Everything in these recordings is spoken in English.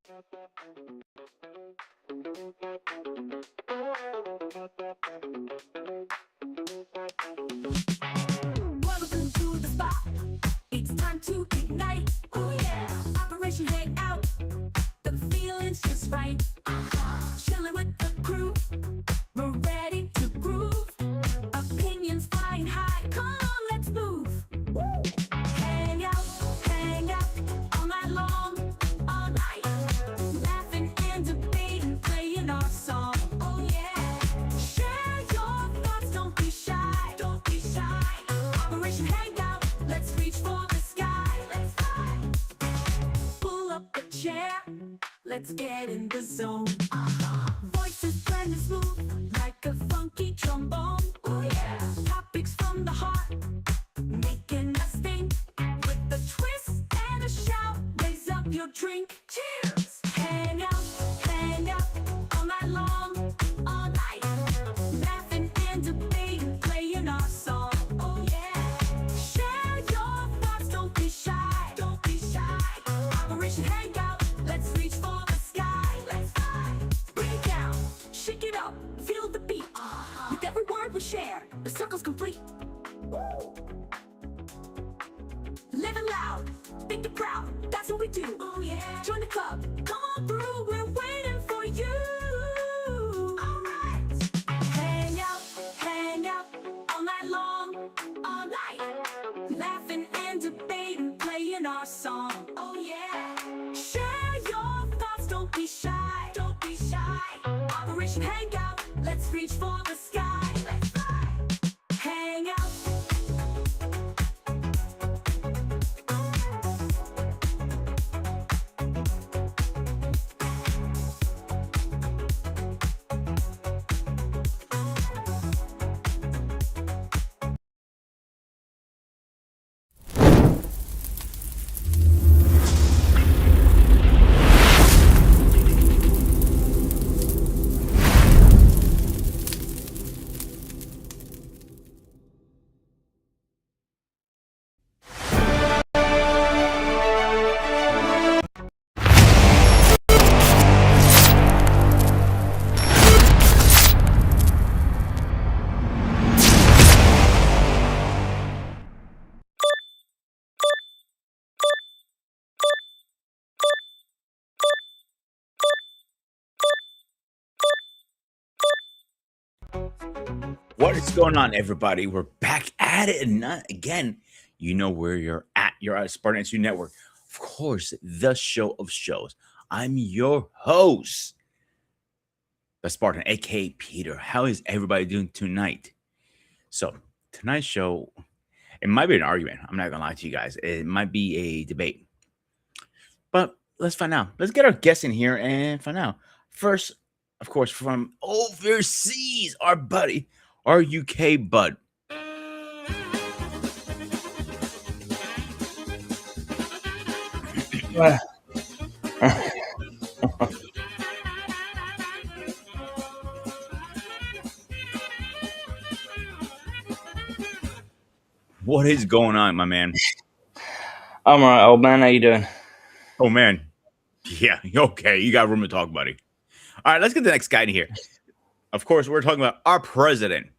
Welcome to the spot. It's time to ignite. Oh yeah. Operation Hangout. The feeling's just right. Chilling with the crew. We're ready to groove. Opinions flying high. Come on, let's move. Woo. Hang out all night long, all night. Laughing and debating, playing our song. Oh yeah. Share your thoughts, don't be shy. Don't be shy. Operation Hangout, let's reach for the sky. Let's fly. Pull up a chair, let's get in the zone. Voices blending smooth like a funky trombone. Oh yeah. Topics from the heart, making us think. With a twist and a shout, raise up your drink. Cheers. Hang out all night long, all night. Laughing and debating, playing our song. Oh yeah. Share your thoughts, don't be shy. Don't be shy. Operation Hangout, let's reach for the sky. Let's fly. Bring it down, shake it up, feel the beat. With every word we share, the circle's complete. Woo. Living loud, think the crowd, that's what we do. Oh yeah. Join the club, come on through, we're waiting for you. Alright. Hang out all night long, all night. Laughing and debating, playing our song. Oh yeah. Share your thoughts, don't be shy. Don't be shy. Operation Hangout, let's reach for the sky. Let's fly. Hang out. What is going on, everybody? We're back at it, and not again. You know where you're at. You're at Spartan SU Network, of course, the show of shows. I'm your host, the Spartan, aka Peter. How is everybody doing tonight? So tonight's show, it might be an argument. I'm not gonna lie to you guys. It might be a debate, but let's find out. Let's get our guests in here and find out. First, of course, from overseas, our buddy, our UK bud. What is going on, my man? I'm alright, old man. How you doing? Oh, man. Yeah, okay. You got room to talk, buddy. All right, let's get the next guy in here. Of course, we're talking about our president.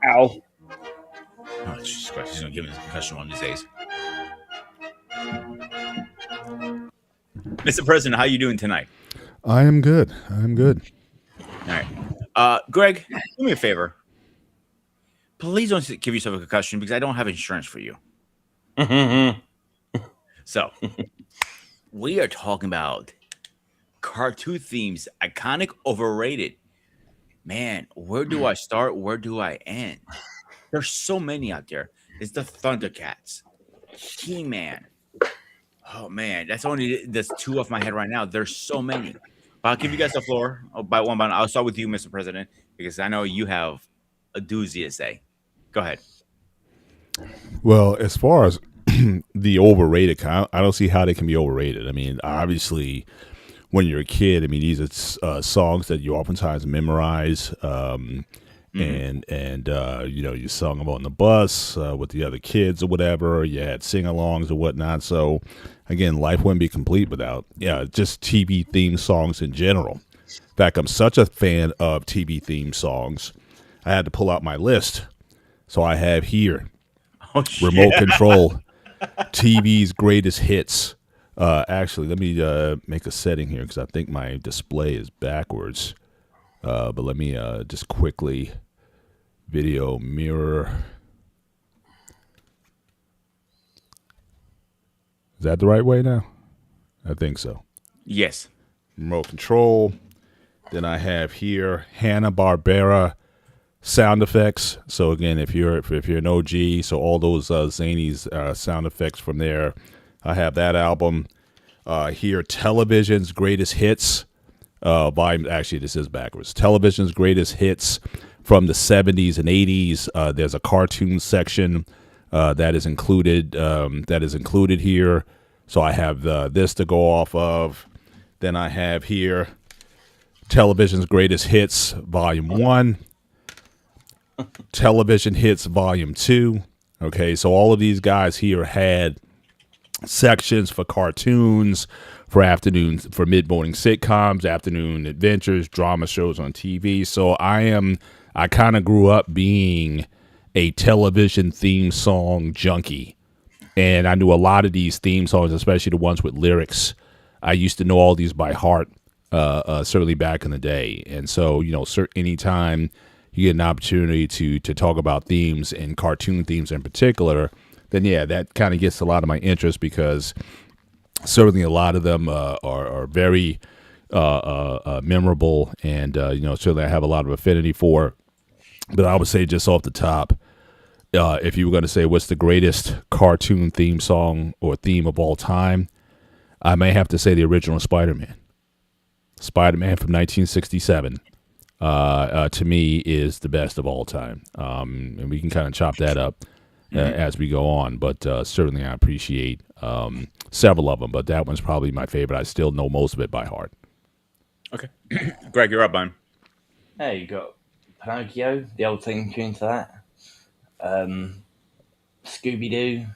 Ow. Oh, Jesus Christ. He's going to give us a concussion one of these days. Mr. President, how you doing tonight? I am good. I'm good. All right. Greg, do me a favor. Please don't give yourself a concussion because I don't have insurance for you. So, we are talking about cartoon themes, iconic, overrated. Man, where do I start? Where do I end? There's so many out there. It's the Thundercats, He-Man. Oh, man, that's two off my head right now. There's so many. But I'll give you guys the floor by one. I'll start with you, Mr. President, because I know you have a doozy to say. Go ahead. Well, as far as the overrated, I don't see how they can be overrated. I mean, obviously, when you're a kid, I mean, these are songs that you oftentimes memorize. Hmm. and you sung them on the bus with the other kids or whatever. You had sing-alongs or whatnot. So again, life wouldn't be complete without just TV theme songs in general. In fact, I'm such a fan of TV theme songs. I had to pull out my list. So I have here Oh remote shit! control TV's greatest hits. Actually, let me make a setting here because I think my display is backwards. But let me just quickly video mirror. Is that the right way now? I think so. Yes. Remote control. Then I have here Hanna-Barbera sound effects. So again, if you're an OG, so all those zanies sound effects from there. I have that album here. Television's greatest hits. Volume. Actually, this is backwards. Television's greatest hits from the 70s and 80s. There's a cartoon section that is included. That is included here. So I have this to go off of. Then I have here Television's greatest hits, Volume 1. Television hits, Volume 2. Okay, so all of these guys here had sections for cartoons, for afternoons, for mid-morning sitcoms, afternoon adventures, drama shows on TV. So I kind of grew up being a television theme song junkie. And I knew a lot of these theme songs, especially the ones with lyrics. I used to know all these by heart, certainly back in the day. And so, anytime you get an opportunity to talk about themes and cartoon themes in particular, then that kind of gets a lot of my interest because certainly a lot of them are very memorable and certainly I have a lot of affinity for. But I would say just off the top, if you were going to say what's the greatest cartoon theme song or theme of all time, I may have to say the original Spider-Man. Spider-Man from 1967. To me is the best of all time. And we can kind of chop that up as we go on, but certainly I appreciate several of them, but that one's probably my favorite. I still know most of it by heart. Okay. Greg, you're up, man. Hey, you got Pinocchio, the old theme tune to that. Scooby Doo,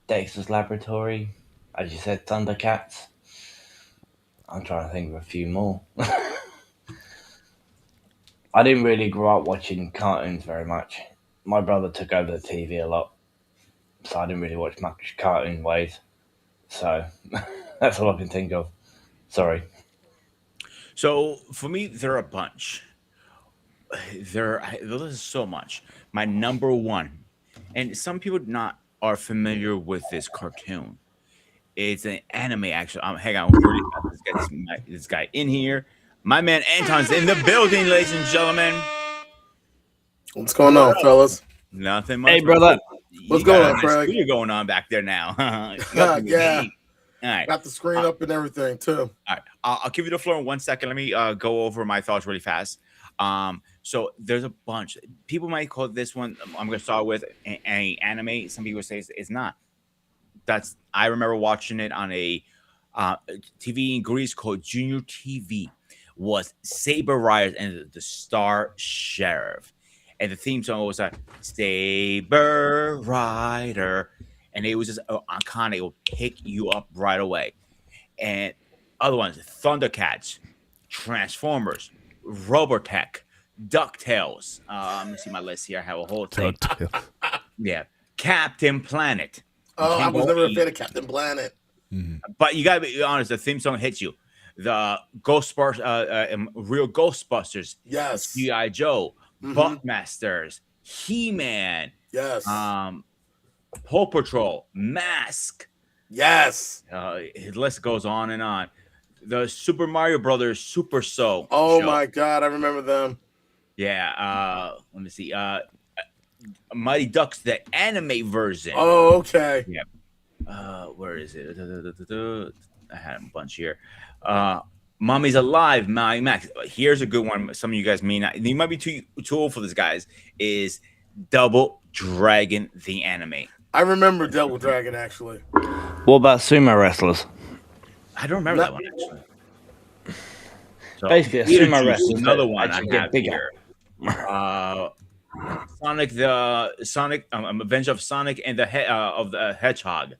Dexter's Laboratory, as you said, Thundercats. I'm trying to think of a few more. I didn't really grow up watching cartoons very much. My brother took over the TV a lot, so I didn't really watch much cartoon ways. So that's all I can think of. Sorry. So for me, there are a bunch. There's so much. My number one, and some people not are familiar with this cartoon. It's an anime, actually. Hang on, really fast. Let's get this guy in here. My man Anton's in the building, ladies and gentlemen. What's going What on, up? fellas? Nothing Hey, much. brother. What's You going got a on, nice Craig? studio going on back there now. Nothing with Yeah, me. All right. got the screen Uh, up and everything too. All right, I'll give you the floor in 1 second. Let me go over my thoughts really fast. So there's a bunch. People might call this one. I'm going to start with a anime. Some people say it's not. I remember watching it on a TV in Greece called Junior TV. Was Saber Riders and the Star Sheriff, and the theme song was Saber Rider, and it was just iconic. It will pick you up right away. And other ones, Thundercats, Transformers, Robotech, DuckTales. Let me see my list here. I have a whole thing. DuckTales. Yeah, Captain Planet. You Oh, I can't was go never a eat. fan of Captain Planet. But you gotta be honest. The theme song hits you. The Ghostbusters, real Ghostbusters, Yes. GI Joe, Hmm. Buckmasters, He-Man, Yes. um, Paw Patrol, Mask. Yes. His list goes on and on. The Super Mario Brothers Super Soul Oh show. my God, I remember them. Yeah. Let me see. Mighty Ducks, the anime version. Oh, okay. Yeah. Where is it? I had a bunch here. Mommy's Alive, My Max. Here's a good one. Some of you guys may not. You might be too old for this, guys. Is Double Dragon the anime? I remember Double Dragon actually. What about sumo wrestlers? I don't remember No. that one actually. So, Basically, a Beetlejuice, sumo wrestler another that one I actually get have bigger. here. Uh, Sonic, Revenge of Sonic and of the Hedgehog,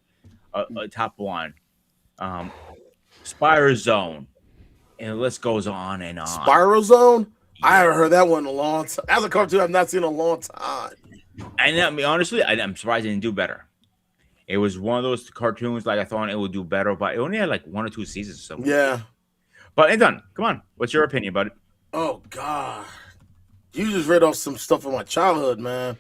top one. Um, Spire Zone, and the list goes on and on. Spiral Zone. I Yeah, haven't heard that one in a long time. That's a cartoon I've not seen in a long time. and I mean honestly, I'm surprised it didn't do better. It was one of those cartoons like I thought it would do better, but it only had like 1 or 2 seasons or something. Yeah. But Anton, come on, what's your opinion about it? Oh God. You just read off some stuff from my childhood, man.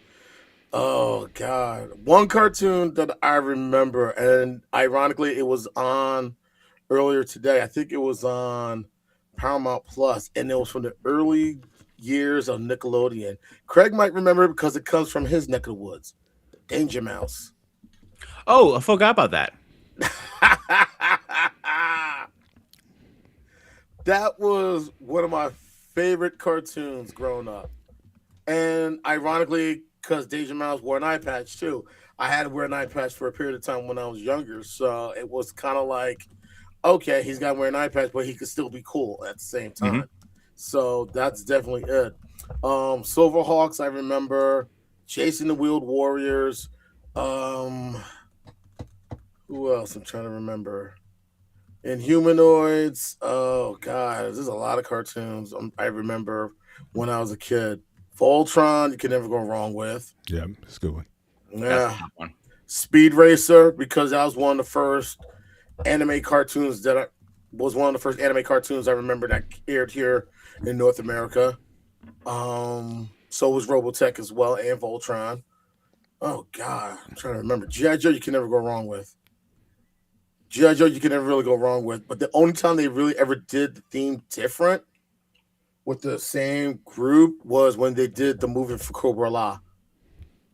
Oh God. One cartoon that I remember, and ironically, it was on earlier today. I think it was on Paramount Plus, and it was from the early years of Nickelodeon. Craig might remember it because it comes from his neck of the woods. Danger Mouse. Oh, I forgot about that. That was one of my favorite cartoons growing up. And ironically, because Deja Mouse wore an eye patch too, I had to wear an eye patch for a period of time when I was younger. So it was kind of like, okay, he's got to wear an eye patch, but he could still be cool at the same Hmm. time. So that's definitely it. Silverhawks, I remember. Chasing the Wheeled Warriors. Um, who else? I'm trying to remember. In Humanoids. Oh God, there's a lot of cartoons I remember when I was a kid. Voltron, you can never go wrong with. Yeah, it's a good one. That's a Yeah. top one. Speed Racer, because that was one of the first anime cartoons was one of the first anime cartoons I remember that aired here in North America. So was Robotech as well and Voltron. Oh God, I'm trying to remember. G.I. Joe, you can never go wrong with. G.I. Joe, you can never really go wrong with. But the only time they really ever did the theme different with the same group was when they did the movie for Cobra La.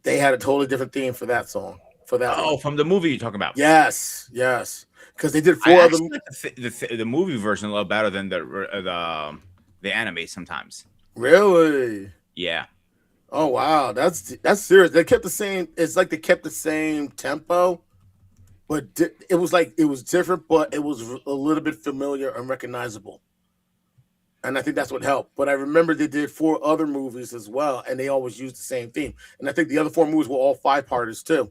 They had a totally different theme for that song, for that Oh, one. from the movie you're talking about. Yes, yes. Because they did I four other. actually like the movie version a lot better than the anime sometimes. Really? Yeah. Oh wow, that's serious. They kept the same. It's like they kept the same tempo, but it was like it was different, but it was a little bit familiar and recognizable. And I think that's what helped. But I remember they did four other movies as well, and they always used the same theme. And I think the other four movies were all five parters too.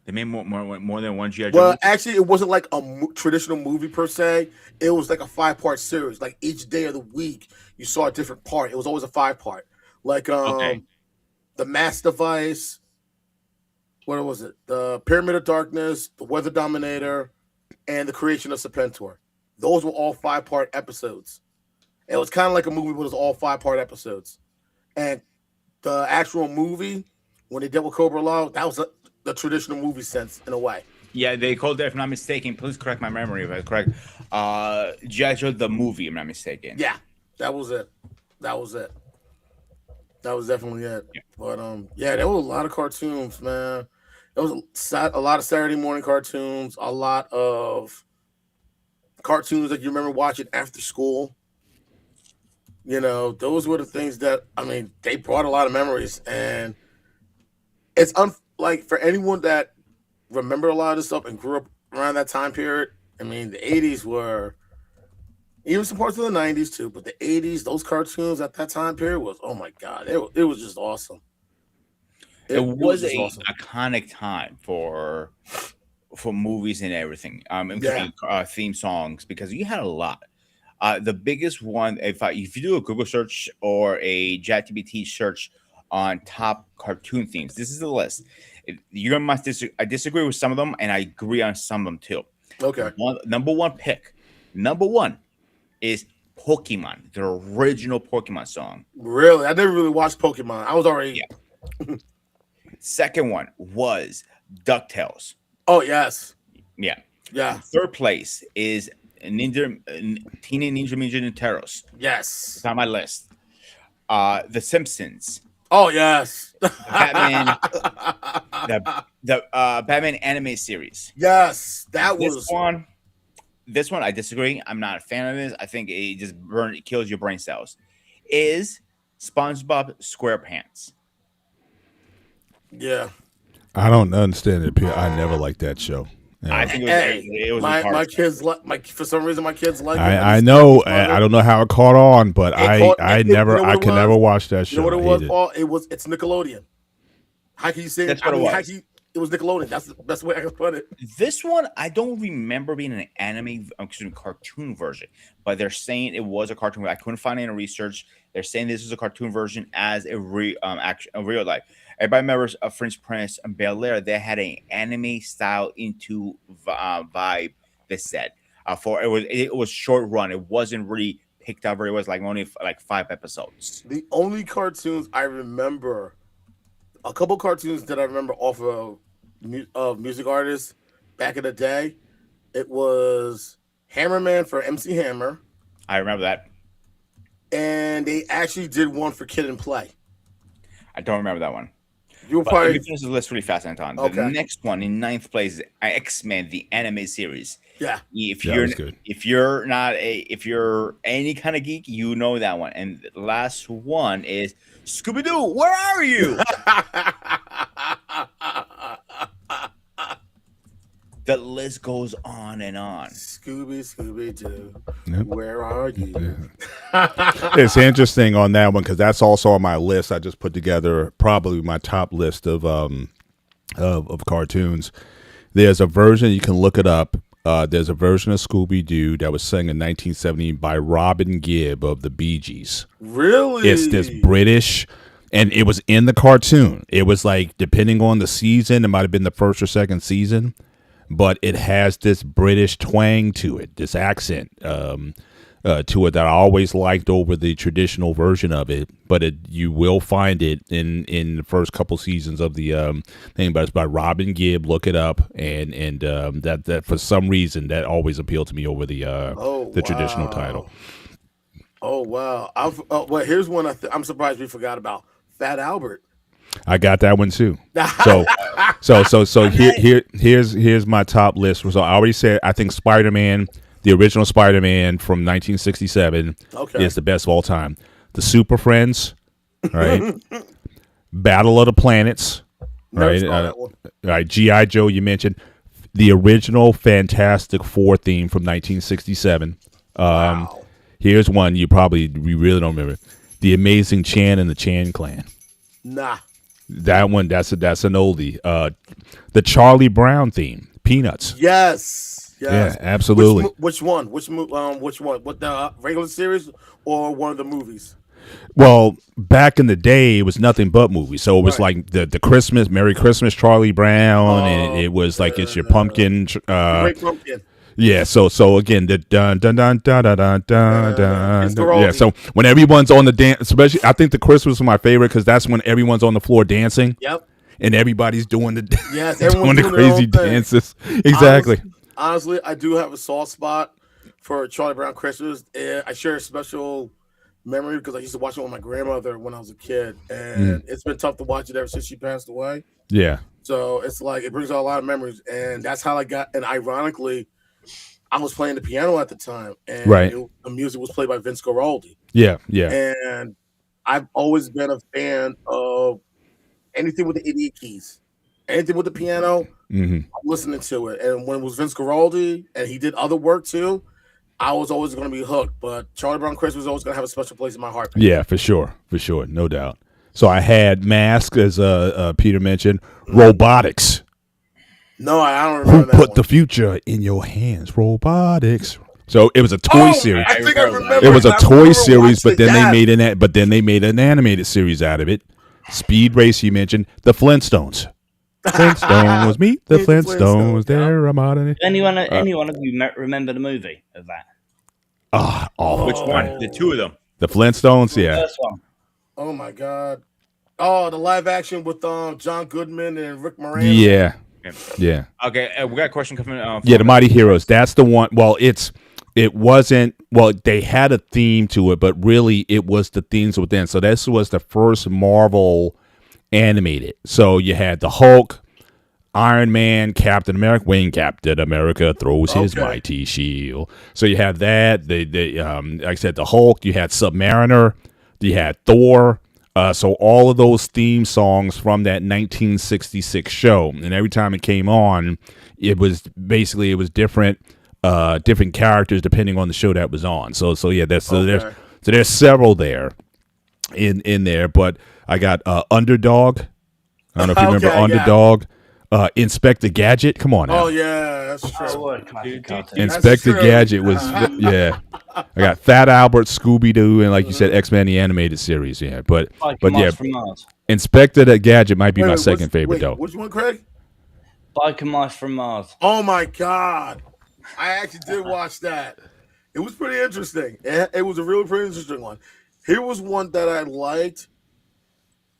They made more than one GI Joe Well, movie. actually, it wasn't like a traditional movie per se. It was like a five-part series. Like each day of the week, you saw a different part. It was always a five-part. Like Okay. the Mass Device. What was it? The Pyramid of Darkness, the Weather Dominator, and the Creation of Serpentor. Those were all five-part episodes. It was kind of like a movie, but it was all five-part episodes. And the actual movie, when they dealt with Cobra Law, that was the traditional movie sense in a way. Yeah, they called it, if I'm not mistaken. Please correct my memory if I'm correct. GI Joe the movie, if I'm not mistaken. Yeah, that was it. That was it. That was definitely it. Yeah. But yeah, there was a lot of cartoons, man. There was a lot of Saturday morning cartoons, a lot of cartoons that you remember watching after school. You know, those were the things that I mean, they brought a lot of memories, and it's like for anyone that remember a lot of this stuff and grew up around that time period. I mean, the '80s were even some parts of the '90s too, but the '80s, those cartoons at that time period was oh my god, it was just awesome. It It was was just a awesome. iconic time for movies and everything, Yeah. including theme songs because you had a lot. The biggest one, if you do a Google search or a ChatGPT search on top cartoon themes, this is the list. I disagree with some of them, and I agree on some of them too. Okay. Number one pick, number one is Pokemon, the original Pokemon song. Really, I never really watched Pokemon. I was already. Yeah. Second one was DuckTales. Oh yes. Yeah. Yeah. Third place is Teenage Ninja Ninja Turtles. Yes. It's on my list. The Simpsons, Oh yes. Batman, the Batman anime series. Yes. That This was. one, this one I disagree. I'm not a fan of this. I think it kills your brain cells. Is SpongeBob SquarePants? Yeah. I don't understand it. I never liked that show. I think Hey, it was my hard. kids like for some reason my kids like it. I know. I don't know how it caught on, but You know what I it could was? never watch that You know show. what it I was, hate it. Paul? It's Nickelodeon. How can you say? That's what it was. It was Nickelodeon. That's the best way I can put it. This one, I don't remember being an cartoon version, but they're saying it was a cartoon. I couldn't find any research. They're saying this is a cartoon version as a real life. Everybody remembers French Prince and Bel Air. They had an anime style vibe. They said for it was short run. It wasn't really picked up. It was like only like 5 episodes. The only cartoons I remember, a couple cartoons that I remember off of music artists back in the day, it was Hammerman for MC Hammer, I remember that. and they actually did one for Kid and Play. I don't remember that one. You were But let me probably finish the list really fast, Anton. Okay. The next one in 9th place is X-Men, the anime series. yeah. If That you're was good. if you're any kind of geek, you know that one. And the last one is Scooby-Doo. Where are you? The list goes on and on. Scooby Doo, Yep. where are you? It's interesting on that one because that's also on my list. I just put together probably my top list of cartoons. There's a version, you can look it up. There's a version of Scooby Doo that was sung in 1970 by Robin Gibb of the Bee Gees. Really? It's this British, and it was in the cartoon. It was like, depending on the season, it might have been the first or second season, but it has this British twang to it, this accent to it that I always liked over the traditional version of it. But you will find it in the first couple seasons of the thing. But it's by Robin Gibb. Look it up, and that for some reason that always appealed to me over the traditional title. Oh wow! Well, here's one I'm surprised we forgot about. Fat Albert. I got that one too. So here's my top list. So I already said I think Spider-Man, the original Spider-Man from 1967, is the best of all time. The Super Friends, right? Battle of the Planets, right? Right. G.I. Joe, you mentioned the original Fantastic Four theme from 1967. Wow. Here's one you really don't remember: The Amazing Chan and the Chan Clan. Nah. That one, that's an oldie. The Charlie Brown theme, Peanuts. Yes. Yeah, absolutely. Which one? Which one? What, the regular series or one of the movies? Well, back in the day, it was nothing but movies. So it was like the Christmas, Merry Christmas, Charlie Brown, and it was like it's your pumpkin. Great Pumpkin. Yeah, so again, the dun dun dun dun dun dun dun dun. Mr. Yeah, so when everyone's on the dance, especially I think the Christmas is my favorite because that's when everyone's on the floor dancing. Yep. And everybody's doing the Yes, doing everyone's the doing their own crazy thing. dances. Exactly. Honestly, I do have a soft spot for Charlie Brown Christmas. And I share a special memory because I used to watch it with my grandmother when I was a kid, and it's been tough to watch it ever since she passed away. Yeah. So it's like it brings out a lot of memories, and that's how I got. And ironically, I was playing the piano at the time, and the music was played by Vince Guaraldi. Yeah. And I've always been a fan of anything with the idiot keys, anything with the piano. I'm listening to it, and when it was Vince Guaraldi, and he did other work too, I was always going to be hooked. But Charlie Brown Christmas was always going to have a special place in my heart. Yeah, for sure, no doubt. So I had Mask, as Peter mentioned, robotics. No, I don't remember that. Who put one. the future in your hands? Robotics. So it was a toy series. I think I remember. It was a I toy remember series, but watching then they made an animated series out of it. Speed Race, you mentioned. The Flintstones. Flintstones, meet the Flintstones. They're a modern. Anyone of you remember the movie of that? Awful. Which one? The two of them. The Flintstones, yeah. First one. Oh my god! Oh, the live action with John Goodman and Rick Moranis. Yeah. Okay, we got a question coming. The Mighty Heroes. That's the one. Well, it wasn't. Well, they had a theme to it, but really, it was the themes within. So this was the first Marvel animated. So you had the Hulk, Iron Man, Captain America. When Captain America throws his mighty shield. So you had that. Like I said, the Hulk. You had Submariner. You had Thor. So all of those theme songs from that 1966 show, and every time it came on, it was basically it was different characters depending on the show that was on. So yeah, there's several there in there, but I got Underdog. I don't know if you remember Okay, yeah. Underdog. Inspector Gadget. Come on now. Oh yeah, that's Oh, true. what a classic cartoon. Inspector true. Gadget was yeah. I got Fat Albert, Scooby Doo, and like you said, X Men the animated series. Yeah, but yeah, Mice from Mars. Inspector that Gadget might be my Wait, second favorite though. Which one, Craig? Biker Mice from Mars. Oh my God, I actually did watch that. It was pretty interesting. It was a really pretty interesting one. Here was one that I liked,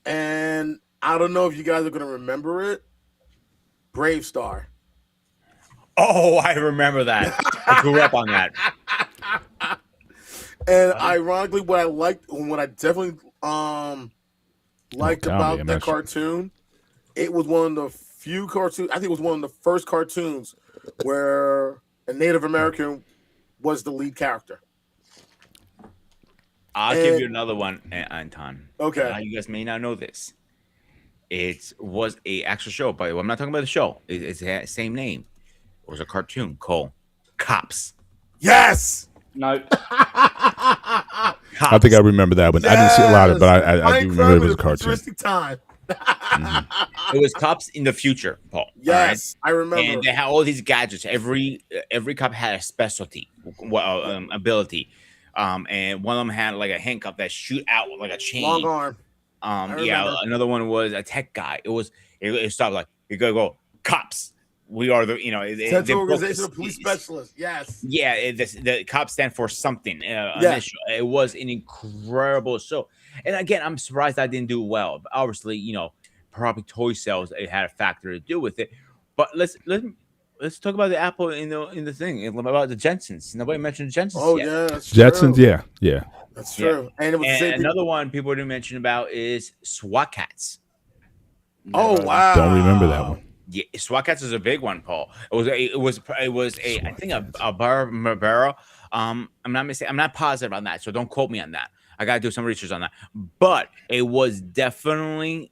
and I don't know if you guys are gonna remember it. Brave Star. Oh, I remember that. I grew up on that. And ironically, what I definitely liked tell me, about I'm that not sure. cartoon, it was one of the few cartoons. I think it was one of the first cartoons where a Native American was the lead character. I'll give you another one, Anton. Okay. You guys may not know this. It was a actual show, by the way. I'm not talking about the show. It's the same name. It was a cartoon called Cops. Yes. No. Cops. I think I remember that one. I didn't see a lot of it, but I do remember it was a cartoon. Futuristic time. It was cops in the future, Paul. Yes, I remember. And they had all these gadgets. Every cop had a specialty, ability. And one of them had like a handcuff that shoot out like a chain. Long arm. Yeah. remember. Another one was a tech guy. It stopped like you gotta go cops. We are the Central Organization of Police Specialists. Yes. Yeah, the cops stand for something. Initial. It was an incredible show, and again, I'm surprised I didn't do well. But obviously, probably toy sales it had a factor to do with it. But let's talk about the Apple in the thing about the Jetsons. Nobody mentioned the Jetsons. Oh yet. yeah, that's Jetsons, true. yeah. That's true. And it was the And same another one people didn't mention about is SWAT Cats. Oh wow. Don't remember that one. Yeah, SWAT Cats is a big one, Paul. It was a I think a Barbara. I'm not mistaken. I'm not positive on that, so don't quote me on that. I gotta do some research on that. But it was definitely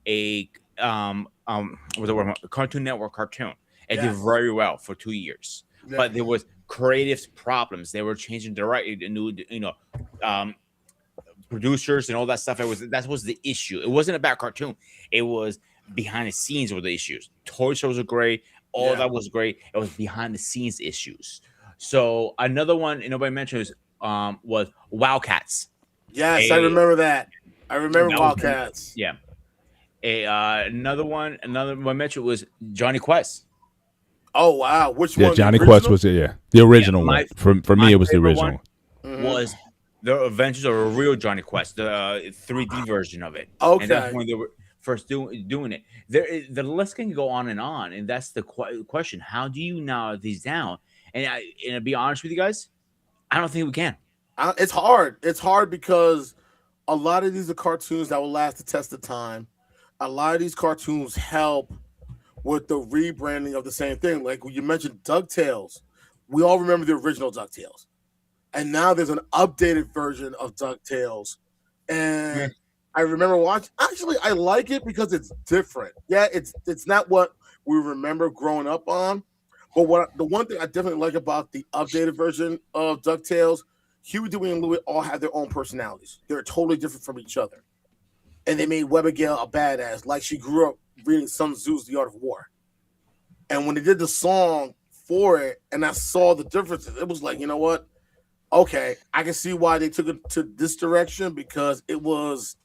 a what's the word? A Cartoon Network cartoon. It did very well for 2 years. Yeah. But there was creative problems. They were changing the new producers and all that stuff. That was the issue. It wasn't about cartoon. It was behind the scenes were the issues. Toy shows were great. All that was great. It was behind the scenes issues. So another one nobody mentions was Wildcats. Yes, I remember that. I remember That was- Wildcats. Yeah. Another one mentioned was Johnny Quest. Oh wow, which Yeah, one? Johnny The Quest original? was the original my- one. For my me, it was the favorite original. one. Was the Adventures of a Real Johnny Quest, the 3D version of it. Okay. And that's when they were first doing it. The list can go on, and that's the question. How do you narrow these down? And to be honest with you guys, I don't think we can. It's hard. It's hard because a lot of these are cartoons that will last the test of time. A lot of these cartoons help with the rebranding of the same thing. Like when you mentioned DuckTales, we all remember the original DuckTales. And now there's an updated version of DuckTales. And I remember watching. Actually, I like it because it's different. Yeah, it's not what we remember growing up on. But the one thing I definitely like about the updated version of DuckTales, Huey, Dewey, and Louie all have their own personalities. They're totally different from each other. And they made Abigail a badass, like she grew up reading Sun Tzu's The Art of War. And when they did the song for it, and I saw the differences, it was like, you know what? Okay, I can see why they took it to this direction because it was,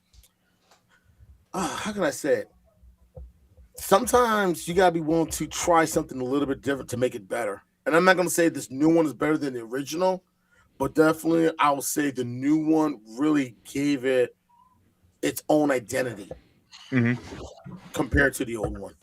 how can I say it? Sometimes you gotta be willing to try something a little bit different to make it better. And I'm not gonna say this new one is better than the original, but definitely I would say the new one really gave it its own identity compared to the old one.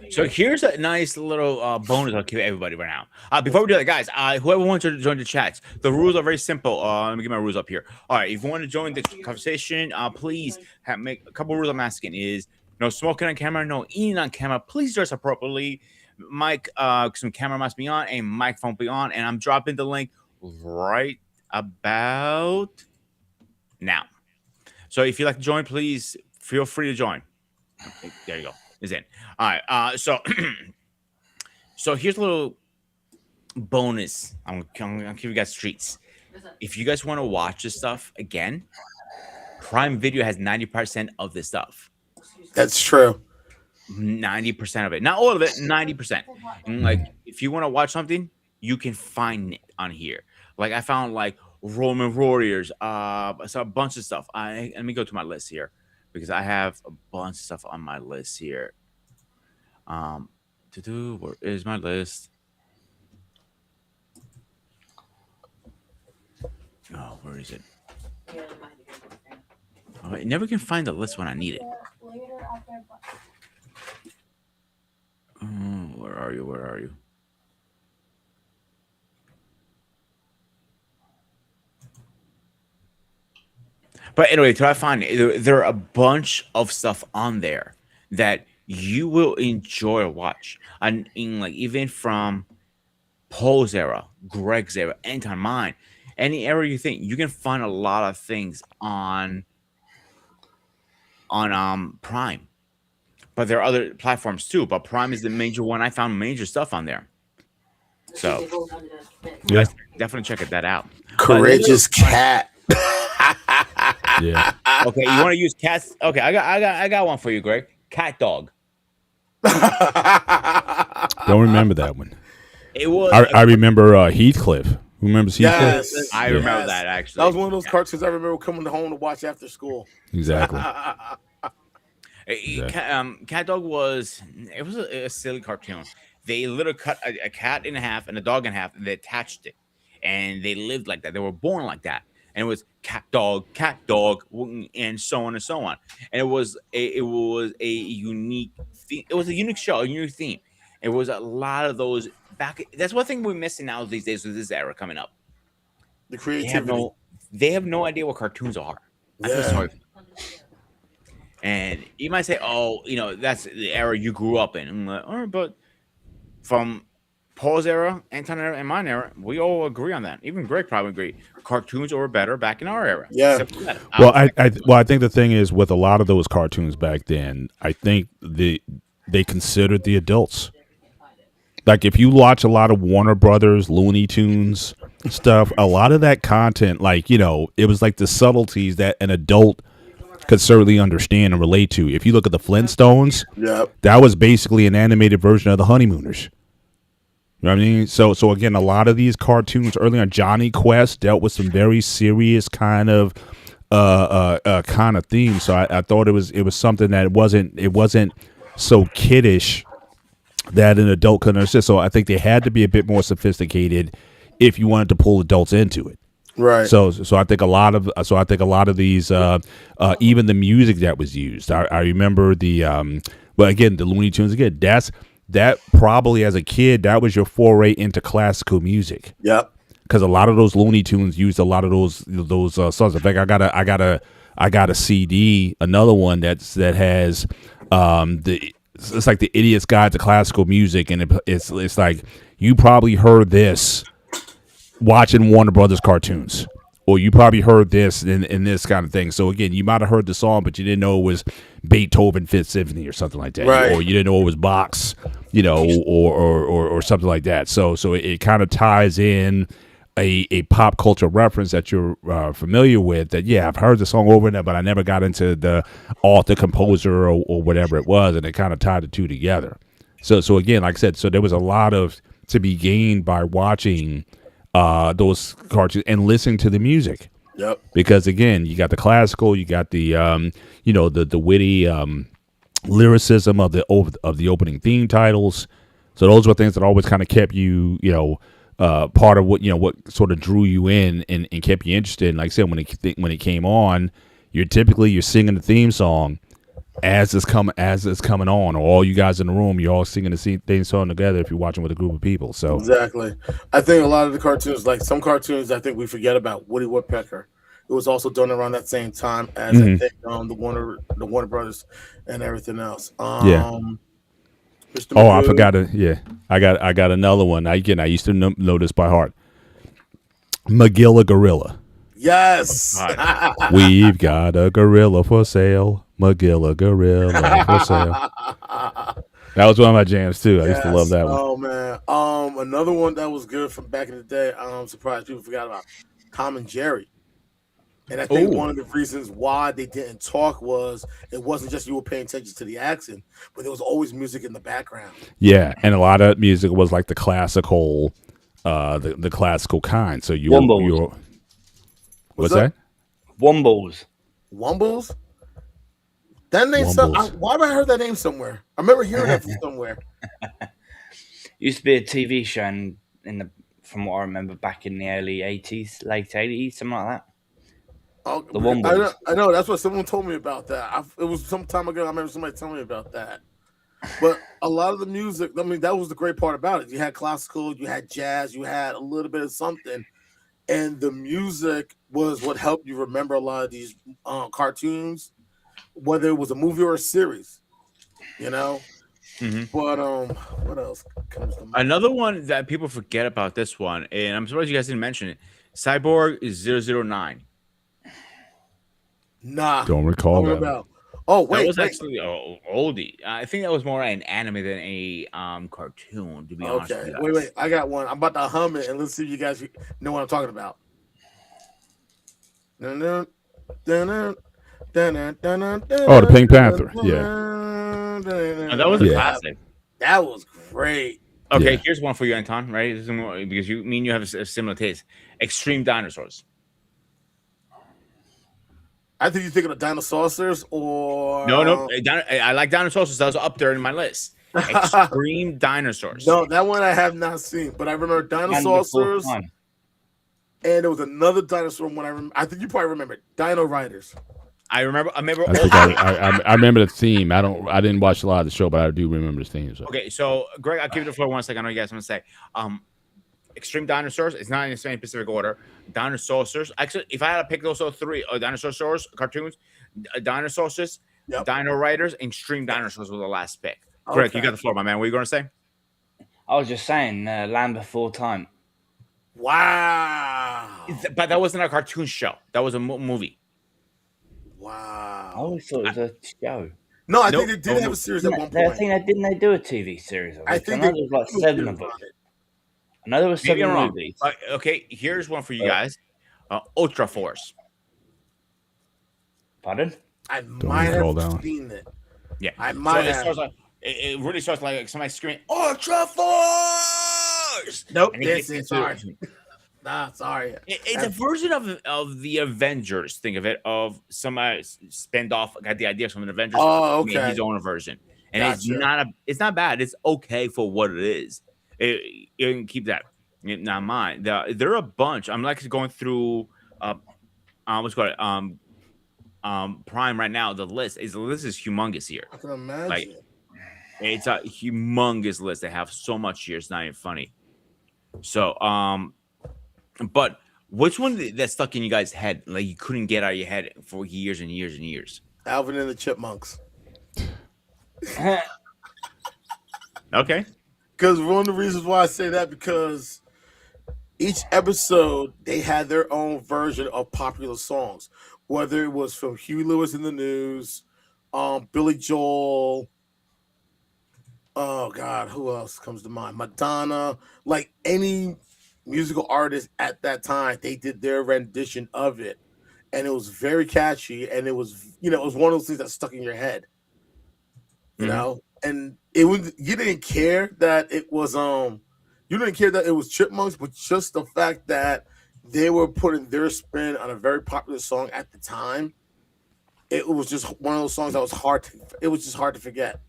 So here's a nice little bonus I'll give everybody right now. Before we do that, guys, whoever wants to join the chats, the rules are very simple. Let me get my rules up here. All right, if you want to join the conversation, please make a couple rules I'm asking is no smoking on camera, no eating on camera. Please dress appropriately. Mic, some camera must be on, and microphone be on, and I'm dropping the link right about now. So if you'd like to join, please feel free to join. Okay, there you go. Is in. All right. So So here's a little bonus. I'm give you guys treats. If you guys want to watch this stuff again, Prime Video has 90% of this stuff. That's true. 90% of it, not all of it, 90%. And like, if you want to watch something, you can find it on here. Like, I found like Roman Warriors, so a bunch of stuff. Let me go to my list here because I have a bunch of stuff on my list here. Where is my list? Oh, where is it? Oh, I never can find the list when I need it. Oh, where are you? Where are you? But anyway, to I find there are a bunch of stuff on there that you will enjoy to watch. And in like even from Paul's era, Greg's era, Anton mine, any era you think you can find a lot of things on Prime. But there are other platforms too. But Prime is the major one. I found major stuff on there. So Yeah. guys, definitely check that out. Courageous cat. Yeah. Okay, you want to use cats? Okay, I got one for you, Greg. Cat dog. Don't remember that one. It was. I remember Heathcliff. Who remembers Heathcliff? Yes. I remember Yes. that actually. That was one of those cartoons I remember coming home to watch after school. Exactly. Cat Dog was a silly cartoon. They literally cut a cat in half and a dog in half, and they attached it, and they lived like that. They were born like that, and it was cat dog, and so on and so on. And it was a unique theme. It was a unique show, a unique theme. It was a lot of those back. That's one thing we're missing now these days with this era coming up. The They have creativity. they have no idea what cartoons are. I feel Yeah. sorry for them. And you might say, "Oh, that's the era you grew up in." I'm like, "All right," but from Paul's era, Anton era, and mine era, we all agree on that. Even Greg probably agree. Cartoons were better back in our era. Yeah. Simple as that. Well, was like, I think the thing is with a lot of those cartoons back then, I think they considered the adults. Like if you watch a lot of Warner Brothers, Looney Tunes stuff, a lot of that content, like it was like the subtleties that an adult could certainly understand and relate to. If you look at the Flintstones, Yep. that was basically an animated version of the Honeymooners. You know what I mean? So again, a lot of these cartoons early on, Johnny Quest dealt with some very serious kind of themes. So I thought it was something that it wasn't so kiddish that an adult couldn't understand. So I think they had to be a bit more sophisticated if you wanted to pull adults into it. Right. So I think a lot of these even the music that was used. I remember the Looney Tunes again. That probably as a kid that was your foray into classical music. Yep. Because a lot of those Looney Tunes used a lot of those songs. In fact, I got a CD, another one that has it's like the Idiot's Guide to Classical Music, and it's like you probably heard this watching Warner Brothers cartoons, or you probably heard this in this kind of thing. So again, you might have heard the song, but you didn't know it was Beethoven Fifth Symphony or something like that, Right. or you didn't know it was Bach's, or something like that. So it kind of ties in a pop culture reference that you're familiar with. That I've heard the song over and over, but I never got into the author, composer, or whatever it was, and it kind of tied the two together. So again, like I said, so there was a lot of to be gained by watching those cartoons and listening to the music. Yep. Because again, you got the classical, you got the the witty lyricism of the opening theme titles. So those were things that always kind of kept you, part of what sort of drew you in and kept you interested. And like I said, when it came on, you're singing the theme song as it's coming on, or all you guys in the room, you're all singing the theme song together if you're watching with a group of people. So Exactly. I think a lot of the cartoons, like some cartoons, I think we forget about Woody Woodpecker. It was also done around that same time as I think the Warner Brothers and everything else. Yeah. Mr. Oh, I Magoo. forgot to. Yeah, I got another one. I used to know this by heart. Magilla Gorilla. Yes. We've got a gorilla for sale. Magilla Gorilla for sale. That was one of my jams too. I used to love that one. Oh man, Another one that was good from back in the day. I'm surprised people forgot about Tom and Jerry. And I think Oh, one of the reasons why they didn't talk was it wasn't just you were paying attention to the accent, but there was always music in the background. Yeah, and a lot of music was like the classical, the classical kind. So Wombles. you're What's what's up? that? Wombles. Wumbles? That name Wumbles. why have I heard that name somewhere? I remember hearing that from somewhere. Used to be a TV show in the from what I remember back in the early 80s, late 80s, something like that. Oh, The I know, Wombles. I know. That's what someone told me about that. It was some time ago. I remember somebody telling me about that. But a lot of the music, I mean, that was the great part about it. You had classical, you had jazz, you had a little bit of something, and the music was what helped you remember a lot of these cartoons, whether it was a movie or a series. You know. hmm But what else comes to mind? another one that people forget about this one, and I'm surprised you guys didn't mention it. Cyborg is 009. Nah, Don't I recall don't know that. about. Oh That wait, was wait. actually oldie. I think that was more an anime than a cartoon. To be honest with Okay, you wait. guys. I got one. I'm about to hum it, and let's see if you guys know what I'm talking about. Dun-dun, dun-dun, dun-dun, dun-dun, Oh, the Pink dun-dun, Panther. Yeah, That was a yeah, That classic. that was great. Okay, yeah. here's one for you, Anton. Right, this is because you have a similar taste. Extreme Dinosaurs. I think you're thinking of Dinosaurs No, no, or I like dinosaurs. That was up there in my list. Extreme Dinosaurs. no, that one I have not seen, but I remember And the fourth Dinosaurs, time. and there was another dinosaur one I think you probably remember Dino Riders. I remember. I remember I all think the. I remember the theme. I didn't watch a lot of the show, but I do remember the theme. So Okay, so Greg, I'll give you the floor 1 second. I know you guys want to say. Extreme Dinosaurs. It's not in the same specific order. Dinosaurs. Actually, if I had to pick those three, Dinosaurs cartoons, Dinosaurs, Yep. Dino Riders, and Extreme Dinosaurs were the last pick. Greg, you Okay. got the floor, my man. What are you going to say? I was just saying, Land Before Time. Wow. But that wasn't a cartoon show. That was a movie. I Wow. always thought it was a show. No, I Nope. think they did have a series at one I point. think didn't they do a TV series of it? I 'Cause I think know they there was like do a 7 series of them. on it. I know there was Maybe 7 I'm wrong. movies. Okay, here's one for you Uh, guys. Ultra Force. Pardon? I don't might recall have that one. seen it. Yeah. I So might it have. starts like it really starts like somebody screaming Ultra Force. Nope, And it this gets is into sorry. Nah, sorry. it's a version of the Avengers. Think of it of somebody spend off got the idea from the Avengers, Oh, made his okay. own version, and Gotcha. it's not bad. It's okay for what it is. You can keep that not mine. There are a bunch. I'm like going through what's it called Prime right now. The list is humongous here. I can Like imagine. it's a humongous list. They have so much here. It's not even funny. So but which one that stuck in you guys' head? Like you couldn't get out of your head for years and years and years. Alvin and the Chipmunks. Okay. Because one of the reasons why I say that because each episode they had their own version of popular songs, whether it was from Huey Lewis in the News, Billy Joel. Oh God, who else comes to mind? Madonna, like any musical artist at that time, they did their rendition of it, and it was very catchy, and it was it was one of those things that stuck in your head, Mhm. and it was you didn't care that it was you didn't care that it was Chipmunks, but just the fact that they were putting their spin on a very popular song at the time, it was just one of those songs that was it was just hard to forget.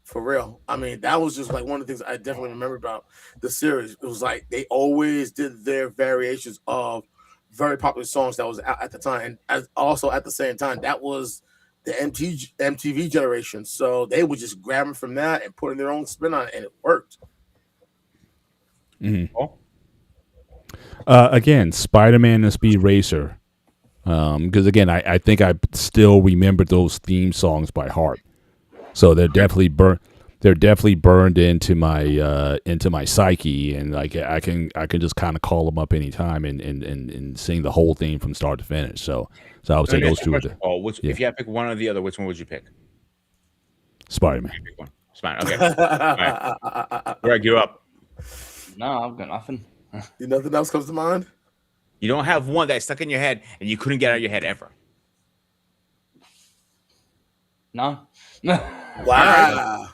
For real. I mean, that was just like one of the things I definitely remember about the series. It was like they always did their variations of very popular songs that was out at the time. And also at the same time, that was the MTV generation. So they would just grab them from that and put in their own spin on it, and it worked. Oh, Again, Spider-Man and Speed Racer. Because again, I think I still remember those theme songs by heart. So they're definitely burnt. They're definitely burned into my psyche, and like I can just kind of call them up anytime and sing the whole thing from start to finish. So I would let say me ask those you a two are question, the Paul. Which yeah if you had to pick one or the other, which one would you pick? Spider-Man. You pick one. It's fine. Okay. All right. Greg, you're up. No, I've got nothing. Nothing else comes to mind? You don't have one that stuck in your head and you couldn't get out of your head ever. No. All right. Wow.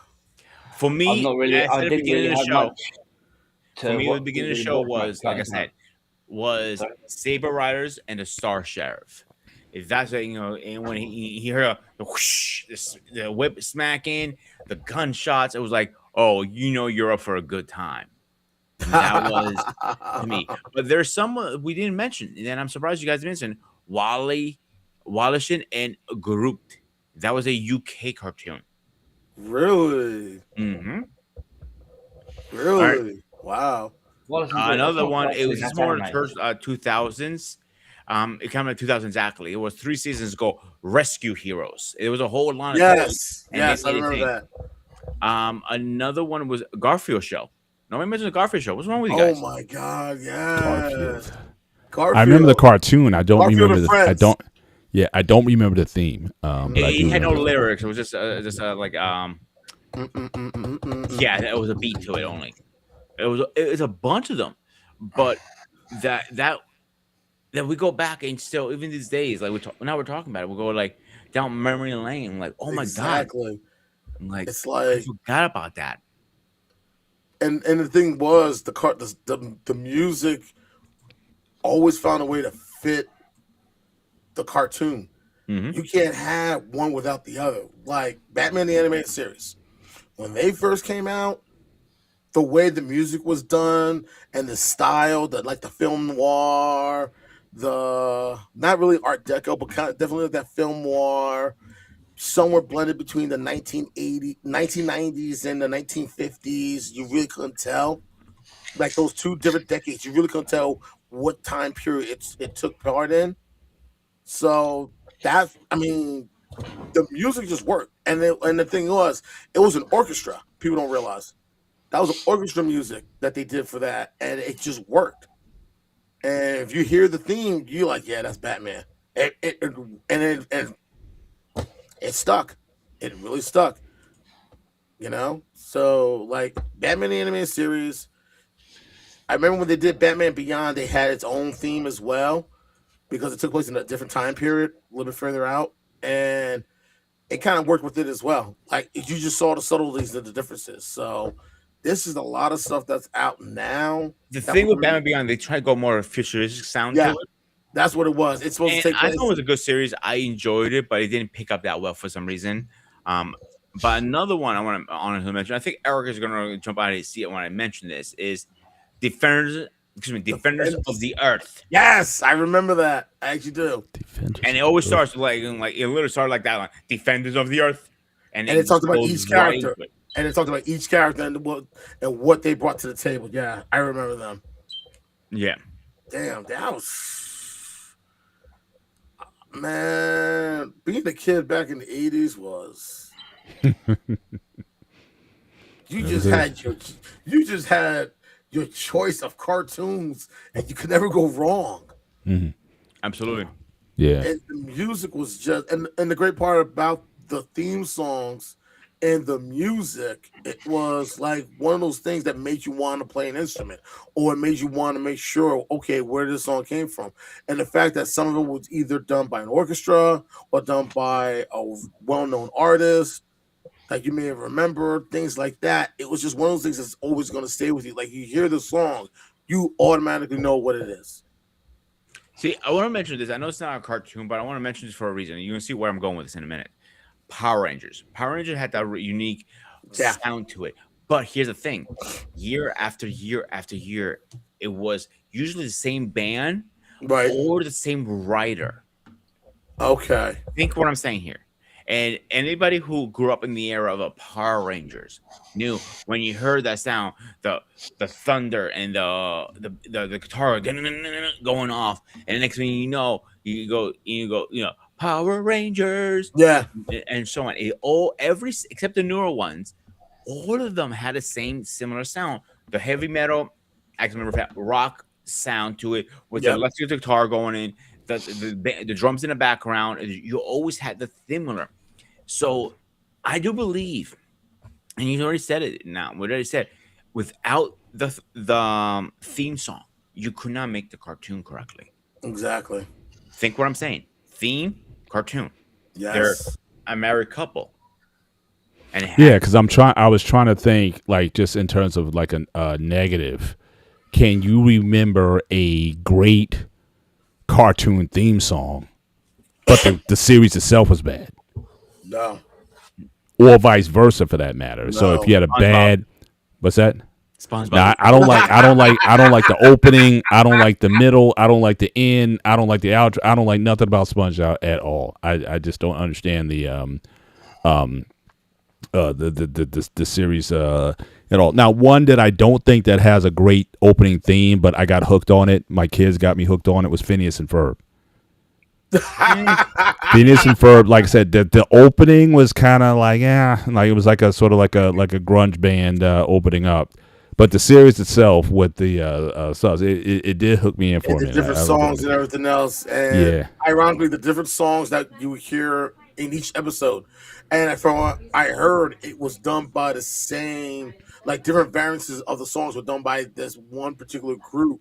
For I've me, not really. I I said at the didn't beginning really of the have show. much For to me, the what beginning of the really show watch much was, like I cartoon time. said, was Sorry? Saber Riders and the Star Sheriff. If that's what, and when he heard the whoosh, the whip smacking, the gunshots, it was like, oh, you're up for a good time. And that was to me. But there's some we didn't mention, and I'm surprised you guys mentioned Wally, Wallishin, and Groot. That was a UK cartoon. Really? Mm-hmm. All right. Really? Wow. Wallace and Gromit. That's Another not one. It was cartoon. just That's more in the anime. 2000s. It came out in 2000 exactly. It was 3 seasons ago. Rescue Heroes. It was a whole line of cartoons, Yes. and they Yes, I made a remember thing. that. Another one was Garfield Show. Nobody mentioned the Garfield Show. What's wrong with you Oh guys? my God, Garfield. yes. I remember the Garfield. cartoon. I don't Garfield remember and the. I Friends. don't. Yeah, I don't remember the theme. But I do It had no remember. lyrics. It was just like yeah, there was a beat to it only. It was a bunch of them, but that we go back and still even these days, like now we're talking about it. We go like down memory lane, like oh my god, Exactly. like It's I like, forgot about that. and the thing was, the music always found a way to fit the cartoon. Hmm. You can't have one without the other. Like Batman the Animated Series, when they first came out, the way the music was done and the style, the film noir, the not really Art Deco, but kind of definitely like that film noir, somewhere blended between the 1990s and the 1950s. You really couldn't tell. Like those two different decades, you really couldn't tell what time period it took part in. So I mean, the music just worked, and the thing was, it was an orchestra. People don't realize that was orchestra music that they did for that, and it just worked. And if you hear the theme, you're like, yeah, that's Batman. And it stuck. It really stuck. So like Batman the Animated Series. I remember when they did Batman Beyond, they had its own theme as well because it took place in a different time period, a little bit further out, and it kind of worked with it as well. Like you just saw the subtleties of the differences. So this is a lot of stuff that's out now. The That thing was with Batman Beyond, they try to go more futuristic sound to yeah, it, that's what it was. It's supposed and to take I place. thought it was a good series. I enjoyed it, but it didn't pick up that well for some reason. Um, but another one I want to honestly mention, I think Eric is going to jump out of his seat when I mention this, is Defenders. Excuse me, Defenders of the Earth. Yes, I remember that. I actually do. Defenders And it of always Earth. starts like it literally started like that, like Defenders of the Earth, and And it it talked about goes each right character. into it. And it talked about each character and what they brought to the table. Yeah, I remember them. Yeah, Damn, that was man. Being a kid back in the '80s was you It just was a- had your choice of cartoons, and you could never go wrong. absolutely. yeah. And the music was just and the great part about the theme songs and the music, it was like one of those things that made you want to play an instrument, or it made you want to make sure, okay, where this song came from. And the fact that some of it was either done by an orchestra or done by a well-known artist that you may have remembered, things like that. It was just one of those things that's always going to stay with you. Like you hear the song, you automatically know what it is. See, I want to mention this. I know it's not a cartoon, but I want to mention this for a reason. You're gonna see where I'm going with this in a minute. Power Rangers. Power Rangers had that unique Yeah. sound to it. But here's the thing: year after year after year, it was usually the same band Right. or the same writer. Okay. Think what I'm saying here. And anybody who grew up in the era of a Power Rangers knew when you heard that sound, the thunder and the guitar going off, and the next thing you go, Power Rangers, Yeah. and so on. It except the newer ones, all of them had the same similar sound. The heavy metal, I can remember that rock sound to it with the Yep. electric guitar going in, the drums in the background. You always had the similar. So I do believe, and you already said it now. We already said, without the theme song. You could not make the cartoon correctly. Exactly. Think what I'm saying. Theme, cartoon. They're Yes. a married couple, and it Yeah, had because I was trying to think, like, just in terms of like a negative. Can you remember a great cartoon theme song, but the series itself was bad, No. or vice versa for that matter? So if No. you had a SpongeBob. bad, what's that? SpongeBob. Now I don't like the opening. I don't like the middle. I don't like the end. I don't like the outro. I don't like nothing about SpongeBob at all. I just don't understand the series at all. Now, one that I don't think that has a great opening theme, but I got hooked on it. My kids got me hooked on it. Was Phineas and Ferb. Phineas and Ferb, like I said, the opening was kind of like, yeah, like it was like a sort of like a grunge band opening up. But the series itself with the subs, it did hook me in for And a the minute. different songs and everything else. And Yeah. ironically, the different songs that you would hear in each episode. And from what I heard, it was done by the same, like different variances of the songs were done by this one particular group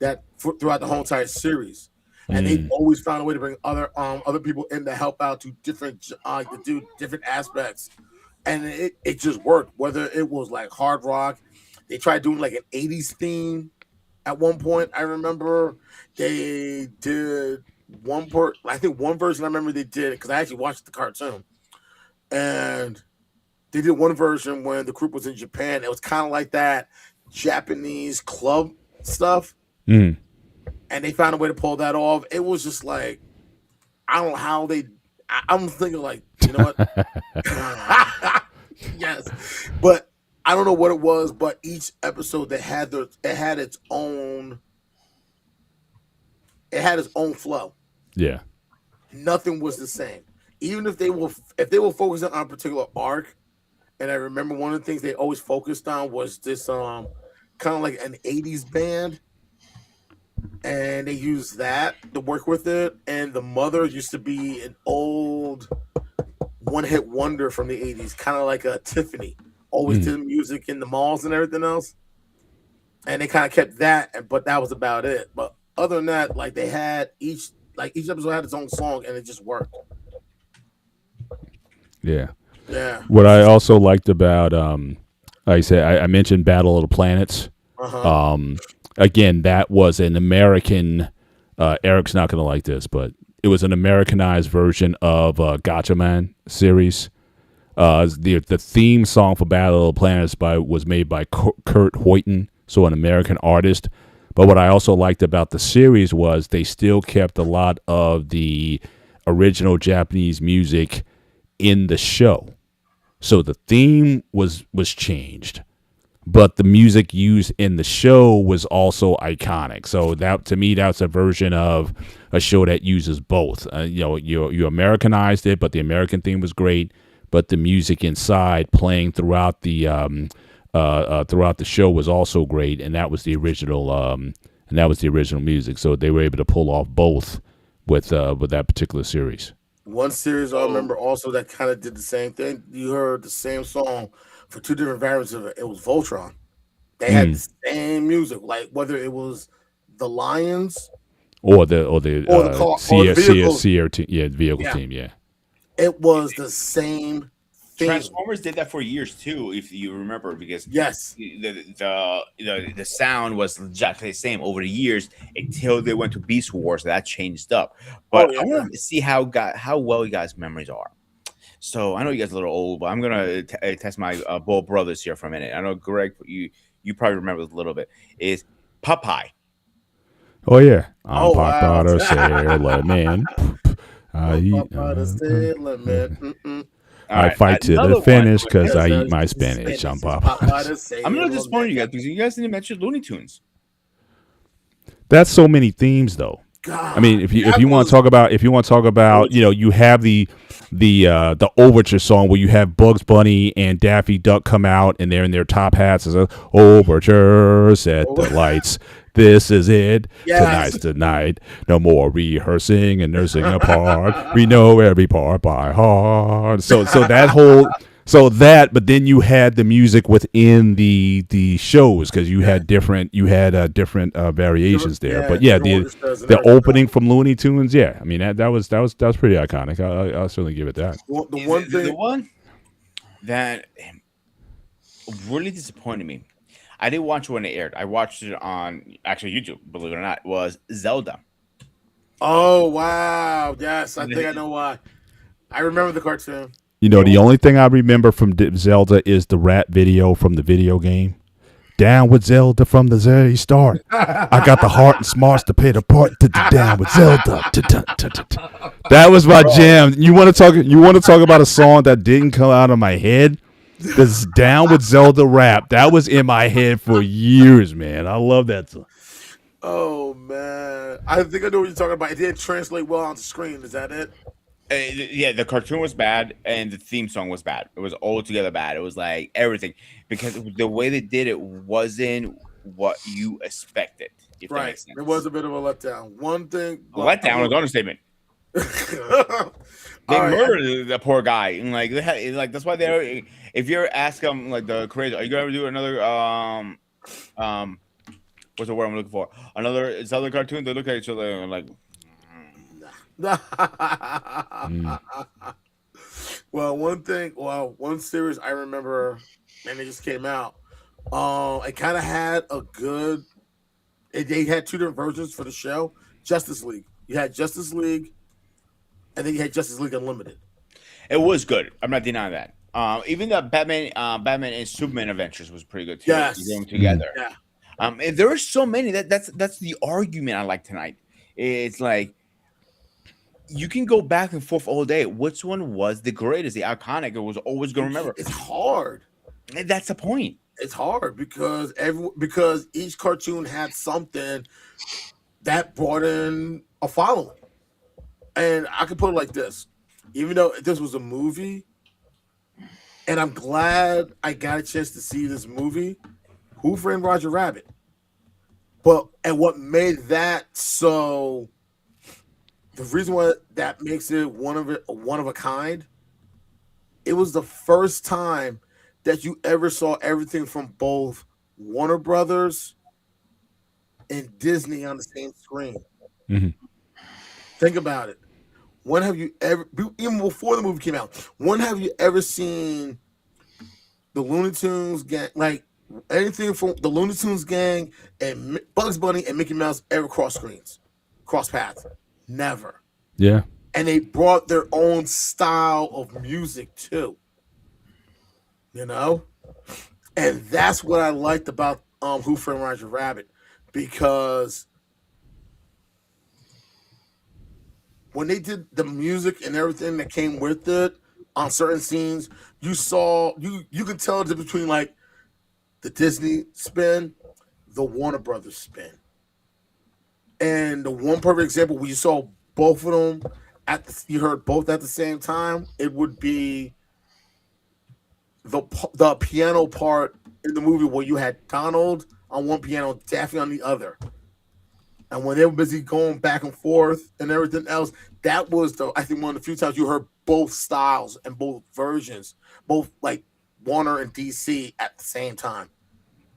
throughout the whole entire series. And they always found a way to bring other people in to help out to do different aspects. And it just worked. Whether it was like hard rock, they tried doing like an 80s theme at one point. I remember they did I think one version I remember they did because I actually watched the cartoon. And they did one version when the group was in Japan. It was kind of like that Japanese club stuff. Mm. And they found a way to pull that off. It was just like, I don't know how I'm thinking like, you know what? Yes. But I don't know what it was, but each episode it had its own flow. Yeah. Nothing was the same. Even if they were focusing on a particular arc, and I remember one of the things they always focused on was this kind of like an 80s band, and they used that to work with it. And the mother used to be an old one-hit wonder from the 80s, kind of like a Tiffany. Always did music in the malls and everything else. And they kind of kept that, but that was about it. But other than that, like they had each episode had its own song, and it just worked. Yeah. Yeah. What I also liked about, like I said, I mentioned Battle of the Planets. Uh-huh. Again, that was an American. Eric's not going to like this, but it was an Americanized version of Gotcha Man series. The theme song for Battle of the Planets was made by Kurt Hoyton, so an American artist. But what I also liked about the series was they still kept a lot of the original Japanese music in the show. So the theme was changed, but the music used in the show was also iconic. So that, to me, that's a version of a show that uses both. You Americanized it, but the American theme was great. But the music inside playing throughout the show was also great, and that was the original music. So they were able to pull off both with that particular series. One series I remember also that kind of did the same thing. You heard the same song for two different variants of it. It was Voltron. They had the same music, like whether it was the Lions or the car, or the vehicle. vehicle Yeah. team, yeah. It was the same thing. Transformers did that for years too, if you remember, because Yes. the sound was exactly the same over the years until they went to Beast Wars. That changed up. But Oh, yeah. I want to see how well you guys' memories are. So I know you guys are a little old, but I'm gonna test my both brothers here for a minute. I know Greg, you probably remember this a little bit. Is Popeye? Oh yeah, Oh, wow. Popeye the Sailor Man. Popeye the Sailor Man. All I right, fight to another the one. finish because I Yes, eat my it's spinach. I'm Popeye Popeye. the Sailor I'm gonna disappoint you Man. guys because you guys didn't mention Looney Tunes. That's so many themes, though. God, I mean, if you that want was- to talk about, you have the overture song where you have Bugs Bunny and Daffy Duck come out and they're in their top hats as a overture, set the lights. This is it. Yes. Tonight's the night. No more rehearsing and nursing apart. We know every part by heart. So that So that, but then you had the music within the shows because you had different variations there. But yeah, different orchestras and the everything. opening from Looney Tunes, yeah, I mean that was pretty iconic. I'll certainly give it that. The Is one the thing, one that really disappointed me. I didn't watch it when it aired. I watched it on actually YouTube. Believe it or not, was Zelda. oh wow, yes, I think I know why. I remember the cartoon. You know, the only thing I remember from Zelda is the rap video from the video game. Down with Zelda from the very start. I got the heart and smarts to pay the part. Down with Zelda. That was my jam. You want to talk? You want to talk about a song that didn't come out of my head? This Down with Zelda rap that was in my head for years, man. I love that song. Oh man, I think I know what you're talking about. It didn't translate well onto screen. Is that it? Yeah, the cartoon was bad and the theme song was bad. It was altogether bad. It was like everything because the way they did it wasn't what you expected. If that Right. makes It was sense. a bit of a letdown. One thing, A but I letdown was will. an understatement. They All right. murdered the poor guy, and like they had, like that's why they. If you ever ask them like the creator, are you gonna do another um what's the word I'm looking for? Another cartoon. They look at each other and like, Mm. Well, one thing, one series I remember, and it just came out. It kind of had a good. They had two different versions for the show. Justice League. You had Justice League, and then you had Justice League Unlimited. it was good. I'm not denying that. Even the Batman and Superman adventures was pretty good too. You Yes. them together. Yeah. And there are so many that's the argument I like tonight. It's like you can go back and forth all day. Which one was the greatest, the iconic? It was always gonna remember. It's hard. And that's the point. It's hard because each cartoon had something that brought in a following. And I can put it like this: even though this was a movie, and I'm glad I got a chance to see this movie, Who Framed Roger Rabbit. But and what made that so the reason why that makes it one of a kind, it was the first time that you ever saw everything from both Warner Brothers and Disney on the same screen. Mhm. Think about it. When have you ever, even before the movie came out, when have you ever seen the Looney Tunes gang, like anything from the Looney Tunes gang and Bugs Bunny and Mickey Mouse ever cross screens, cross paths? Never. Yeah. And they brought their own style of music too, you know? And that's what I liked about Who Framed Roger Rabbit, because when they did the music and everything that came with it on certain scenes, you could tell the difference between like the Disney spin, the Warner Brothers spin. And the one perfect example where you saw both of them you heard both at the same time, it would be the piano part in the movie where you had Donald on one piano, Daffy on the other. And when they were busy going back and forth and everything else, that was I think one of the few times you heard both styles and both versions, both like Warner and DC at the same time.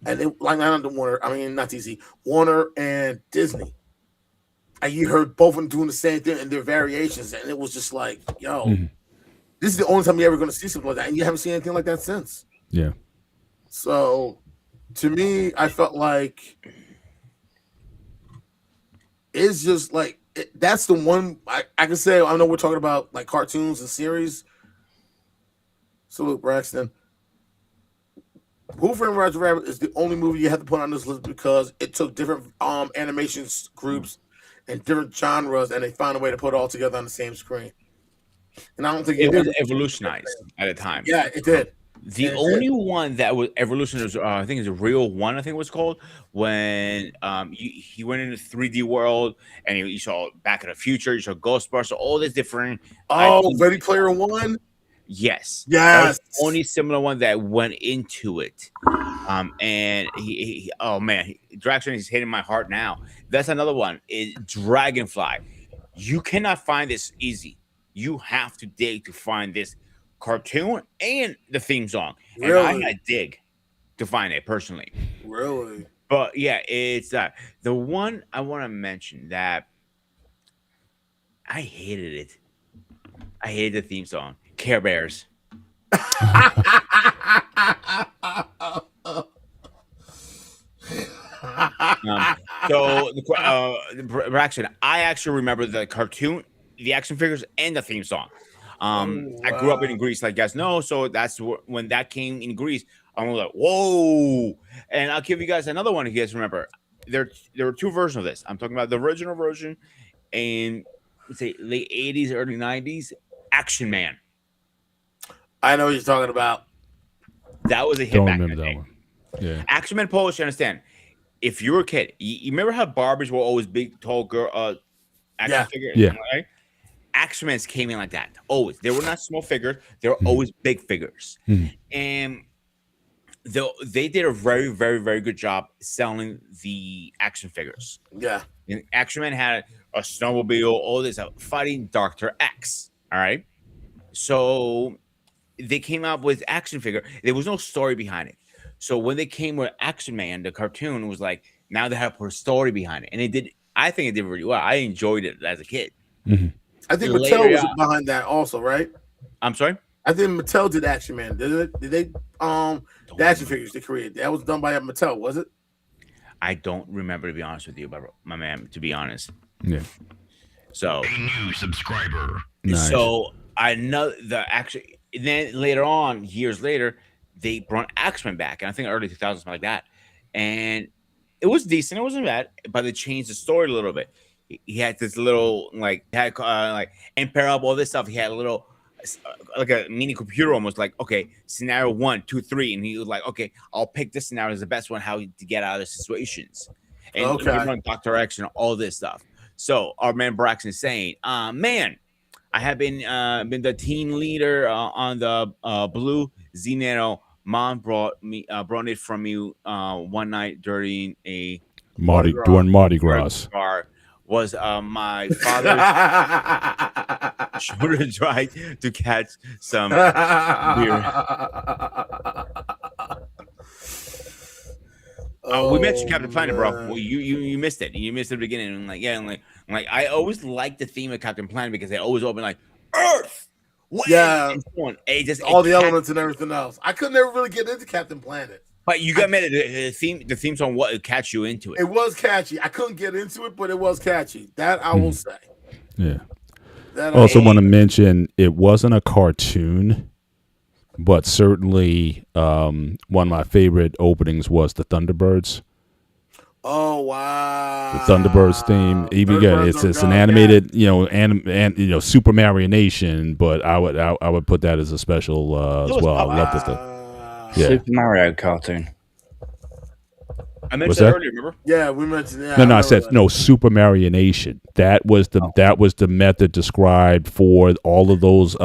And it, like not the Warner, I mean not DC, Warner and Disney. And you heard both of them doing the same thing and their variations, and it was just like, yo, Mhm. this is the only time you're ever going to see something like that, and you haven't seen anything like that since. Yeah. So, to me, I felt like it's just like that's the one I can say. I know we're talking about like cartoons and series. So, look, Braxton, Who Framed Roger Rabbit is the only movie you have to put on this list because it took different animation groups and different genres, and they found a way to put it all together on the same screen. And I don't think you It was ever. evolutionized at the time. Yeah, it did. The It did. only one that was evolution was I think it's a real one. I think it was called when he went into 3D world and you saw Back in the Future, you saw Ghostbusters, all these different Oh, IP. Ready Player One. Yes, that was Yes. the only similar one that went into it. And oh man, Draxon is hitting my heart now. That's another one. Is Dragonfly. You cannot find this easy. You have to dig to find this cartoon and the theme song, and I had Really? to dig to find it personally. Really? But yeah, it's the one I want to mention that I hated it. I hated the theme song, Care Bears. Um, so Braxton, I actually remember the cartoon, the action figures, and the theme song. Oh, I grew up in wow. Greece, like guys know, so that's when that came in Greece. I'm like, whoa! And I'll give you guys another one. If you guys remember, there were two versions of this. I'm talking about the original version and let's say late '80s, early '90s. Action Man. I know what you're talking about. That was a hit Don't back in remember the that day. one. Yeah. Action Man Polish, you understand? If you were a kid, you remember how Barbies were always big, tall girl action Yeah. figure, Yeah. right? Action Mans came in like that. Always. They were not small figures, they were Mhm. always big figures. Mhm. And they did a very, very, very good job selling the action figures. Yeah. And Action Man had a snowmobile, all this fighting Dr. X. All right. So they came out with action figure. There was no story behind it. So when they came with Action Man, the cartoon was like, now they have to put a story behind it. And it did, I think it did really well. I enjoyed it as a kid. Mhm. I think Later, Mattel was yeah. behind that also, right? I'm sorry? I think Mattel did Action Man. Did they the action figures they created? That was done by Mattel, was it? I don't remember, to be honest with you, but my man, to be honest. Yeah. So A new subscriber. Nice. So I know the actually then later on, years later, they brought X-Men back, and I think early 2000s, something like that. And it was decent, it wasn't bad, but they changed the story a little bit. He had this little like and pair up all this stuff. He had a little like a mini computer, almost like, okay, scenario 1, 2, 3, and he was like, okay, I'll pick this scenario as the best one, how to get out of the situations, and Okay. he run Dr. X and all this stuff. So our man Braxton is saying, man, I have been the team leader on the Blue Zenero. Mom brought it from me one night during a Mardi Gras. During Mardi Gras. bar. Was my father's shoulder dry to catch some beer. We mentioned Captain Planet, bro. man. Well, you missed it. You missed the beginning. And like, yeah, and like I always liked the theme of Captain Planet because they always open like Earth, wind, Yeah. and so on. It All the catch- elements and everything else. I could never really get into Captain Planet. But you got mad the theme song. What catch you into it? It was catchy. I couldn't get into it, but it was catchy. That I will say. Yeah. That I also want to say. mention it wasn't a cartoon, but certainly one of my favorite openings was the Thunderbirds. Oh wow! The Thunderbirds theme. Even again, Thunderbirds it's are an gone, animated, super marionation, but I would put that as a special as was well. I pop- love this. Yeah. Super Mario cartoon. I mentioned What's that that? earlier. Remember? Yeah, we mentioned. Yeah, No, I remember said that. no. Super marionation. That was the method described for all of those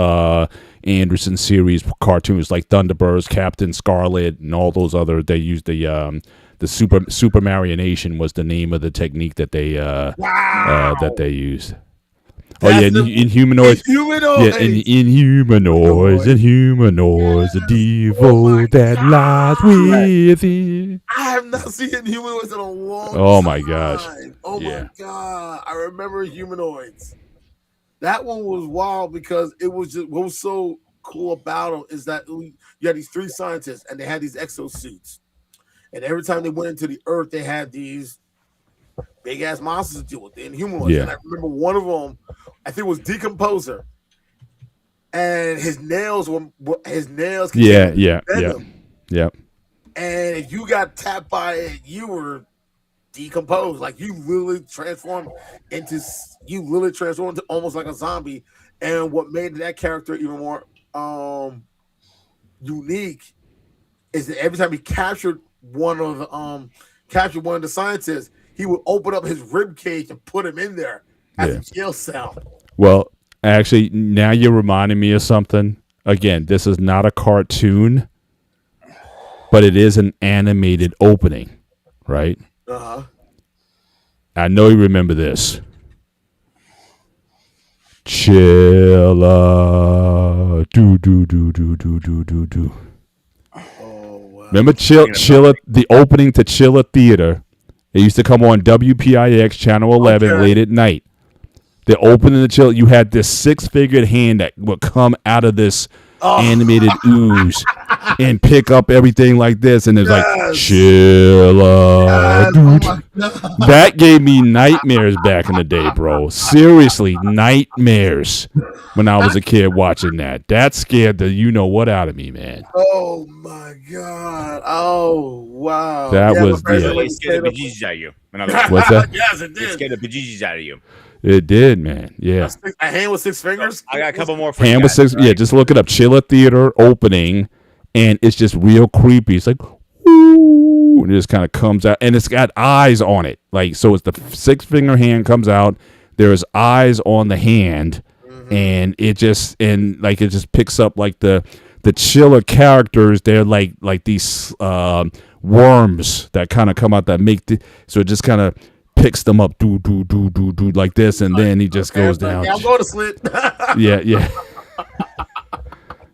Anderson series cartoons like Thunderbirds, Captain Scarlet, and all those other. They used the super marionation was the name of the technique that they Wow. that they used. That's oh yeah, in humanoids. Humanoids. Yeah, in humanoids, the devil my that God. lies within. I have not seen humanoids in a long Oh, my gosh. time. Oh Yeah. my god. I remember humanoids. That one was wild because it was just what was so cool about them is that you had these three scientists and they had these exosuits. And every time they went into the earth, they had these big ass monsters to deal with. And humanoids. Yeah. And I remember one of them, I think it was Decomposer. And his nails Yeah, contained yeah, yeah, venom. yeah. And if you got tapped by it, you were decomposed. Like you literally transformed into almost like a zombie. And what made that character even more unique is that every time he captured one of the scientists, he would open up his rib cage and put him in there as a jail cell. Well, actually, now you're reminding me of something. Again, this is not a cartoon, but it is an animated opening, right? Uh-huh. I know you remember this. Chilla. Do do do do do do do do. Oh wow. Remember Chilla, the opening to Chilla Theater? It used to come on WPIX Channel 11 Okay. late at night. The opening to Chilla, you had this six-figured hand that would come out of this animated ooze and pick up everything like this, and it's like Chilla. Dude. That gave me nightmares back in the day, bro. Seriously, nightmares when I was a kid watching that. That scared the you know what out of me, man. Oh my god. Oh wow. That was- my friends yeah. would It stay scared the up- bejesus out of you. In other words, What's that? Yes, it it did. scared the bejesus out of you. It did, man. Yeah. A hand with 6 fingers. I got a couple more for Hand you with guys, six. Yeah, right? just look it up. Chilla Theater opening, and it's just real creepy. It's like, ooh, and it just kind of comes out, and it's got eyes on it. Like, so it's the six-finger hand comes out. There's eyes on the hand, and it just picks up like the Chilla characters. They're like these worms that kind of come out that make so it just kind of picks them up, do like this, and then he just goes down. Yeah, I'm going to slit. Yeah.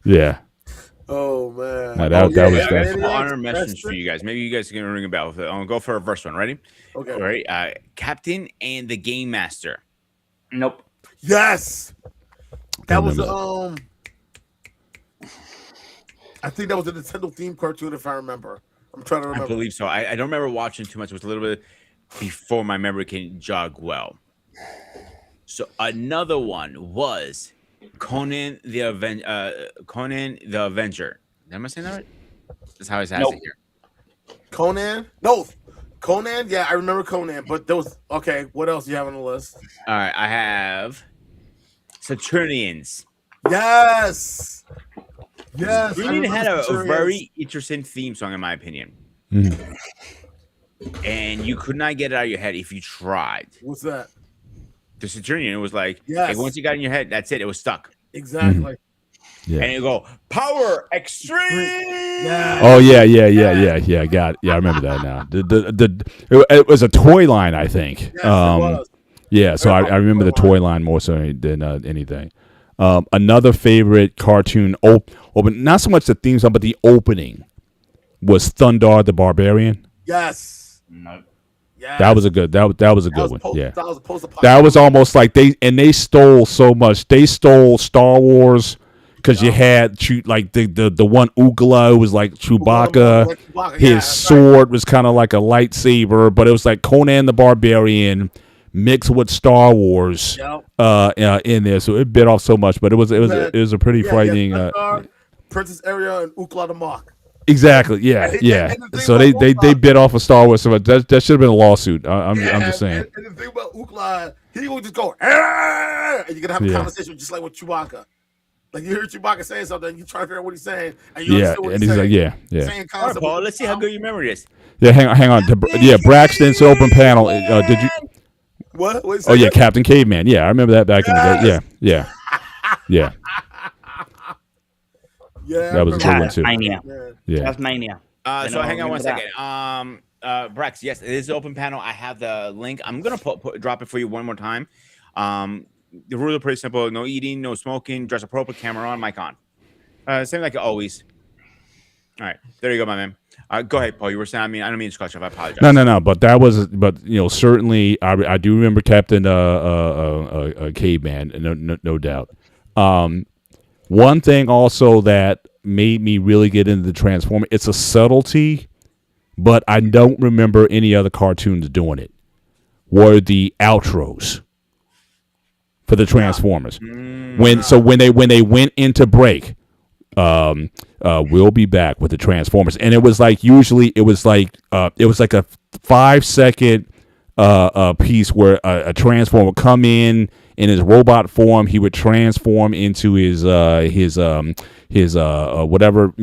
Yeah. Oh man. No, that was I got that. some honor mentions for you guys. Maybe you guys can ring a bell. I'll go for a first one. Ready? Okay. All right. Captain and the Game Master. Nope. Yes. That Don't was remember I think that was a Nintendo themed cartoon if I remember. I'm trying to I remember. believe so. I don't remember watching too much. It was a little bit before my memory can jog well. So another one was Conan the Avenger. Am I saying that right? That's how it has Nope. it here. Conan? No. Conan? Yeah, I remember Conan, but there was okay. What else do you have on the list? All right, I have Saturnians. Yes. Yes. I Saturnian remember had a Centurions. very interesting theme song, in my opinion. And you could not get it out of your head if you tried. What's that? The Saturnian was like, Yes. hey, once you got it in your head, that's it. It was stuck. Exactly. Yeah. And you go, power extreme. Yeah. Oh yeah. Got it. Yeah, I remember that now. It was a toy line, I think. Yes, it was. Yeah, so I remember the toy line more so than anything. Another favorite cartoon, but not so much the theme song, but the opening was Thundar the Barbarian. Yes. Nope. Yes. That was a good. That was a good one. Yeah. That was a That was almost like they stole so much. They stole Star Wars because you had like the one Oogla who was like Chewbacca. His sword was kind of like a lightsaber, but it was like Conan the Barbarian mixed with Star Wars in there. So it bit off so much, but it was a pretty frightening. Princess Ariel and Ookla the Mock. Exactly. Yeah. And the thing So about they Ookla- bit off of Star Wars. So that should have been a lawsuit. I'm just saying. And the thing about Ookla, he would just go, "Arr!" and you're gonna have a Yeah. conversation just like with Chewbacca. Like you hear Chewbacca saying something, you try to figure out what he's saying, and you Yeah, understand what and he's he's saying. like, yeah. Same All right, concept. Paul, let's see how good your memory is. Yeah, hang on. Yeah, Braxton's open panel. Did you? What? Oh yeah, Captain Caveman. Yeah, I remember that back in the day. Yeah. Yeah. That was a good one too. Tasmania. Yeah. Tasmania. So hang on one remember second. Brax, yes, it is open panel. I have the link. I'm gonna drop it for you one more time. The rules are pretty simple: no eating, no smoking, dress appropriate, camera on, mic on. Same like always. All right, there you go, my man. Go ahead, Paul. You were saying. I don't mean to cut you off. I apologize. No. But that was. But certainly, I do remember Captain Caveman. No doubt. One thing also that made me really get into the Transformers. It's a subtlety, but I don't remember any other cartoons doing it. Were the outros for the Transformers when they went into break? We'll be back with the Transformers, and it was like usually it was like a 5-second piece where a Transformer would come in his robot form. He would transform into his whatever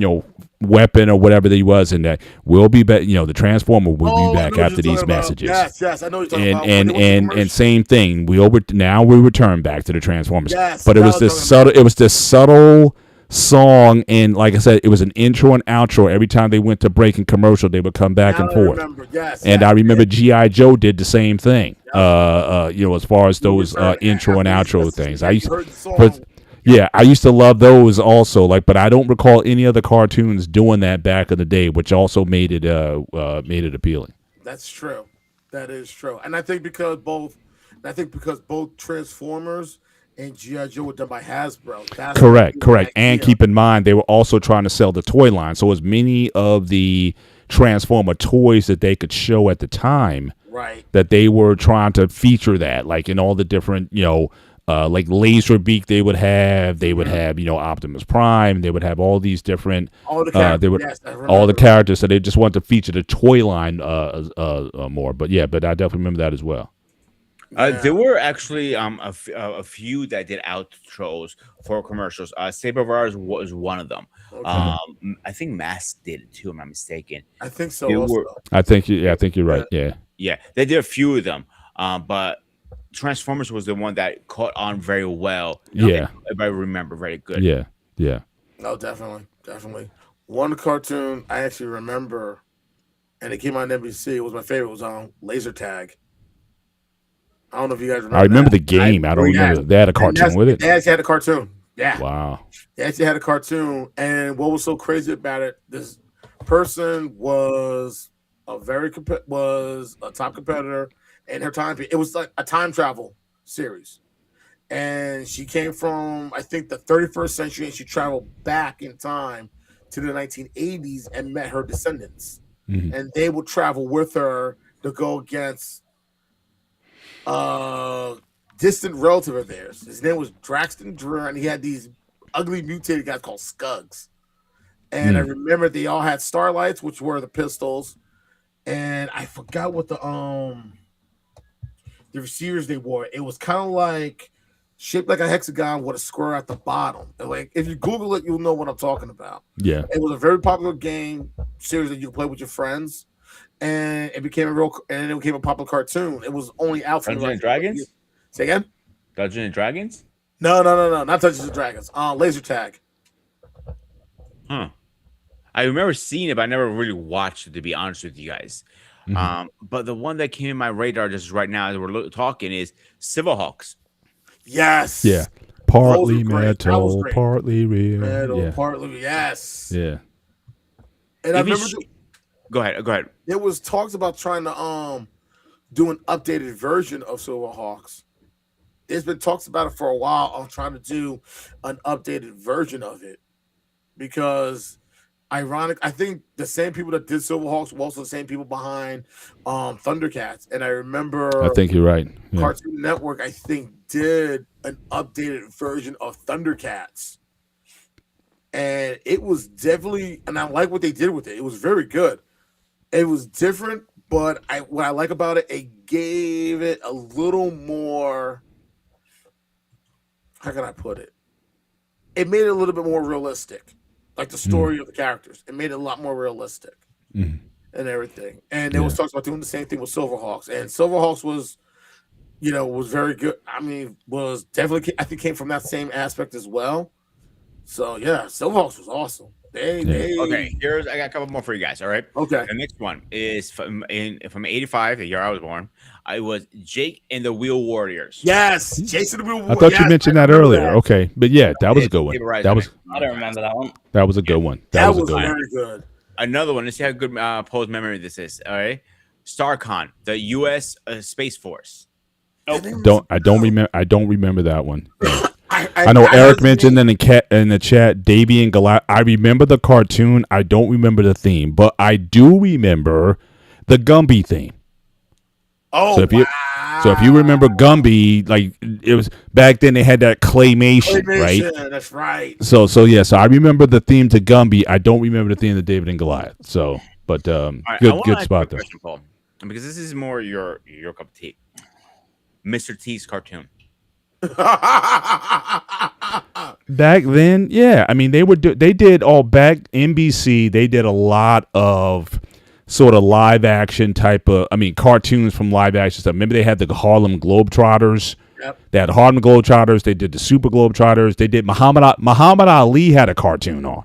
weapon or whatever that he was, and that we'll be back. The Transformer will be back after these messages. Yes, I know what you're talking about. And same thing. We return back to the Transformers. Yes, but it was this subtle. It was this subtle song, and like I said, it was an intro and outro. Every time they went to break and commercial, they would come back Now and I forth. remember. Yes. And yes, I remember yes. GI Joe did the same thing. Yep. As far as You those heard- intro and after you outro listened- things, yeah, I used you heard the but song. yeah, I used to love those also. Like, but I don't recall any other cartoons doing that back in the day, which also made it appealing. That's true. That is true. And I think because both Transformers and G.I. Joe were done by Hasbro. That's what Correct, gave me correct. the And idea. keep in mind, they were also trying to sell the toy line. So as many of the Transformer toys that they could show at the time, Right. that they were trying to feature that, like in all the different, like Laserbeak they would have, Optimus Prime, they would have all these different, All the characters. they would Yes, I remember. all the characters. So they just wanted to feature the toy line more. But I definitely remember that as well. Yeah. There were actually a few that did outros for commercials. Saber Virus was one of them. Okay. I think Mask did it too. If I'm not mistaken. I think so. They Also. were, I think you're right. Yeah. yeah, they did a few of them. But Transformers was the one that caught on very well. Yeah. If I remember very good. Yeah. Yeah. No, definitely. One cartoon I actually remember, and it came on NBC. It was my favorite. It was on Laser Tag. I don't know if you guys remember. I remember that. the game. I don't Yeah. remember. They had a And cartoon with it. They actually had a cartoon. Yeah. Wow. They actually had a cartoon, and what was so crazy about it? This person was was a top competitor in her time period. It was like a time travel series, and she came from I think the 31st century, and she traveled back in time to the 1980s and met her descendants, Mhm. and they would travel with her to go against distant relative of theirs. His name was Draxton Drew, and he had these ugly mutated guys called Skugs. And I remember they all had Starlights, which were the pistols, and I forgot what the receivers they wore. It was kind of like shaped like a hexagon with a square at the bottom. And like if you Google it, you'll know what I'm talking about. Yeah. It was a very popular game series that you could play with your friends, and it became a popular cartoon. It was only out for Dungeons and like Dragons? Say again? Dungeons and Dragons? No, not Dungeons and Dragons. Laser Tag. Huh. I remember seeing it, but I never really watched it, to be honest with you guys. But the one that came in my radar just right now as we're talking is Silverhawks. Yes. Yeah. Those Partly were great. That was metal, great. partly real. Metal, Yeah. partly, yes. Yeah. And I Even remember Go ahead. there was talks about trying to do an updated version of Silverhawks. There's been talks about it for a while on trying to do an updated version of it because I think the same people that did Silverhawks were also the same people behind Thundercats. And I remember I think you're right. Yeah. Cartoon Network, I think, did an updated version of Thundercats. And it was definitely, and I like what they did with it. It was very good. It was different, but what I like about it, it gave it a little more, how can I put it? It made it a little bit more realistic. Like the story of the characters. It made it a lot more realistic and everything. And there was talks about doing the same thing with Silverhawks. And Silverhawks was very good. I mean, was definitely, I think, came from that same aspect as well. So yeah, Silverhawks was awesome. Okay, I got a couple more for you guys. All right. Okay. The next one is from '85, the year I was born. I was Jake and the Wheel Warriors. Yes, Jason the Wheel. I thought you mentioned that earlier. Okay. But yeah, that was a good one. That was I don't remember that one. that was a good one. That was a was good one. very good. Another one. Let's see how good post memory this is. All right. StarCon, the U.S. Space Force. I don't remember that one. I know that Eric was mentioned me. in the chat Davy and Goliath. I remember the cartoon. I don't remember the theme, but I do remember the Gumby theme. Oh, So if you remember Gumby, like it was back then, they had that claymation, right? That's right. So I remember the theme to Gumby. I don't remember the theme to David and Goliath. So, but All right, I good wanna ask spot you a there. question, Paul, because this is more your cup of tea. Mr. T's cartoon. Back then, yeah. I mean, they did all back NBC. They did a lot of sort of live action type of. I mean, cartoons from live action stuff. Remember they had the Harlem Globetrotters. Yep. They had Harlem Globetrotters. They did the Super Globetrotters. They did Muhammad Ali had a cartoon on.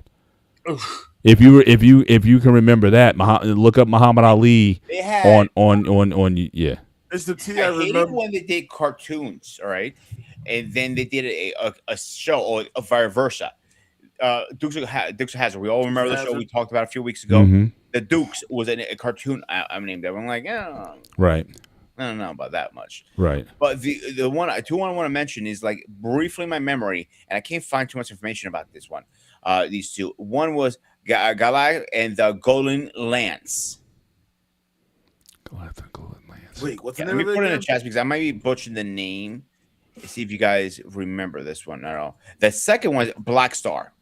If you can remember that, look up Muhammad Ali They had. on yeah. Mr. T, I I hated remember. when they did cartoons, all right, and then they did a show or vice versa. Dukes of Hazzard. We all remember the show we talked about a few weeks ago. Mm-hmm. The Dukes was a cartoon. I'm named that. I'm like, Right. I don't know about that much. Right. But the one I want to mention is like briefly in my memory, and I can't find too much information about this one. These two. One was Galak and the Golden Lance. Wait, what's the Let name me of it put it in the again? chat because I might be butchering the name. See if you guys remember this one at all. The second one is Black Star.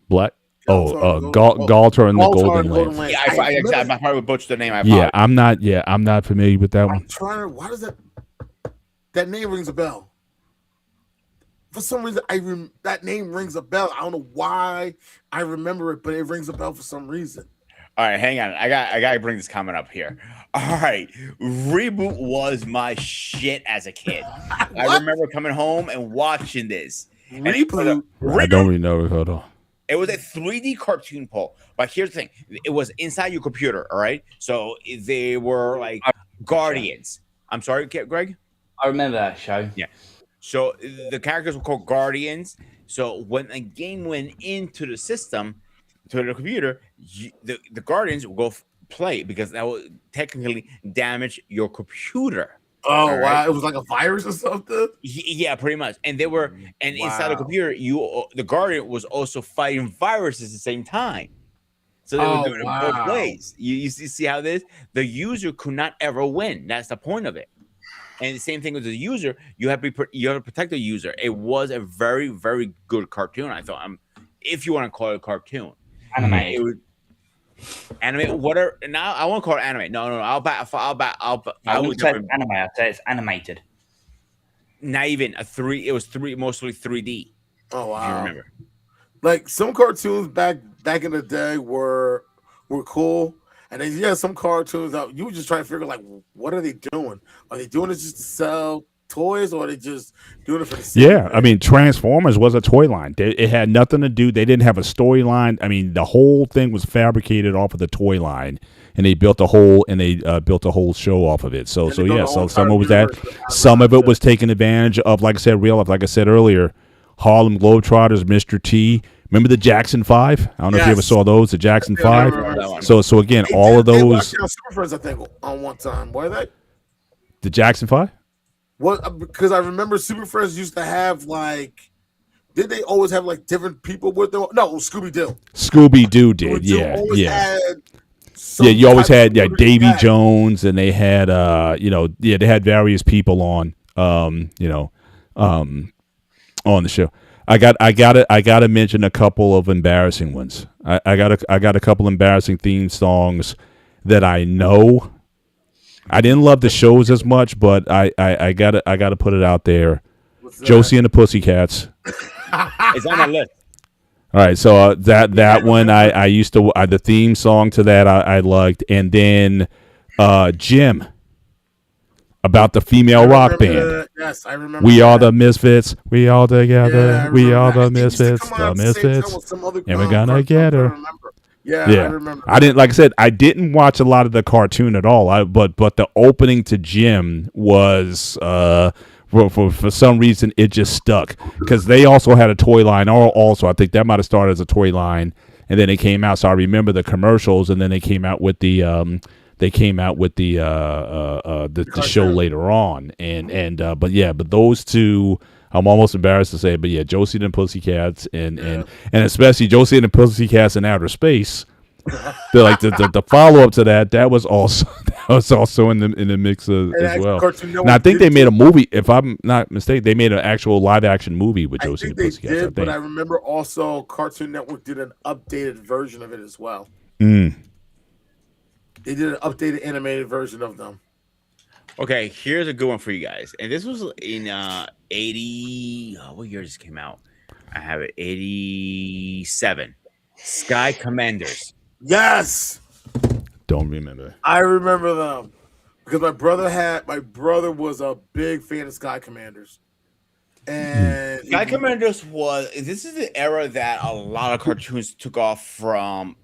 Black. Galter Galter and the Golden Golden Lance. Lance. Yeah, I probably butchered the name. I Yeah, apologize. I'm not familiar with that I'm one. trying to. Why does that name rings a bell? For some reason, that name rings a bell. I don't know why I remember it, but it rings a bell for some reason. All right, hang on. I got to bring this comment up here. All right, Reboot was my shit as a kid. I remember coming home and watching this. Reboot. I don't really know. Hold on. It was a 3D cartoon poll. But here's the thing. It was inside your computer, all right? So they were like Guardians. I'm sorry, Greg? I remember that show. Yeah. So the characters were called Guardians. So when a game went into the system, to the computer, the Guardians will go play because that will technically damage your computer. Oh All wow! right? It was like a virus or something. Yeah, pretty much. And they were, and inside the Wow. computer, the Guardian was also fighting viruses at the same time. So they were doing it both ways. You see how this? The user could not ever win. That's the point of it. And the same thing with the user. You have to protect the user. It was a very, very good cartoon. I thought, if you want to call it a cartoon, Animated. It would, anime. Whatever. Now I won't call it anime. No. I'll bet. I wouldn't say it's anime. I'd say it's animated. Not even a 3. It was mostly 3D. Oh wow! If you remember. Like some cartoons back in the day were cool, and then some cartoons that you were just trying to figure like, what are they doing? Are they doing it just to sell toys, or are they just doing it for the sake Yeah, of it? I mean, Transformers was a toy line. It had nothing to do. They didn't have a storyline. I mean, the whole thing was fabricated off of the toy line, and they built a whole show off of it. So And they built yeah, a so whole some entire of it was that. universe. Some of it was taking advantage of, like I said, real life. Like I said earlier, Harlem Globetrotters, Mr. T. Remember the Jackson 5? I don't know if you ever Yes. saw those. The Jackson Yeah, I 5. remember that one. So again, all of They those. watched Super Friends, I think, on one time. Were they? The Jackson 5. What? Because I remember Super Friends used to have like. Did they always have like different people with them? No, Scooby Doo. Scooby Doo did. Yeah. Yeah, you always had Davy Jones, and they had they had various people on on the show. I gotta mention a couple of embarrassing ones. I got a couple embarrassing theme songs that I know. I didn't love the shows as much, but I gotta put it out there. Josie and the Pussycats. It's on my list. All right, so that one I used to the theme song to that I liked, and then Jim about the female rock band. Yes, I remember. We are the misfits. We all together. Yeah, I We remember are that. the It used to misfits. come The out at the same time misfits. with some other, And we're gonna cartoons, get I her. remember. Yeah, I remember. I didn't, like I said, I didn't watch a lot of the cartoon at all. But the opening to Jim was for some reason it just stuck because they also had a toy line. Also, I think that might have started as a toy line, and then it came out. So I remember the commercials, and then they came out with the show later on. But those two. I'm almost embarrassed to say, but yeah, Josie and the Pussycats, and especially Josie and the Pussycats in outer space. They're like the follow up to that. That was also in the mix as well. And I think they made a movie. If I'm not mistaken, they made an actual live action movie with Josie and the Pussycats. They did, but I remember also Cartoon Network did an updated version of it as well. Mm. They did an updated animated version of them. Okay, here's a good one for you guys. And this was in 80. What year this came out? I have it 87. Sky Commanders. Yes, Don't remember. I remember them. because my brother was a big fan of Sky Commanders, and Sky Commanders was this is the era that a lot of cartoons took off from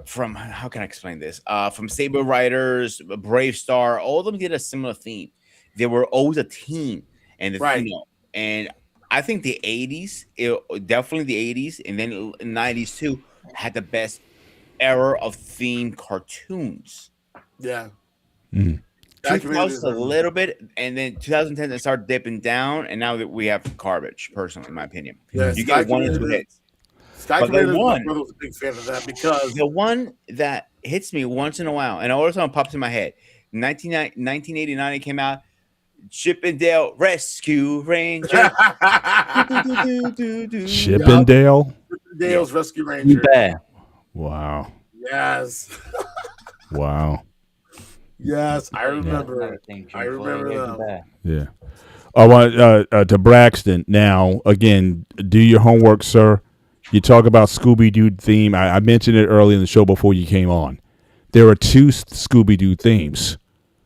how can I explain this? From Saber Riders, Brave Star, all of them did a similar theme. They were always a team, and right, and I think the '80s, definitely the '80s, and then '90s too, had the best era of themed cartoons. yeah, Mm. Sky 2000 Commanders. a little bit, and then 2010 it started dipping down, and now that we have garbage. Personally, in my opinion, Yeah, you get one or two hits, Sky but the Commanders. My one brother was a big fan of that because The one that hits me once in a while, and all of a sudden pops in my head. 1989 it came out. Chippendale Rescue Ranger. Do, do, do, do, do, do. Yup. Chippendale. Yeah. Dale's Rescue You Ranger. bear. Wow. Yes, Wow. yes, I Yeah, remember. another thing, I Jim, for remember you, them. bear. Yeah. I want to Braxton now. Again, do your homework, sir. You talk about Scooby Doo theme. I mentioned it early in the show before you came on. There are two Scooby Doo themes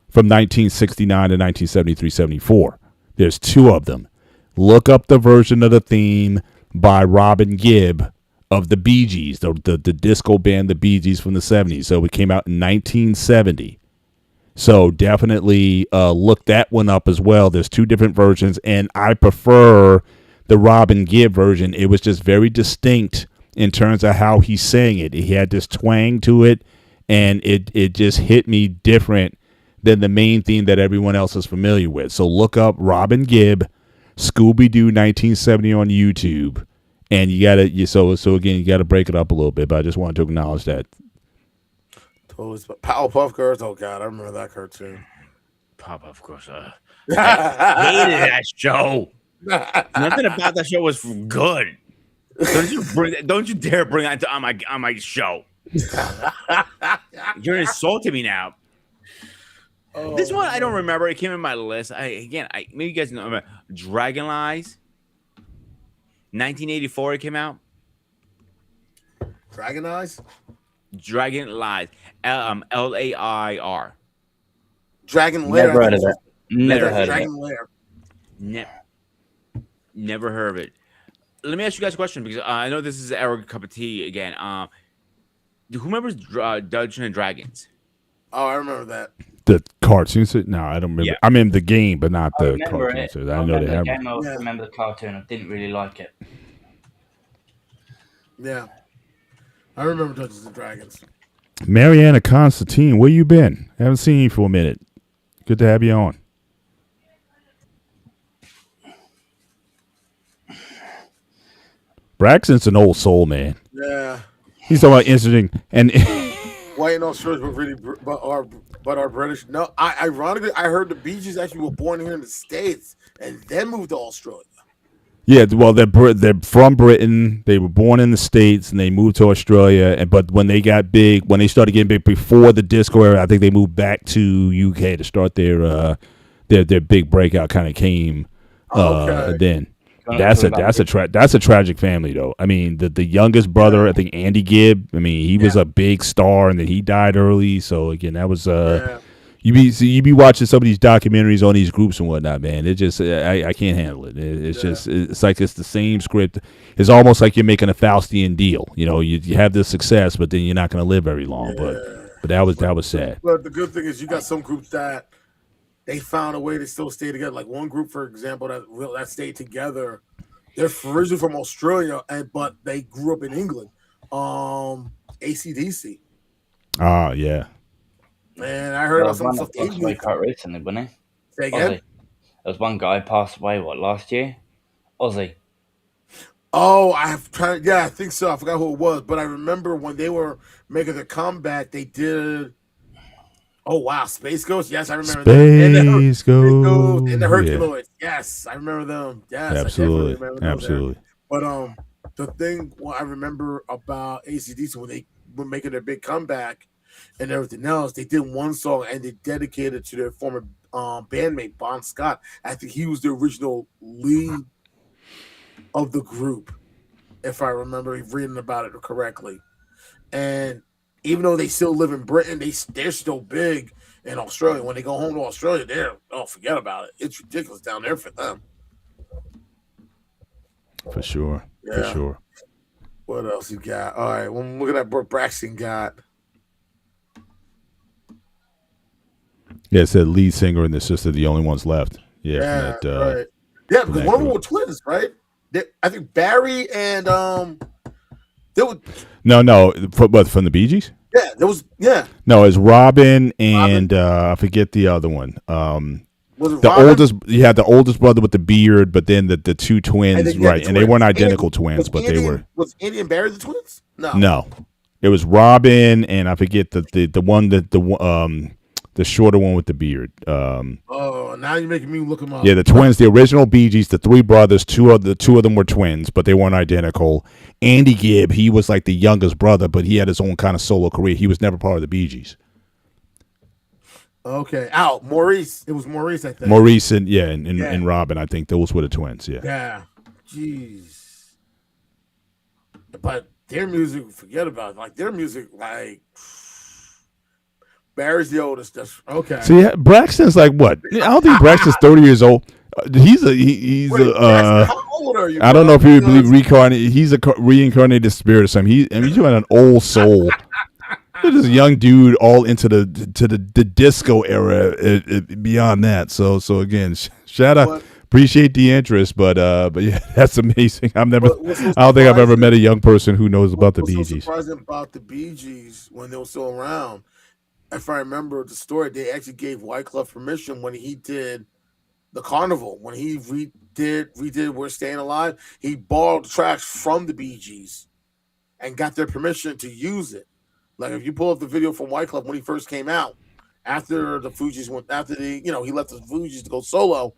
from 1969 to 1973-74. There's two of them. Look up the version of the theme by Robin Gibb of the Bee Gees, the disco band the Bee Gees from the 70s. So it came out in 1970. So definitely look that one up as well. There's two different versions, and I prefer the Robin Gibb version. It was just very distinct in terms of how he sang it. He had this twang to it, and it just hit me different than the main theme that everyone else is familiar with. So look up Robin Gibb, Scooby Doo 1970 on YouTube, and so again you gotta break it up a little bit. But I just wanted to acknowledge that. Totally. Powerpuff Girls. Oh God, I remember that cartoon. Pop, of course. I hated that show. Nothing about that show was good. Don't you dare bring that on my show. You're insulting me now. Oh, This one I don't remember. It came in my list. Maybe you guys know. Dragon Lies. 1984 it came out. Dragon Eyes. Dragon Lies. Lair. Dragon Lair. Never heard of it. Never Letter. heard of it. Dragon Lair. Ne- Never heard of it. Let me ask you guys a question because I know this is Eric cup of tea again. Who remembers Dungeons and Dragons? Oh, I remember that. The cartoon set? No, I don't remember. Yeah. I mean the game, but not I the remember cartoon it. set. I I know remember they the have. game. I Yeah. remember the cartoon. I didn't really like it. Yeah, I remember Dungeons and Dragons. Mariana Constantine, where you been? Haven't seen you for a minute. Good to have you on. Braxton's an old soul, man. Yeah, He's talking about interesting and white and Australians, but really, but are British. No, ironically, I heard the Bee Gees actually were born here in the States and then moved to Australia. yeah, well they're from Britain. They were born in the States and they moved to Australia. And but when they got big, when they started getting big before the disco era, I think they moved back to UK to start their big breakout. Kind of came Okay. then. That's a tragic family though. I mean, the youngest brother, I think Andy Gibb. I mean, he was a big star, and then he died early. So again, that was Yeah. you be watching some of these documentaries on these groups and whatnot, man. It just I can't handle it. It's just it's like it's the same script. It's almost like you're making a Faustian deal. You know, you have this success, but then you're not going to live very long. But that was sad. But the good thing is, you got some groups that they found a way to still stay together. Like one group, for example, that stayed together. They're originally from Australia, but they grew up in England. ACDC. Ah, yeah. Man, I heard There about was some one stuff that they passed away moved. quite recently, wasn't he? Say Ozzy. again. There was one guy passed away, last year? Ozzy. Oh, I have tried. Yeah, I think so. I forgot who it was, but I remember when they were making their comeback, they did. Oh wow, Space Ghost. Yes, I remember them. Space Ghost. And the Yeah, Herculoids. Yes, I remember them. Yes, I definitely absolutely, remember them. absolutely. But the thing what I remember about ACDC when they were making their big comeback and everything else, they did one song and they dedicated it to their former bandmate Bon Scott. I think he was the original lead of the group, if I remember reading about it correctly. And even though they still live in Britain, they're still big in Australia. When they go home to Australia, forget about it. It's ridiculous down there for them. For sure. For Yeah. sure. What else you got? All right. Well, look at that. What Braxton got. Yeah, it said lead singer and the sister, the only ones left. Yeah, from Yeah. that, Right. Yeah, from because that one of them group. were twins, right? I think Barry and there was No, but from the Bee Gees? yeah. No, it's Robin Robin and I forget the other one. was it The Robin? oldest, you had the oldest brother with the beard, but then the two And twins, then you had right? the And they weren't twins. identical twins, but they were. Was Andy and Barry the twins? No. No, it was Robin and I forget the one that the shorter one with the beard. Oh, now you're making me look them up. Yeah, the twins, the original Bee Gees, the three brothers, two of them were twins, but they weren't identical. Andy Gibb, he was like the youngest brother, but he had his own kind of solo career. He was never part of the Bee Gees. Okay. Maurice. It was Maurice, I think. Maurice and Robin, I think those were the twins. Yeah. Yeah. Jeez. But their music, forget about it. Like their music, like Barry's the oldest. That's okay. See, Braxton's like what? I don't think Braxton's 30 years old. He's Wait, Braxton, how old are you? I don't bro? know if you believe Because- reincarnated. He's a reincarnated spirit or something. He's doing an old soul. This young dude all into the disco era. Beyond that, so again, shout out. But- Appreciate the interest, but yeah, that's amazing. I don't think I've ever surprising- met a young person who knows about the What's Bee so Gees. surprising about the Bee Gees when they were still around, if I remember the story, they actually gave Wyclef permission when he did the Carnival. When he redid We're Staying Alive, he borrowed tracks from the Bee Gees and got their permission to use it. Like if you pull up the video from Wyclef when he first came out, after the Fugees he left the Fugees to go solo.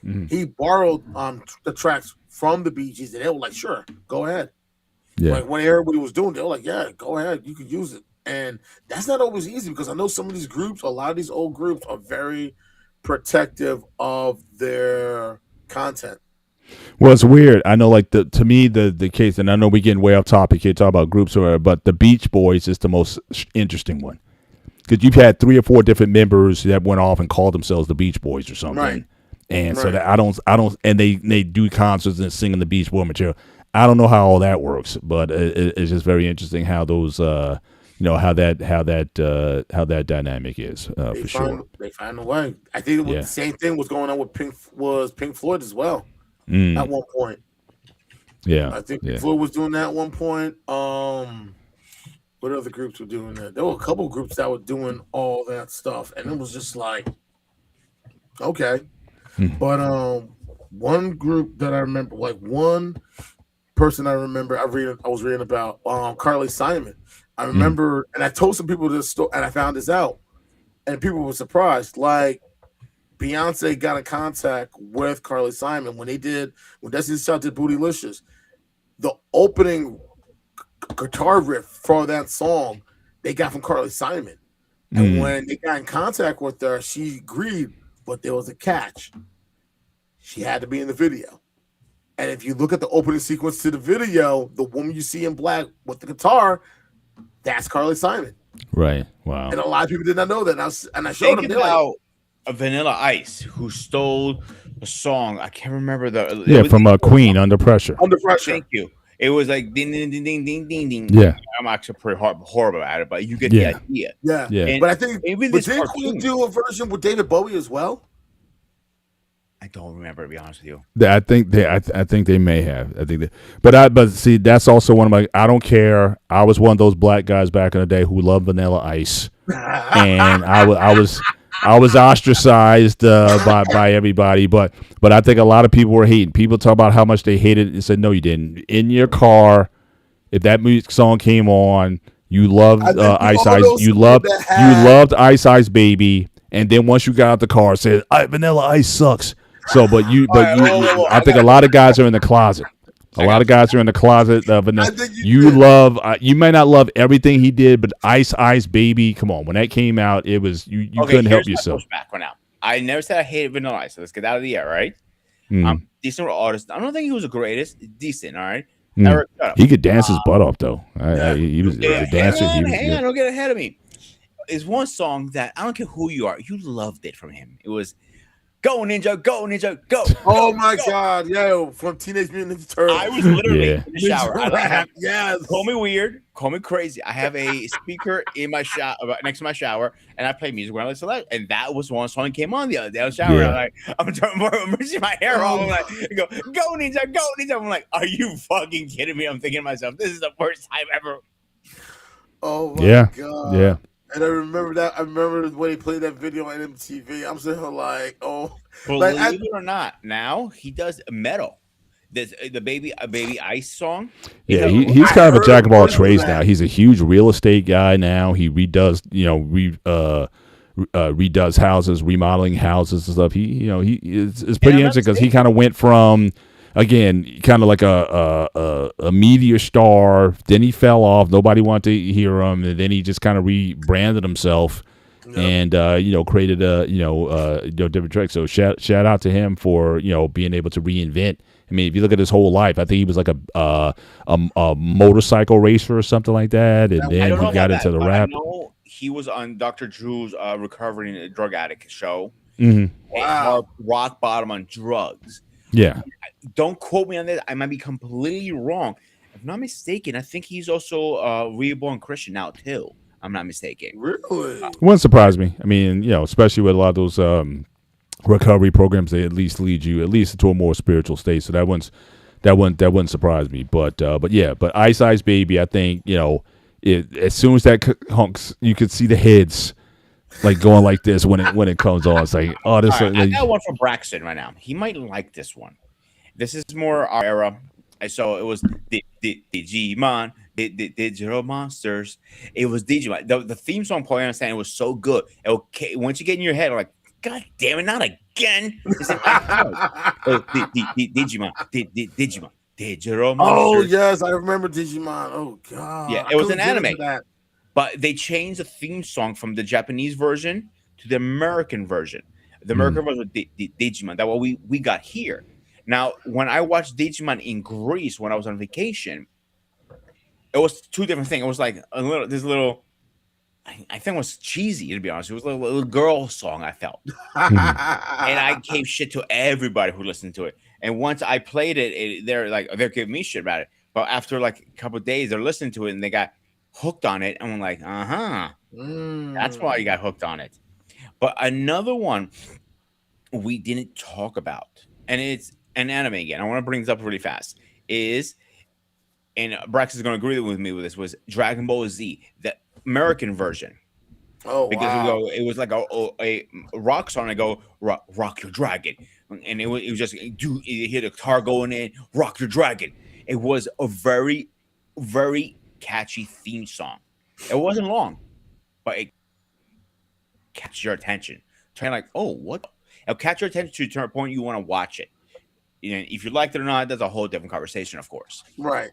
Mhm. He borrowed the tracks from the Bee Gees, and they were like, "Sure, go ahead." Yeah, Like when everybody was doing, they were like, "Yeah, go ahead, you could use it." And that's not always easy because I know some of these groups, a lot of these old groups, are very protective of their content. well, it's weird. I know, like to me, the case, and I know we getting way off topic here, talk about groups or whatever, but the Beach Boys is the most interesting one because you've had 3 or 4 different members that went off and called themselves the Beach Boys or something. Right. And so Right. that I don't, and they do concerts and singing the Beach Boy material. I don't know how all that works, but it's just very interesting how those, how that dynamic is for sure. They find a way. I think it was Yeah. the same thing was going on with Pink Floyd as well Mm, at one point. yeah, I think yeah. Pink Floyd was doing that at one point. What other groups were doing that? There were a couple groups that were doing all that stuff, and it was just like, okay. Mhm. But one group that I remember, like one person I remember, I was reading about Carly Simon. I remember, and I told some people this story, and I found this out, and people were surprised. Like Beyonce got in contact with Carly Simon when Destiny's Child did Bootylicious. The opening guitar riff for that song they got from Carly Simon, and Mm. when they got in contact with her, she agreed, but there was a catch. She had to be in the video. And if you look at the opening sequence to the video, the woman you see in black with the guitar, that's Carly Simon. Right. Wow. And a lot of people did not know that. And I showed them. Think They're like, about a Vanilla Ice who stole a song. I can't remember the. Yeah, it was- from Queen, Under Pressure. Under Pressure. Thank you. It was like ding ding ding ding ding ding ding. Yeah. I'm actually pretty horrible at it, but you get Yeah. the idea. Yeah. Yeah. And But I think, even but this did cartoon, Queen do a version with David Bowie as well? I don't remember, to be honest with you. I think they may have. But see, that's also one of my. I don't care. I was one of those black guys back in the day who loved Vanilla Ice, and I was ostracized by everybody. But I think a lot of people were hating. People talk about how much they hated it and said, no, you didn't. In your car, if that music song came on, you loved I think Ice all Ice. those You people loved that had- loved Ice Ice Baby. And then once you got out the car, it said Vanilla Ice sucks. So, I think a lot of guys are in the closet. A lot of guys are in the closet. Vanilla. I think you did. Love. You may not love everything he did, but Ice Ice Baby. Come on, when that came out, it was you couldn't help here's my yourself. pushback right now. I never said I hated Vanilla Ice. So let's get out of the air, right? Mm. Decent artist. I don't think he was the greatest. Decent, all right. Eric, shut up. He could dance his butt off though. He was Yeah, a dancer. hang on, don't get ahead of me. It's one song that I don't care who you are, you loved it from him. It was Go Ninja, Go Ninja, Go. Oh go, my go. God, yo, from Teenage Mutant Ninja Turtles. I was literally Yeah. in the shower. I Rap, yes. Call me weird, call me crazy. I have a speaker in my shower next to my shower, and I play music when I listen to that. And that was one song that came on the other day. I was showering. Yeah. I'm rinsing my hair off. I'm like, go Ninja, Go Ninja. I'm like, are you fucking kidding me? I'm thinking to myself, this is the worst time ever. Oh my Yeah. God. Yeah. And I remember that. I remember when he played that video on MTV. I'm sitting here like, oh, Believe like it or not, now he does metal. There's the baby Ice song. Yeah, a- he's kind of a heard jack of all versions of trades that. now. He's a huge real estate guy now. He redoes, redoes houses, remodeling houses and stuff. It's pretty I'm not interesting because he kind of went from, again, kind of like a meteor star. Then he fell off. Nobody wanted to hear him, and then he just kind of rebranded himself. And created different tracks. So shout out to him for being able to reinvent. I mean, if you look at his whole life, I think he was like a motorcycle racer or something like that, and I then don't know he got about into that, the but I rap. know he was on Dr. Drew's recovering drug addict show. Mhm. Wow. Rock bottom on drugs. Yeah, Don't quote me on this. I might be completely wrong. If I'm not mistaken, I think he's also a reborn Christian now too. I'm not mistaken. Really? wouldn't surprise me. I mean, especially with a lot of those recovery programs, they at least lead you at least into a more spiritual state. So that wouldn't surprise me. But Ice Ice Baby, I think as soon as that hunks, you could see the heads like going like this when it comes on. It's like, oh, this. All right, I got one for Braxton right now. He might like this one. This is more our era. So it was Digimon, Digital Monsters. It was Digimon. The theme song, Paul, I understand, it was so good. Okay, once you get in your head, like, God damn it, not again. It's like, Digimon, Digimon, Digital Oh Monsters. yes, I remember Digimon. Oh God. Yeah, I it was couldn't an get into anime. that. But they changed the theme song from the Japanese version to the American version. The American version was Digimon. That's what we got here. Now, when I watched Digimon in Greece when I was on vacation, it was two different things. It was like this little, I think it was cheesy, to be honest. It was a little girl song, I felt. And I gave shit to everybody who listened to it. And once I played it, they're giving me shit about it. But after like a couple of days, they're listening to it and they got hooked on it. And I'm like, that's why you got hooked on it. But another one we didn't talk about, and it's an anime again. I want to bring this up really fast. And Brax is going to agree with me with this, was Dragon Ball Z, the American version. Oh Because wow. it was like a rock song. I go, rock your dragon. And it was just, you hear the guitar going in, rock your dragon. It was a very, very catchy theme song. It wasn't long, but it catch your attention. Trying like, oh, what? It'll catch your attention to a point you want to watch it. If you liked it or not, that's a whole different conversation, of course. Right.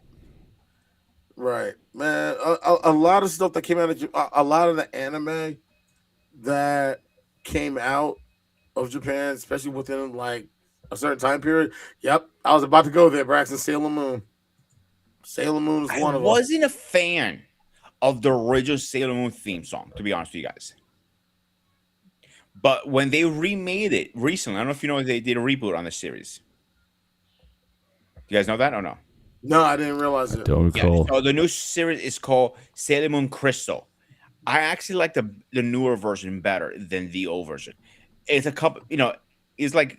Right, man. A lot of stuff that came out of a lot of the anime that came out of Japan, especially within like a certain time period. Yep, I was about to go there, Braxton. Sailor Moon. Sailor Moon is I one of them. wasn't a fan of the original Sailor Moon theme song, to be honest with you guys. But when they remade it recently, I don't know if you know, they did a reboot on the series. You guys know that or no? No, I didn't realize it. don't Yeah. recall. So the new series is called Sailor Moon Crystal. I actually like the newer version better than the old version. It's a couple, it's like,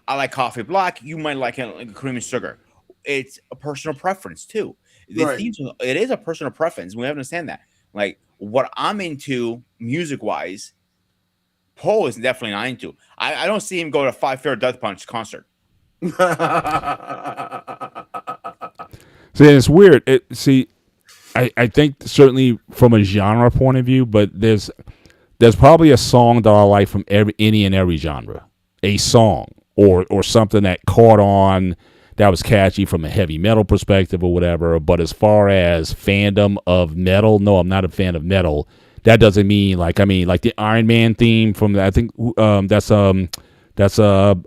I like coffee black. You might like it like cream and sugar. It's a personal preference too. Right. It is a personal preference. We understand that. Like what I'm into music wise, Paul is definitely not into. I don't see him go to Five Finger Death Punch concert. See, it's weird. I think certainly from a genre point of view, but there's probably a song that I like from any and every genre. A song or something that caught on, that was catchy from a heavy metal perspective or whatever. But as far as fandom of metal, no, I'm not a fan of metal. That doesn't mean like the Iron Man theme from I think that's Ozzy,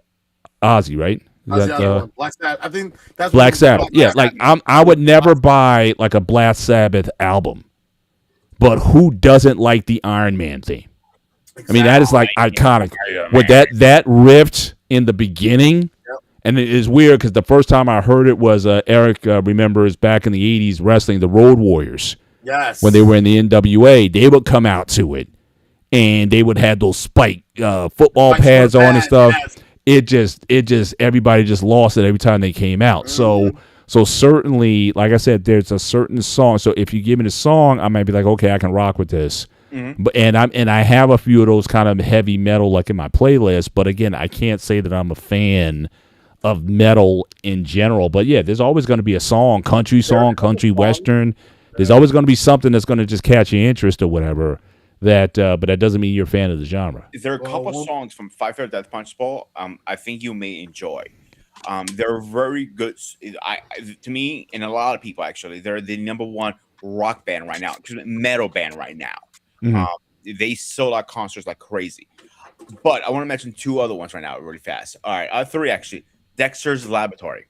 right? Is How's the that other one? Black Sabbath. I think that's what it Black was. Sabbath? Yeah, Black like Sabbath. I would never buy like a Black Sabbath album, but who doesn't like the Iron Man theme? I mean, that is Exactly. like iconic. Yeah, With man. that riff in the beginning, Yep. and it is weird because the first time I heard it was Eric remembers back in the '80s wrestling the Road Warriors Yes. when they were in the NWA. They would come out to it, and they would have those spike football Spike pads foot on and pad, stuff. yes. It just everybody just lost it every time they came out. Mm-hmm. So certainly, like I said, there's a certain song. So if you give me the song, I might be like, okay, I can rock with this. Mm-hmm. But I have a few of those kind of heavy metal like in my playlist. But again, I can't say that I'm a fan of metal in general. But yeah, there's always going to be a song, country song, country western. There's always going to be something that's going to just catch your interest or whatever. But that doesn't mean you're a fan of the genre. There are a Well, couple one- songs from Five Finger Death Punch Bowl. I think you may enjoy. They're very good. To me, and a lot of people actually, they're the number one rock band right now, metal band right now. Mhm. They sold out concerts like crazy. But I want to mention two other ones right now, really fast. All right, three actually. Dexter's Laboratory.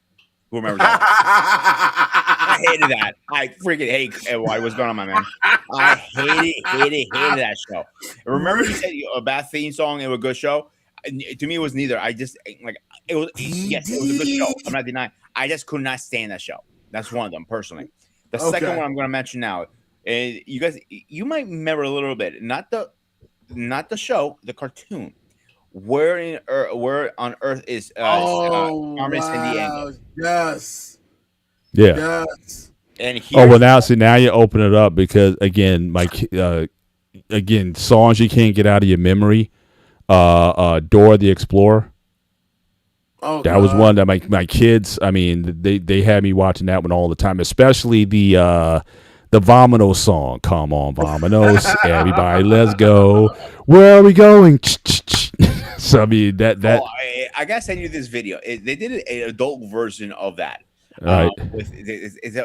Who remembers that? I hated that. I freaking hate what's going on, my man. I hated that show. Remember you said a bad theme song and a good show? To me, it was neither. I just like it was. Yes, it was a good show. I'm not denying. I just could not stand that show. That's one of them personally. The second Okay. one I'm going to mention now. You guys, you might remember a little bit. Not the show, the cartoon. Where on Earth is Carmen Sandiego? Yes. Yeah. Yes. And Oh well, now you open it up because again, again songs you can't get out of your memory. Dora the Explorer. Oh, That was God. one that my kids. I mean, they had me watching that one all the time, especially the Vomino song. Come on, Vominos, everybody, let's go. Where are we going? So I mean that. Oh, I gotta send you this video. They did an adult version of that. Right.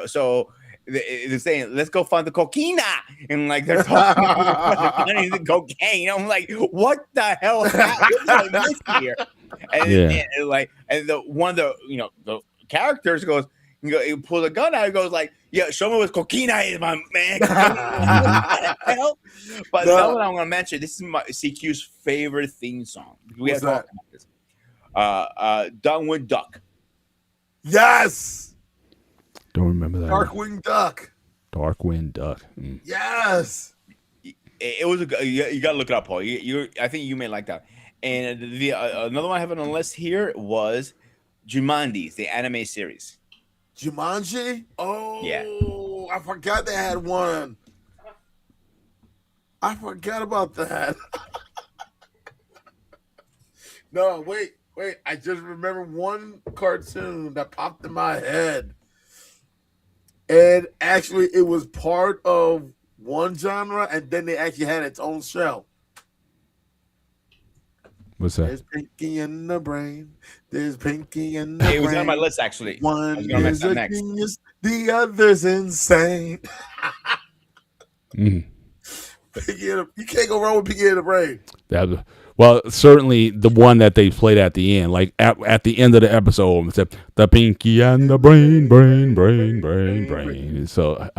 So they're saying, "Let's go find the coquina," and like they're talking about finding the cocaine. I'm like, "What the hell happened here?" And the one of the characters goes, he pulls a gun out. He goes like, "Yeah, show me what coquina is, my man." What the hell? But No. now what I'm gonna mention, this is my CQ's favorite theme song. We have What's talked about this. Darkwing Duck. Yes. Don't remember that. Darkwing Duck. Darkwing Duck. Mm. Yes. It was you gotta look it up, Paul. I think you may like that. And the another one I have on the list here was Jumanji, the anime series. Jumanji? Oh, Yeah. I forgot they had one. I forgot about that. No, wait. I just remember one cartoon that popped in my head. And actually, it was part of one genre, and then they actually had its own show. What's that? There's Pinky in the brain. There's Pinky in the brain. It was on my list actually. I One was gonna is mention a that next. genius, the other's insane. Mm. You can't go wrong with Pinky in the brain. Well, certainly the one that they played at the end, like at the end of the episode, it said the pinky and the brain. So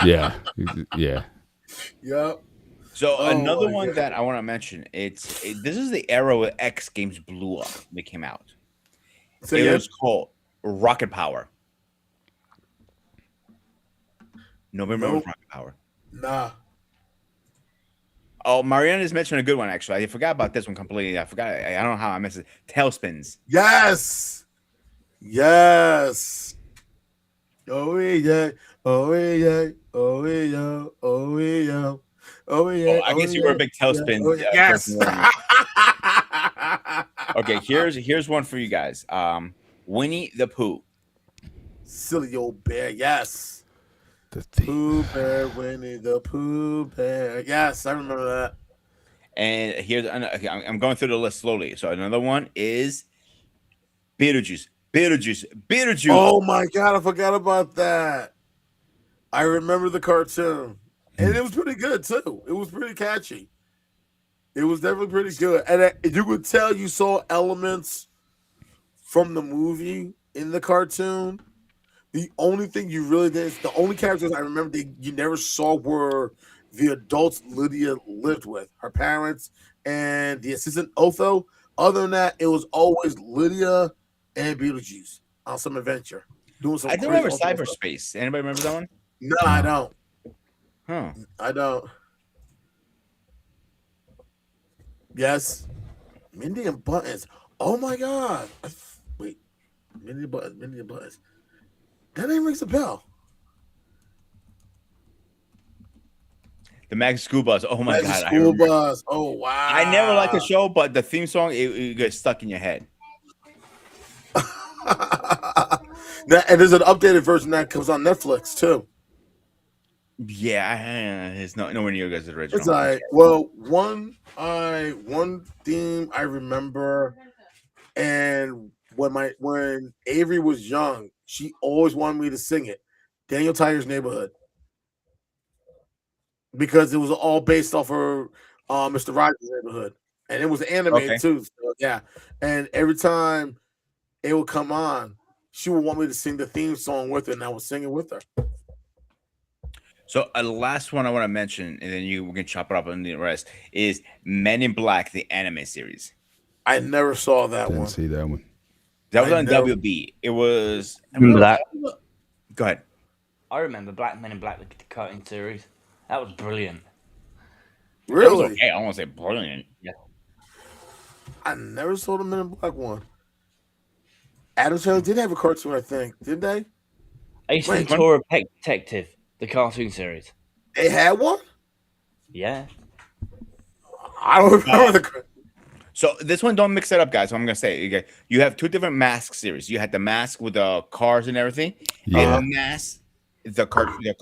yeah. Yep. So Oh another my one God. that I want to mention, this is the era where X Games blew up. They came out. Say It again? was called Rocket Power. Nobody remembers Nope. Rocket Power. Nah. Oh, Mariana just mentioned a good one actually. I forgot about this one completely. I forgot. I don't know how I missed it. Tailspins. Yes. Oh yeah. Oh yeah. Oh yeah. Oh yeah. Oh yeah. Oh, I guess you were a big Tailspin. Oh, yeah. person, weren't you? Okay, here's one for you guys. Winnie the Pooh. Silly old bear. Yes. The thing. Pooh Bear, Winnie the Pooh Bear. Yes, I remember that. And okay, I'm going through the list slowly. So another one is Beetlejuice. Oh my God, I forgot about that. I remember the cartoon. And it was pretty good too. It was pretty catchy. It was definitely pretty good. And you could tell you saw elements from the movie in the cartoon. The only thing you really did, the only characters I remember that you never saw were the adults Lydia lived with, her parents and the assistant Otho. Other than that, it was always Lydia and Beetlejuice on some adventure, doing some I do crazy remember stuff. Cyberspace. Anybody remember that one? No, I don't. Huh. I don't. Yes, Mindy and Buttons. Oh my god! Wait, Mindy and Buttons. Mindy and Buttons. That name rings a bell. The Magic School Bus. Oh my Magic god, I School remember. Bus. Oh wow! I never liked the show, but the theme song it gets stuck in your head. Now, and there's an updated version that comes on Netflix too. Yeah, it's nowhere near as original. It's like well, one theme I remember, and when Avery was young, she always wanted me to sing it. Daniel Tiger's Neighborhood, because it was all based off of Mr. Rogers' Neighborhood, and it was animated Okay. too. So, yeah, and every time it would come on, she would want me to sing the theme song with her, and I would sing it with her. So a last one I want to mention, and then we can chop it up on the rest, is Men in Black, the anime series. I never saw that Didn't one. see that one. That was I on never- WB. It was. Remember that? Go ahead. I remember Black Men in Black, the cartoon series. That was brilliant. It was Really? okay. I don't want to say brilliant. I never saw the Men in Black one. Adam's Family did have a cartoon, I think. Did they? Ace Wait, Ventura Pet Detective, the cartoon series. They had one? Yeah. I don't remember the. So this one, don't mix it up, guys. So I'm gonna say, okay, you have two different mask series. You had the mask with the cars and everything, Yeah. and the mask,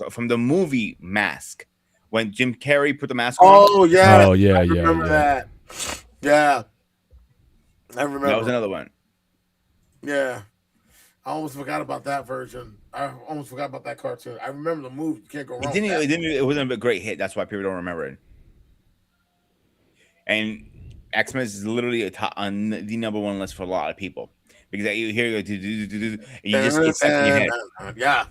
from the movie Mask, when Jim Carrey put the mask on. Oh yeah. Oh, yeah, I yeah, remember yeah. that. Yeah. I remember. That was another one. Yeah. I almost forgot about that version. I almost forgot about that cartoon. I remember the movie. You can't go wrong. It didn't. with that. It wasn't a great hit. That's why people don't remember it. And X-Men is literally on the number one list for a lot of people because you hear it, and you just get stuck in your head. Yeah.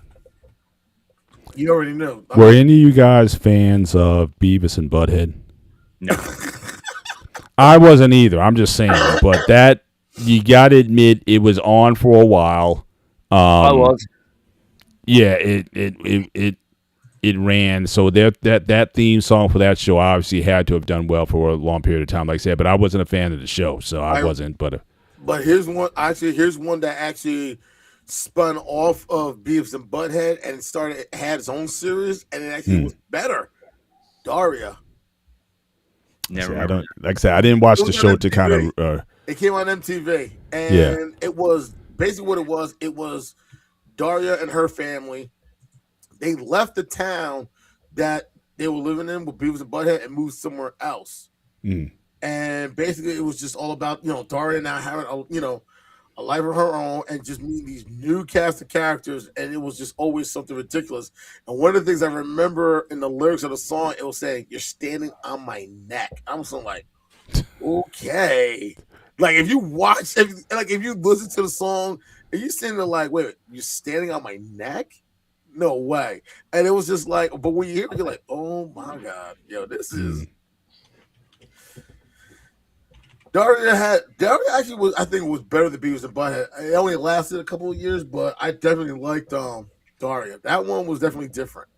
You already knew. Were any of you guys fans of Beavis and Butthead? No, I wasn't either. I'm just saying, but that you got to admit it was on for a while. I was. Yeah, it ran. So that theme song for that show obviously had to have done well for a long period of time, like I said. But I wasn't a fan of the show, so I wasn't. But here's one. Actually, here's one that actually spun off of Beavis and Butthead and had its own series, and it actually was better. Daria. never. I Remember. don't like I said. I didn't watch It the was show on to kind of. MTV. It came on MTV, and it was basically what it was. It was Daria and her family. They left the town that they were living in with Beavis and Butthead and moved somewhere else. And basically, it was just all about Daria now having a life of her own and just meeting these new cast of characters, and it was just always something ridiculous. And one of the things I remember in the lyrics of the song, it was saying, "You're standing on my neck." I was like, okay. Like if you listen to the song and you sitting there like, wait, you're standing on my neck? No way. And it was just like, but when you hear it, you're like, oh my God, this is. Daria actually was, I think, was better than Beavis and Butthead. It only lasted a couple of years, but I definitely liked Daria. That one was definitely different.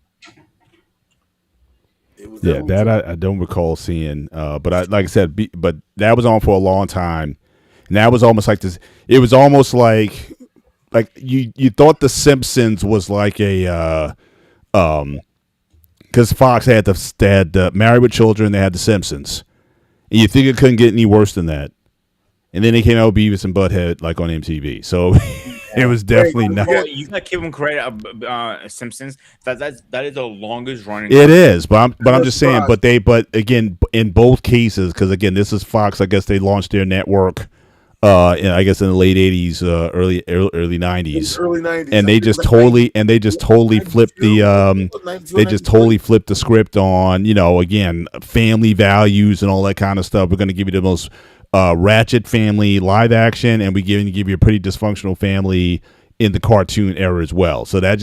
It was that I don't recall seeing. But like I said, but that was on for a long time, and that was almost like this. It was almost like you thought The Simpsons was like a because Fox had Married with Children, they had The Simpsons, and you think it couldn't get any worse than that. And then they came out with Beavis and Butthead like on MTV. So it was definitely not. Well, you got to give them credit. Simpsons. That is the longest running. It is, but I'm just saying. But again, in both cases, because again, this is Fox. I guess they launched their network. I guess in the late '80s, early '90s. Early '90s, and they just totally flipped the script on again family values and all that kind of stuff. We're going to give you the most Ratchet family live action, and we give you a pretty dysfunctional family in the cartoon era as well. So that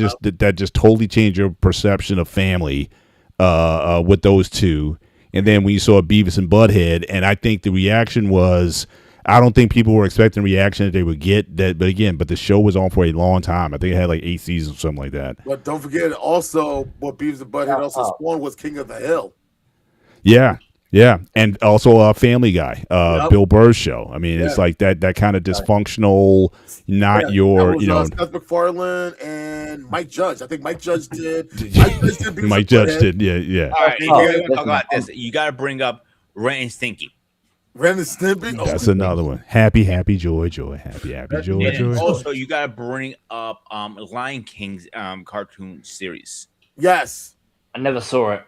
just totally changed your perception of family with those two. And then when you saw Beavis and Butthead, and I think the reaction was, I don't think people were expecting the reaction that they would get. But the show was on for a long time. I think it had like 8 seasons or something like that. But don't forget, also what Beavis and Butthead also spawned was King of the Hill. Yeah, yeah, and also Family Guy, Yep. Bill Burr's show. I mean, it's Yeah. like that kind of dysfunctional, not Yeah, your, that was, you know. Seth MacFarlane and Mike Judge. I think Mike Judge did. Mike Judge did. Beavis Mike and Judge Butthead. did, yeah. All right, if Oh, you're gonna talk listen, about this, you got to bring up Ren and Stinky. Ren and Stimpy. Oh, That's another one. Happy, joy, happy, joy, And joy. also, you got to bring up Lion King's cartoon series. yes. I never saw it.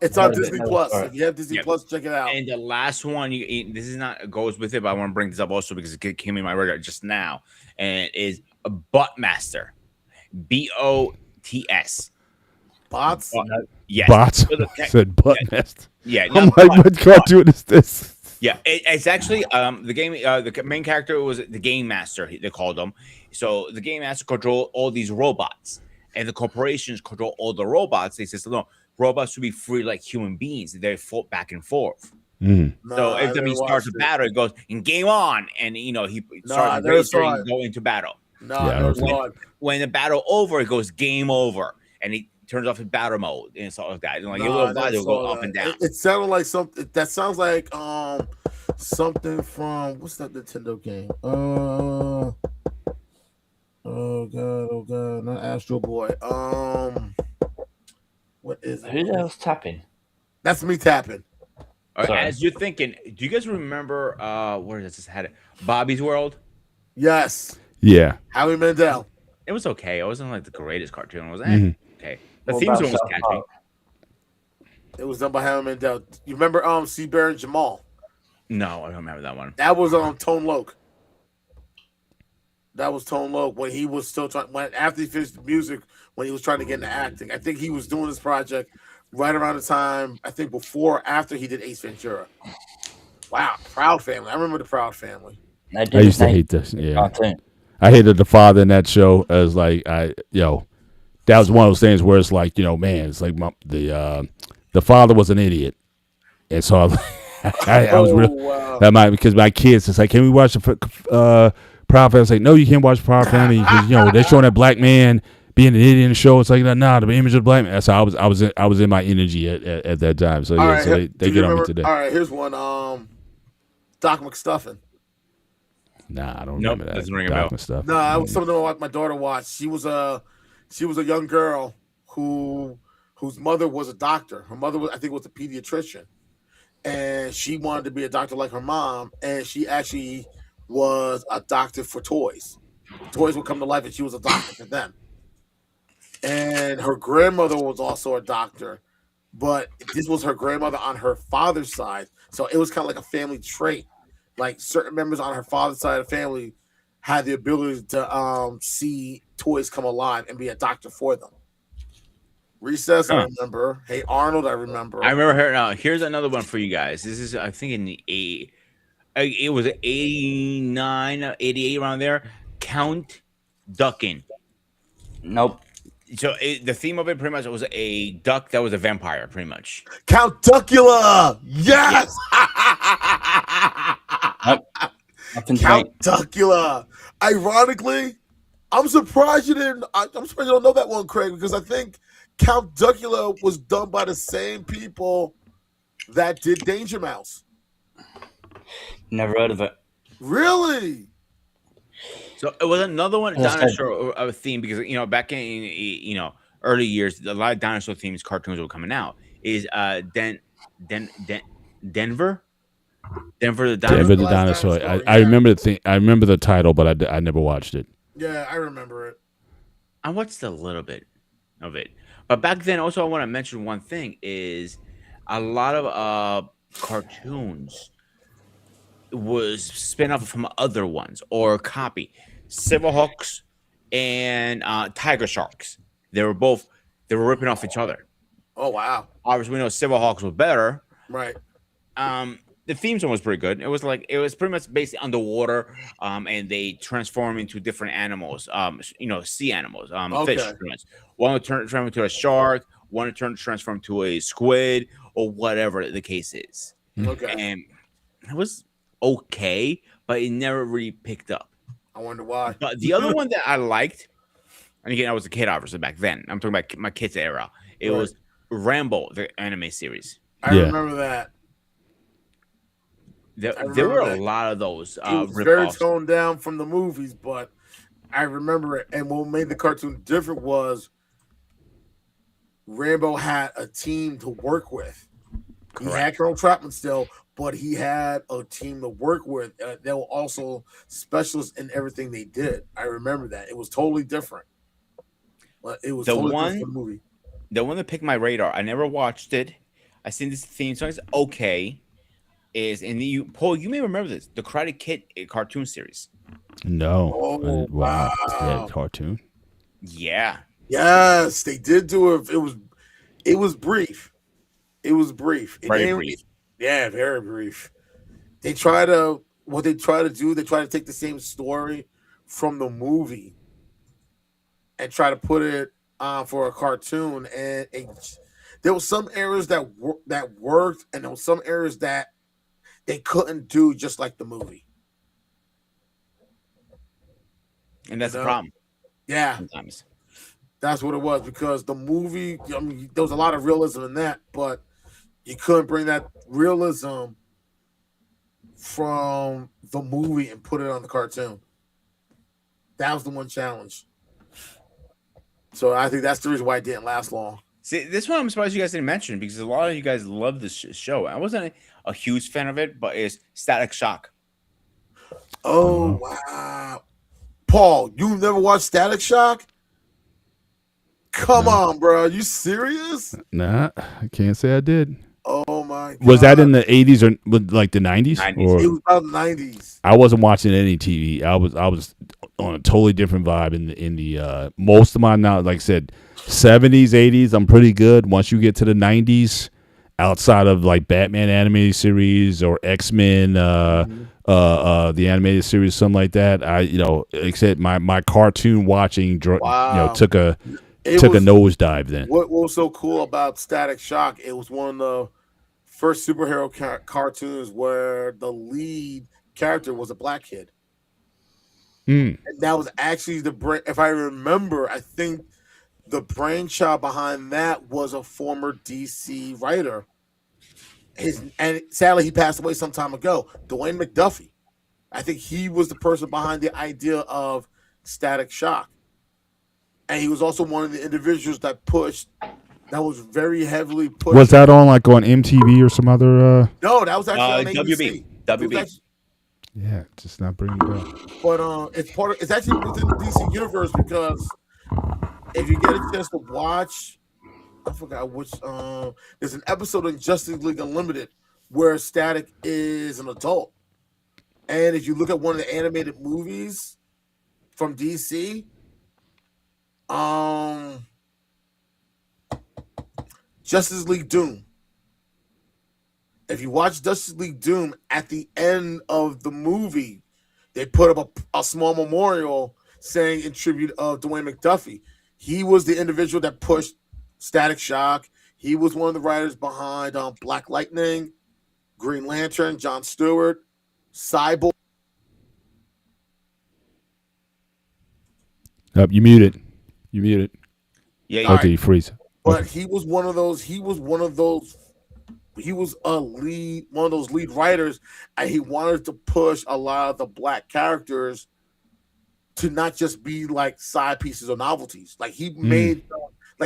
It's on Heard of it, Disney never Plus. saw it. If you have Disney Yep. Plus, check it out. And the last one, this is not goes with it, but I want to bring this up also because it came in my radar just now, and it is a Buttmaster, BOTS. Bots. Yes, Bots So the- said butt nest. yeah, I'm not like, bot- what cartoon is this? Yeah, it's actually the game. The main character was the Game Master. They called him. So the Game Master control all these robots, and the corporations control all the robots. They says no, robots should be free like human beings. They float back and forth. Mm. So I every time he never starts a watched it. battle, it goes in game on, and he I starts never saw racing it. and go into battle. No, Yeah, I I never don't saw it. When the battle over, it goes game over, and he turns off his battle mode and stuff like that. And like your No, I little never body will go saw up that. and down. It sounded like something. That sounds like something from what's that Nintendo game? Oh god, not Astro Boy. What is Who it? the hell's tapping? That's me tapping. All right, Sorry. as you're thinking, do you guys remember where does this had it? Bobby's World? Yes, Yeah. Howie Mandel. It was okay. It wasn't like the greatest cartoon. It was Mhm. okay. The What theme about song was South catchy. Park? It was done by Howie Mandel. You remember C Bear and Jamal? No, I don't remember that one. That was Tone Loc. That was Tone Loc when he was still trying. When after he finished the music, when he was trying to get into acting, I think he was doing this project right around the time. I think before or after he did Ace Ventura. Wow, Proud Family. I remember the Proud Family. They did I used to the hate this. Yeah. cartoon. I hated the father in that show as like that was one of those things where it's like, man, it's like the father was an idiot. And so I was real wow. that might because my kids it's like, can we watch the Proud Family? I was like, no, you can't watch Proud Family because they're showing that black man being an idiot in the show. It's like nah, the image of the black man. So I was in my energy at that time. So All yeah, right, so here- they do you get on me remember- today. All right, here's one. Doc McStuffin. Nah, I don't Nope, remember that. doesn't ring a Doc bell. and stuff. No, that was something my daughter watched. She was a young girl whose mother was a doctor. Her mother was, I think, was a pediatrician, and she wanted to be a doctor like her mom. And she actually was a doctor for toys. Toys would come to life, and she was a doctor for them. And her grandmother was also a doctor, but this was her grandmother on her father's side, so it was kind of like a family trait. Like certain members on her father's side of the family had the ability to see toys come alive and be a doctor for them. Recess, I Huh. remember. Hey Arnold, I remember. I remember her. Now, here's another one for you guys. This is, I think, in the it was 89, 88 around there. Count Duckin. Nope. So the theme of it pretty much was a duck that was a vampire, pretty much. Count Duckula. Yes. Nothing to Count me. Duckula. Ironically, I'm surprised you didn't. I'm surprised you don't know that one, Craig, because I think Count Duckula was done by the same people that did Danger Mouse. Never heard of it. Really? So it was another one Yes, dinosaur theme because back in early years, a lot of dinosaur themes cartoons were coming out. Is Denver the dinosaur? Denver the Last Dinosaur. Dinosaur, I yeah. remember the thing. I remember the title, but I never watched it. Yeah, I remember it. I watched a little bit of it, but back then also I want to mention one thing is a lot of cartoons was spin off from other ones or copy. Silverhawks and Tiger Sharks. They were ripping off each other. Oh wow. Obviously, we know Silverhawks was better. Right. the theme song was pretty good. It was pretty much based underwater, and they transform into different animals, sea animals, fish. Okay. Pretty much. One would transform into a shark, one would transform to a squid, or whatever the case is. Okay. And it was okay, but it never really picked up. I wonder why. But the other one that I liked, and again, I was a kid obviously back then. I'm talking about my kids' era. It Right. was Rambo, the anime series. I Yeah. remember that. There were remember a that. lot of those It was very rip-offs. toned down from the movies, but I remember it. And what made the cartoon different was Rambo had a team to work with. He had Colonel Trapman still, but he had a team to work with. They were also specialists in everything they did. I remember that. It was totally different. But it was The totally one- different from the movie. The one that picked my radar, I never watched it. I seen this theme song. It's okay. Paul, you may remember this, the Karate Kid cartoon series. No. Oh, Wow. wow. Yeah, cartoon. Yeah. Yes, they did do it. It was brief. It was brief. Very brief. Yeah, very brief. They try to they try to take the same story from the movie and try to put it for a cartoon. And there was some areas that worked, and there was some areas that they couldn't do just like the movie. And that's You the know? problem Yeah, sometimes. that's what it was, because the movie, I mean, there was a lot of realism in that, but you couldn't bring that realism from the movie and put it on the cartoon. That was the one challenge. So I think that's the reason why it didn't last long. See, this one I'm surprised you guys didn't mention because a lot of you guys love this show. I wasn't a huge fan of it, but it's Static Shock. Oh, wow. Paul, you never watched Static Shock? Come on, bro. Are you serious? Nah, I can't say I did. Oh my God. Was that in the 80s or like the 90s? 90s. It Or was about the 90s. I wasn't watching any TV. I was on a totally different vibe in the most of my now, like I said, 70s, 80s. I'm pretty good. Once you get to the 90s, outside of like Batman animated series or X-Men, the animated series, something like that, except my cartoon watching, Wow. took a It took a was- nosedive then. What was so cool about Static Shock? It was one of the first superhero cartoons where the lead character was a black kid. Mm. And that was actually the brain. If I remember, I think the brainchild behind that was a former DC writer. And sadly, he passed away some time ago. Dwayne McDuffie. I think he was the person behind the idea of Static Shock. And he was also one of the individuals that was very heavily pushed. Was that on like on MTV or some other? No, that was actually on WB. ABC. It was WB. actually- Yeah, just not bringing it up. but it's actually within the DC universe, because if you get a chance to watch, I forgot which there's an episode in Justice League Unlimited where Static is an adult. And if you look at one of the animated movies from DC, Justice League Doom. If you watch Justice League Doom, at the end of the movie, they put up a small memorial saying in tribute of Dwayne McDuffie. He was the individual that pushed Static Shock. He was one of the writers behind Black Lightning, Green Lantern, John Stewart, Cyborg. You muted. You muted. Yeah, All Okay, you freeze. But he was one of those. He was one of those lead writers, and he wanted to push a lot of the black characters to not just be like side pieces or novelties. Like he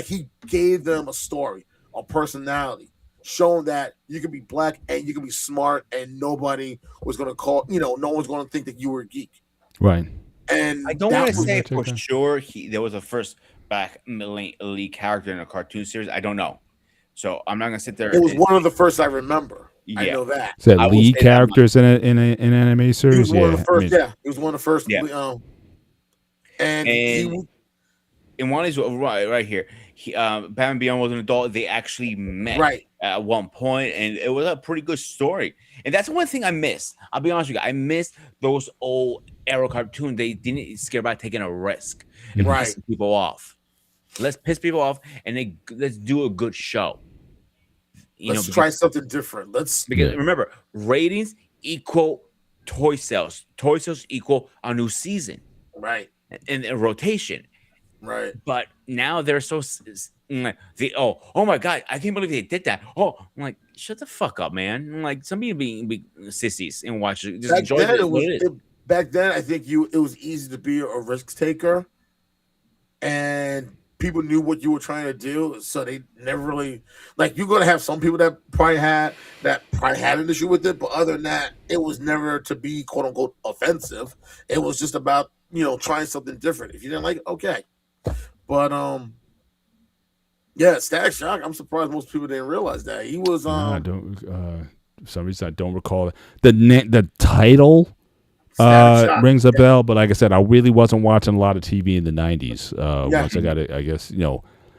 he gave them a story, a personality, showing that you can be black and you can be smart, and nobody was gonna no one's gonna think that you were a geek. Right. And I don't that want to was- say Check for that. sure there was a first back elite character in a cartoon series. I don't know, so I'm not gonna sit there. it was one of the first I remember. I Yeah. know that. Is that I will lead say that characters in an anime He series? was one of the first. I mean, Yeah, he was one of the first. Yeah. And he And one is right here. Batman Beyond was an adult. They actually met Right. at one point, and it was a pretty good story. And that's one thing I missed. I'll be honest with you, I missed those old Arrow cartoons. They didn't scare about taking a risk and Right. pissing people off. Let's piss people off, and let's do a good show. Let's try something different. Because remember, ratings equal toy sales. Toy sales equal a new season. Right. And a rotation. Right. But now they're so oh my god, I can't believe they did that. Oh, I'm like, shut the fuck up, man. I'm like, somebody be sissies and watch it. Just enjoy it. Back then, I think it was easy to be a risk taker, and people knew what you were trying to do, so they never really like. You're gonna have some people that probably had an issue with it, but other than that, it was never to be quote unquote offensive. It was just about trying something different. If you didn't like it, okay. But yeah, Static Shock. I'm surprised most people didn't realize that he was. I don't. For some reason, I don't recall it. The title rings a bell, but like I said, I really wasn't watching a lot of TV in the '90s. Once I got it, I guess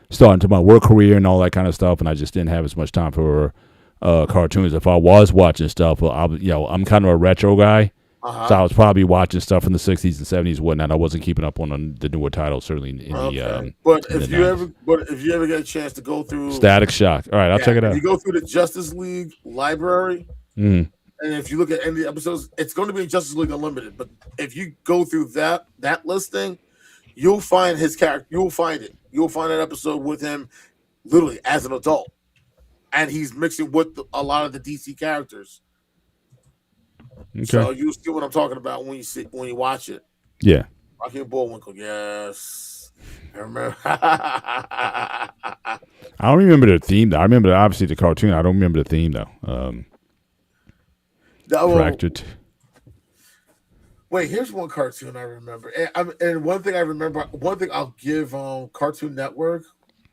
starting to my work career and all that kind of stuff, and I just didn't have as much time for cartoons. If I was watching stuff, well, I'm kind of a retro guy. So I was probably watching stuff from the '60s and '70s and whatnot. I wasn't keeping up on the newer titles, certainly in the. But if you ever get a chance to go through Static Shock, all right, I'll check it out. If you go through the Justice League library, and if you look at any of the episodes, it's going to be Justice League Unlimited. But if you go through that listing, you'll find his character. You'll find it. You'll find an episode with him, literally as an adult, and he's mixing with a lot of the DC characters. Okay. So you see what I'm talking about when you watch it. Yeah. Rocky and Bullwinkle, yes. I remember. I don't remember the theme though. I remember obviously the cartoon. I don't remember the theme though. Fractured. Wait, here's one cartoon I remember, and one thing I remember. One thing I'll give Cartoon Network,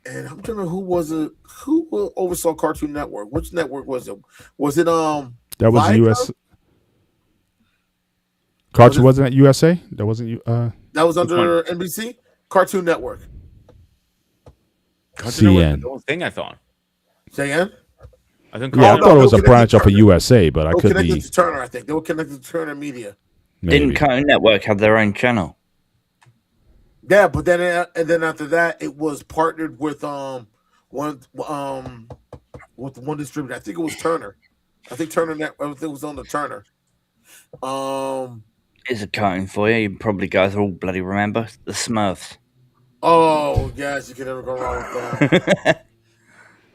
and I'm trying to who was it? Who oversaw Cartoon Network? Which network was it? Was it That was the US. Cartoon wasn't at USA. That wasn't you. That was under NBC. Cartoon Network. CN. The whole thing I thought. Say again. I thought it was a branch off of USA, but I could be. Connected to Turner, I think they were connected to Turner Media. Maybe. Didn't Cartoon Network have their own channel? Yeah, but then after that, it was partnered with one distributor. I think it was Turner. I think Turner Network. It was on the Turner. Here's a cartoon for you. You probably guys all bloody remember the Smurfs. Oh yes, you can never go wrong with that.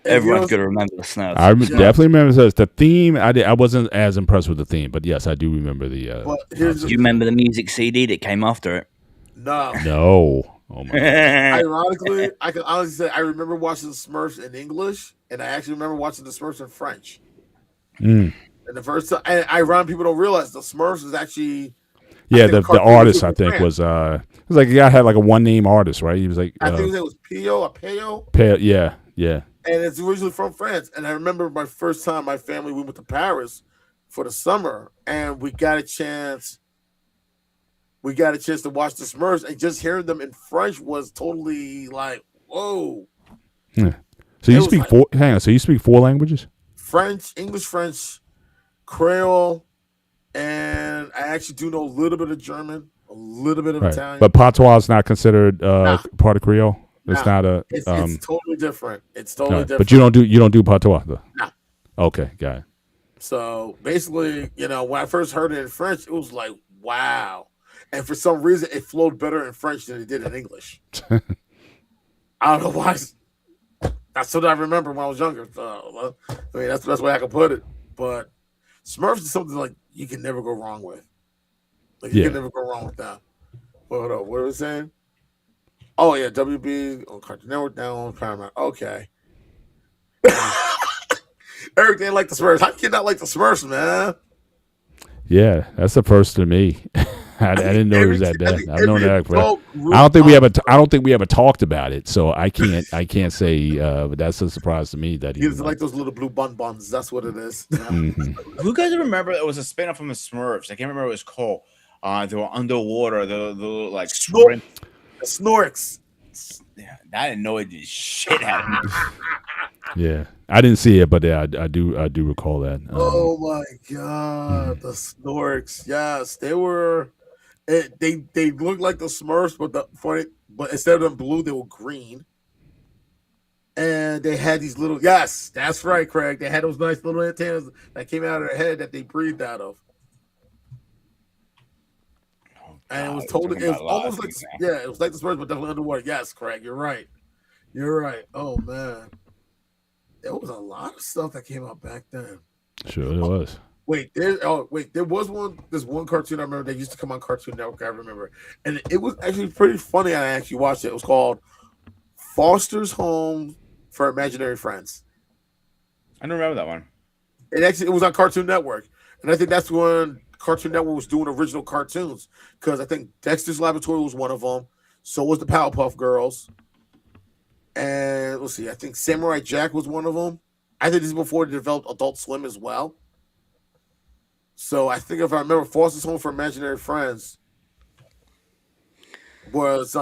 Everyone's gonna remember the Smurfs. I definitely remember the theme. I wasn't as impressed with the theme, but yes, I do remember the. Do you remember the music CD that came after it? No. Oh my God. Ironically, I can honestly say I remember watching the Smurfs in English, and I actually remember watching the Smurfs in French. And the first time, and ironically, people don't realize the Smurfs is actually. Yeah, the artist I think was it was like a guy had like a one name artist, right? He was like I think his name was Peo. Yeah. And it's originally from France. And I remember my first time my family we went to Paris for the summer, and we got a chance to watch the Smurfs, and just hearing them in French was totally like, whoa. Yeah. So you speak So you speak 4 languages? French, English, French, Creole. And I actually do know a little bit of German, a little bit of Italian. But patois is not considered part of Creole. It's not a. It's totally different. It's totally different. But you don't do patois though. No. Okay, got it. So basically, when I first heard it in French, it was like wow, and for some reason, it flowed better in French than it did in English. I don't know why. That's what I remember when I was younger. So, I mean, that's the best way I can put it. But Smurfs is something like you can never go wrong with. Like you can never go wrong with that. Hold up, what are we saying? Oh yeah, WB on Cartoon Network, down on Paramount. Okay. Eric didn't like the Smurfs. How can you not like the Smurfs, man? Yeah, that's the first to me. I didn't know it was that bad. I've known that for. I don't think we ever talked about it, so I can't say. But that's a surprise to me that he doesn't like those little blue bonbons. That's what it is. Who guys remember? It was a spin-off from the Smurfs. I can't remember what it was called. They were underwater. The like Snorks. That annoyed the shit out of me. Yeah, I didn't see it, but yeah, I do recall that. Oh my god, the Snorks. Yes, they were. They looked like the Smurfs, but instead of them blue, they were green. And they had these little. Yes, that's right, Craig. They had those nice little antennas that came out of their head that they breathed out of. Oh And it God, was we're talking totally. It was about a lot of almost like things now. yeah, it was like the Smurfs, but definitely underwater. Yes, Craig, you're right. You're right. Oh man, there was a lot of stuff that came out back then. Sure, it was. Wait, there was one. There's one cartoon I remember that used to come on Cartoon Network. I remember, and it was actually pretty funny. I actually watched it. It was called Foster's Home for Imaginary Friends. I don't remember that one. It was on Cartoon Network, and I think that's when Cartoon Network was doing original cartoons. Because I think Dexter's Laboratory was one of them. So was the Powerpuff Girls, and let's see. I think Samurai Jack was one of them. I think this is before they developed Adult Swim as well. So I think if I remember, Foster's Home for Imaginary Friends was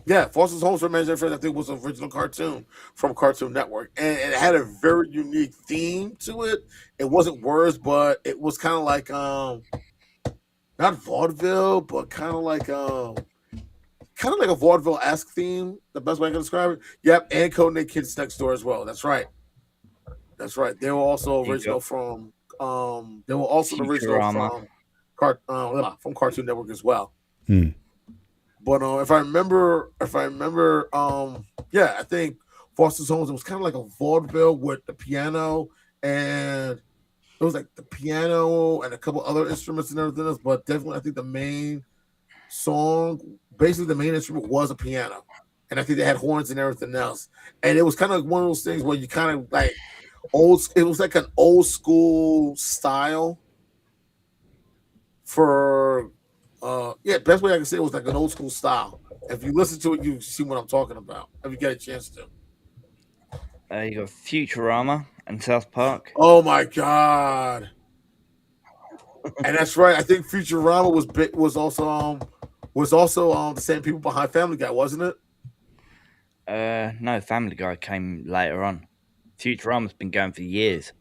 yeah, Foster's Home for Imaginary Friends I think was an original cartoon from Cartoon Network, and it had a very unique theme to it. It wasn't words, but it was kind of like not vaudeville, but kind of like a vaudeville esque theme. The best way I can describe it. Yep, and Codename Kids Next Door as well. That's right. That's right. They were also You original got from they were also the original Futurama. from Cartoon Network as well. Hmm. But if I remember, yeah, I think Foster's Homes. It was kind of like a vaudeville with the piano, and it was like the piano and a couple other instruments and everything else. But definitely, I think the main song, basically the main instrument was a piano, and I think they had horns and everything else. And it was kind of one of those things where you kind of like old. It was like an old school style for yeah, best way I can say it was like an old school style. If you listen to it, you see what I'm talking about. If you get a chance to. You got Futurama and South Park. Oh my god. And that's right. I think Futurama was also the same people behind Family Guy, wasn't it? No, Family Guy came later on. Futurama's been going for years.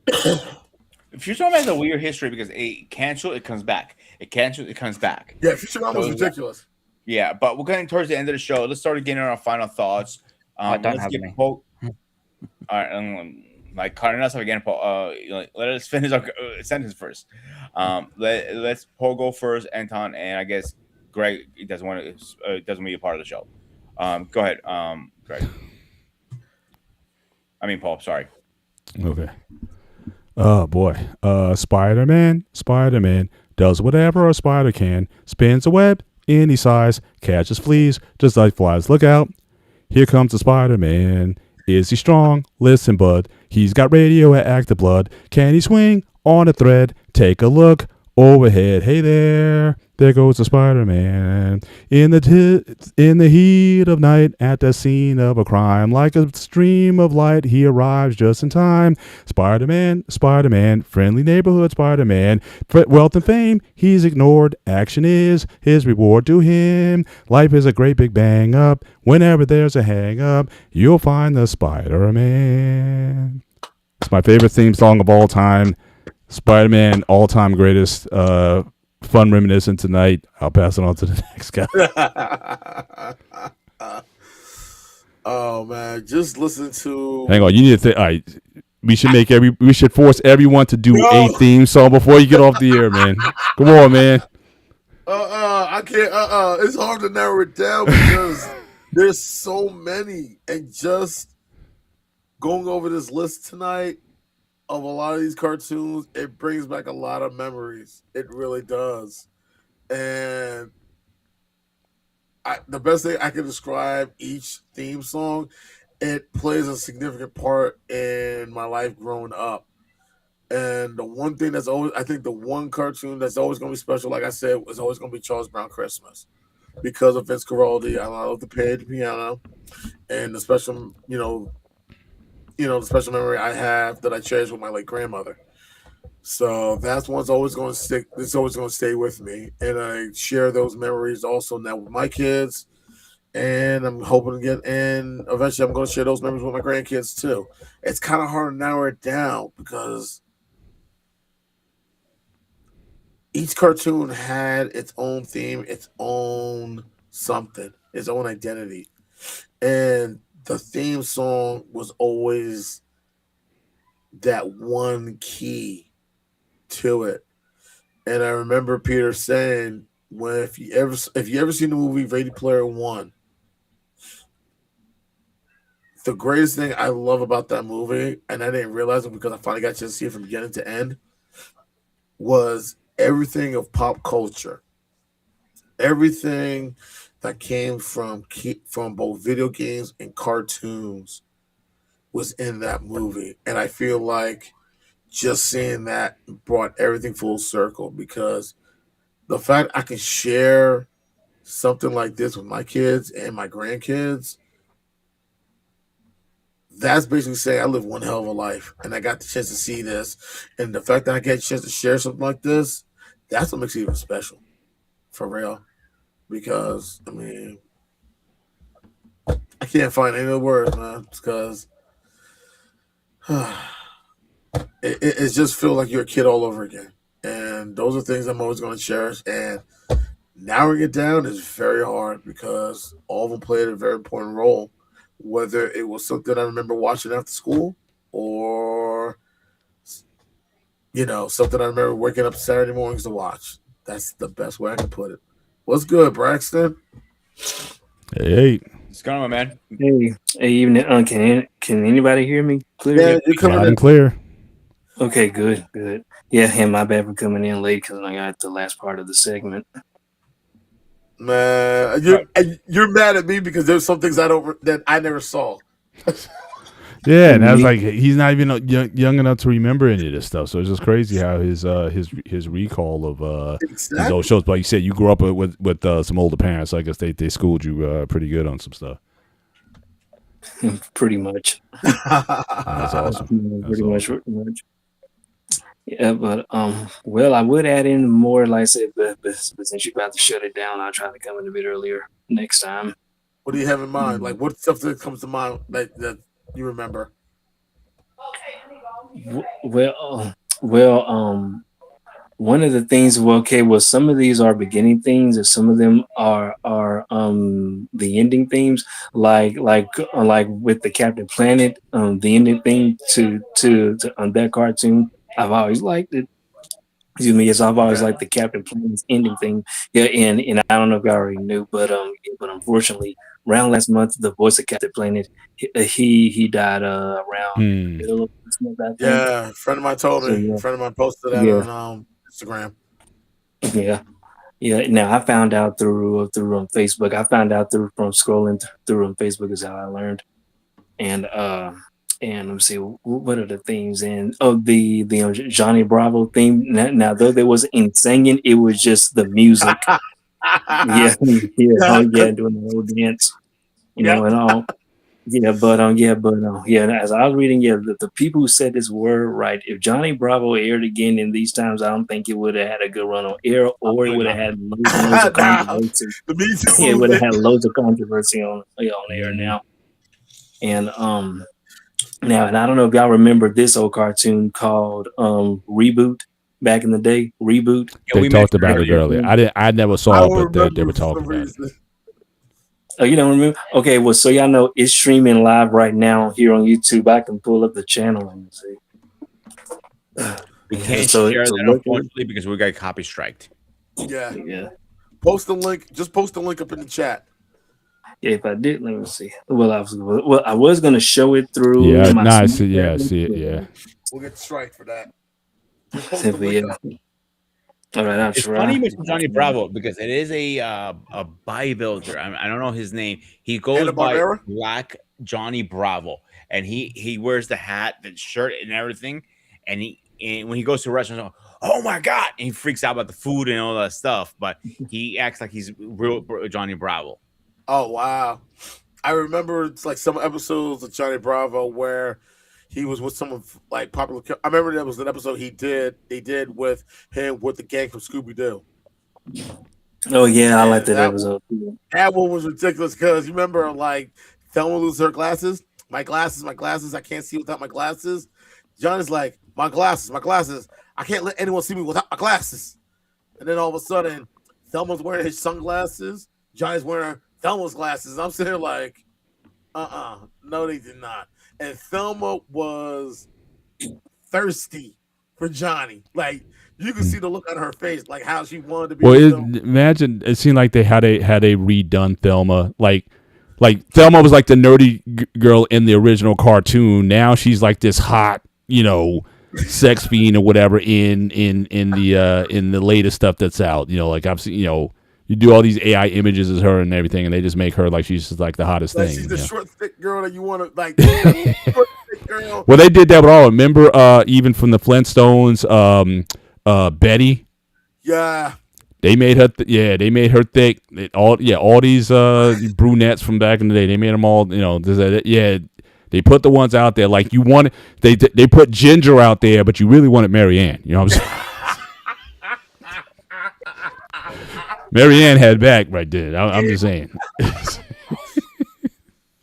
Futurama has a weird history because it cancels, it comes back. It cancels, it comes back. Yeah, Futurama was So ridiculous. yeah, but we're getting towards the end of the show. Let's start getting our final thoughts. I don't Let's have get any. All right, like cutting us off again. Paul, let us finish our sentence first. Let's Paul go first, Anton, and I guess Greg doesn't want to doesn't want to be a part of the show. Go ahead, Greg. I mean Paul. Sorry. Okay. Oh boy. Spider Man does whatever a spider can. Spins a web any size, catches fleas just like flies. Look out. Here comes the Spider Man. Is he strong? Listen, bud. He's got radioactive blood. Can he swing on a thread? Take a look overhead. Hey there. There goes the Spider Man. In the heat of night, at the scene of a crime, like a stream of light, he arrives just in time. Spider Man, friendly neighborhood Spider Man. Wealth and fame, he's ignored. Action is his reward to him. Life is a great big bang up. Whenever there's a hang up, you'll find the Spider Man. It's my favorite theme song of all time. Spider Man, all time greatest. Fun reminiscing tonight. I'll pass it on to the next guy. Oh man, just listen to Hang on, you need to think. All right, we should force everyone to do a no. theme song before you get off the air, man. Come on, man. I can't. It's hard to narrow it down because there's so many, and just going over this list tonight of a lot of these cartoons, it brings back a lot of memories. It really does. And the best thing I can describe each theme song, it plays a significant part in my life growing up. And the one thing that's always, I think the one cartoon that's always going to be special, like I said, is always going to be Charles Brown Christmas because of Vince Guaraldi. I love to play the piano and the special, the special memory I have that I cherish with my late grandmother. So that's one's always going to stick. It's always going to stay with me, and I share those memories also now with my kids. and I'm hoping to get. And eventually, I'm going to share those memories with my grandkids too. It's kind of hard to narrow it down because each cartoon had its own theme, its own something, its own identity, and the theme song was always that one key to it. And I remember Peter saying, "When if you ever seen the movie Ready Player One, the greatest thing I love about that movie, and I didn't realize it because I finally got a chance to see it from beginning to end, was everything of pop culture, everything that came from both video games and cartoons was in that movie, and I feel like just seeing that brought everything full circle because the fact I can share something like this with my kids and my grandkids, that's basically saying I live one hell of a life and I got the chance to see this. And the fact that I get a chance to share something like this, that's what makes it even special. For real. Because I mean I can't find any other words, man. Because it just feels like you're a kid all over again. And those are things I'm always going to cherish. And narrowing it down is very hard because all of them played a very important role. Whether it was something I remember watching after school or something I remember waking up Saturday mornings to watch. That's the best way I can put it. What's good, Braxton? Hey, What's going on, man? Hey, evening. Can anybody hear me Yeah, clearly? you're coming loud in. and clear. Okay, good, good. Yeah, and my bad for coming in late because I got the last part of the segment. Man, you're mad at me because there's some things that I never saw. Yeah, and I was Me- like, he's not even young enough to remember any of this stuff. So it's just crazy how his recall of these old Exactly. shows. But you said you grew up with some older parents. So I guess they schooled you pretty good on some stuff. Pretty much. That's awesome. That's Pretty much. awesome. Pretty much. Yeah, but well, I would add in more, like I said, but since you're about to shut it down, I'll try to come in a bit earlier next time. What do you have in mind? Mm. Like, what stuff that comes to mind that you remember? Well, one of the things, well, okay, well, some of these are beginning themes and some of them are the ending themes, like with the Captain Planet, the ending theme to that cartoon. I've always liked it. Excuse me, yes, I've always Okay. liked the Captain Planet's ending thing. Yeah, and I don't know if you already knew, but unfortunately, around last month, the voice of Captain Planet, he died around Hmm. middle of this month, I think. Yeah, a friend of mine told So me. A yeah, friend of mine posted that yeah, on Instagram. yeah. Yeah, now I found out through Facebook. I found out from scrolling through on Facebook is how I learned. And let me see what are the themes and the Johnny Bravo theme. Now though there wasn't any singing, it was just the music. Yeah, yeah, Yeah, yeah, doing the whole dance, yep. and all. Yeah, as I was reading, yeah, the people who said this were right. If Johnny Bravo aired again in these times, I don't think it would have had a good run on air, or it would have had loads and loads of Nah, controversy. the Me Too Yeah, it would have movement. had loads of controversy on air Hmm. now. And now, and I don't know if y'all remember this old cartoon called Reboot back in the day. Reboot. Yeah, They we talked mentioned it about it earlier. earlier. I never I saw it, don't but they remember were for talking some about it. reason. Oh, you don't remember? Okay, well, so y'all know it's streaming live right now here on YouTube. I can pull up the channel and see. We Yeah, can't so share so that look at it. unfortunately because we got copy striked. Yeah, Yeah, post the link. Just post the link up in the chat. yeah. If I did, let me see. I was gonna show it through Yeah, my no, I see. Yeah, I Snapchat. see it. Yeah. We'll get strike for that. Just post the But link yeah, up. all right, I'll It's funny try. you mentioned Johnny Bravo because it is a bodybuilder. I don't know his name. He goes Anna by Barbera. Black Johnny Bravo, and he wears the hat, the shirt, and everything. And when he goes to a restaurant, oh my god, and he freaks out about the food and all that stuff. But he acts like he's real Johnny Bravo. Oh wow. I remember it's like some episodes of Johnny Bravo where he was with someone like popular. I remember there was an episode he did with him with the gang from Scooby Doo. Oh yeah, I like And that episode. Too. that one was ridiculous because you remember like Thelma loses her glasses. My glasses, my glasses. I can't see without my glasses. John is like, my glasses, my glasses. I can't let anyone see me without my glasses. And then all of a sudden, Thelma's wearing his sunglasses. Johnny's wearing Thelma's glasses. I'm sitting here like, no, they did not. And Thelma was thirsty for Johnny. Like you could see the look on her face, like how she wanted to be Well, with him. imagine it seemed like they had a redone Thelma. Like Thelma was like the nerdy girl in the original cartoon. Now she's like this hot, sex fiend or whatever in the latest stuff that's out. Like I've seen, you do all these AI images of her and everything, and they just make her like she's just like the hottest Like thing. she's the short, thick girl that you want to like. Short, thick girl. Well, they did that with all. Remember, even from the Flintstones, Betty. Yeah. They made her, they made her thick. All these brunettes from back in the day, they made them all, they put the ones out there like you wanted. They put Ginger out there, but you really wanted Marianne. You know what I'm saying? Marianne had back right there. I'm just saying.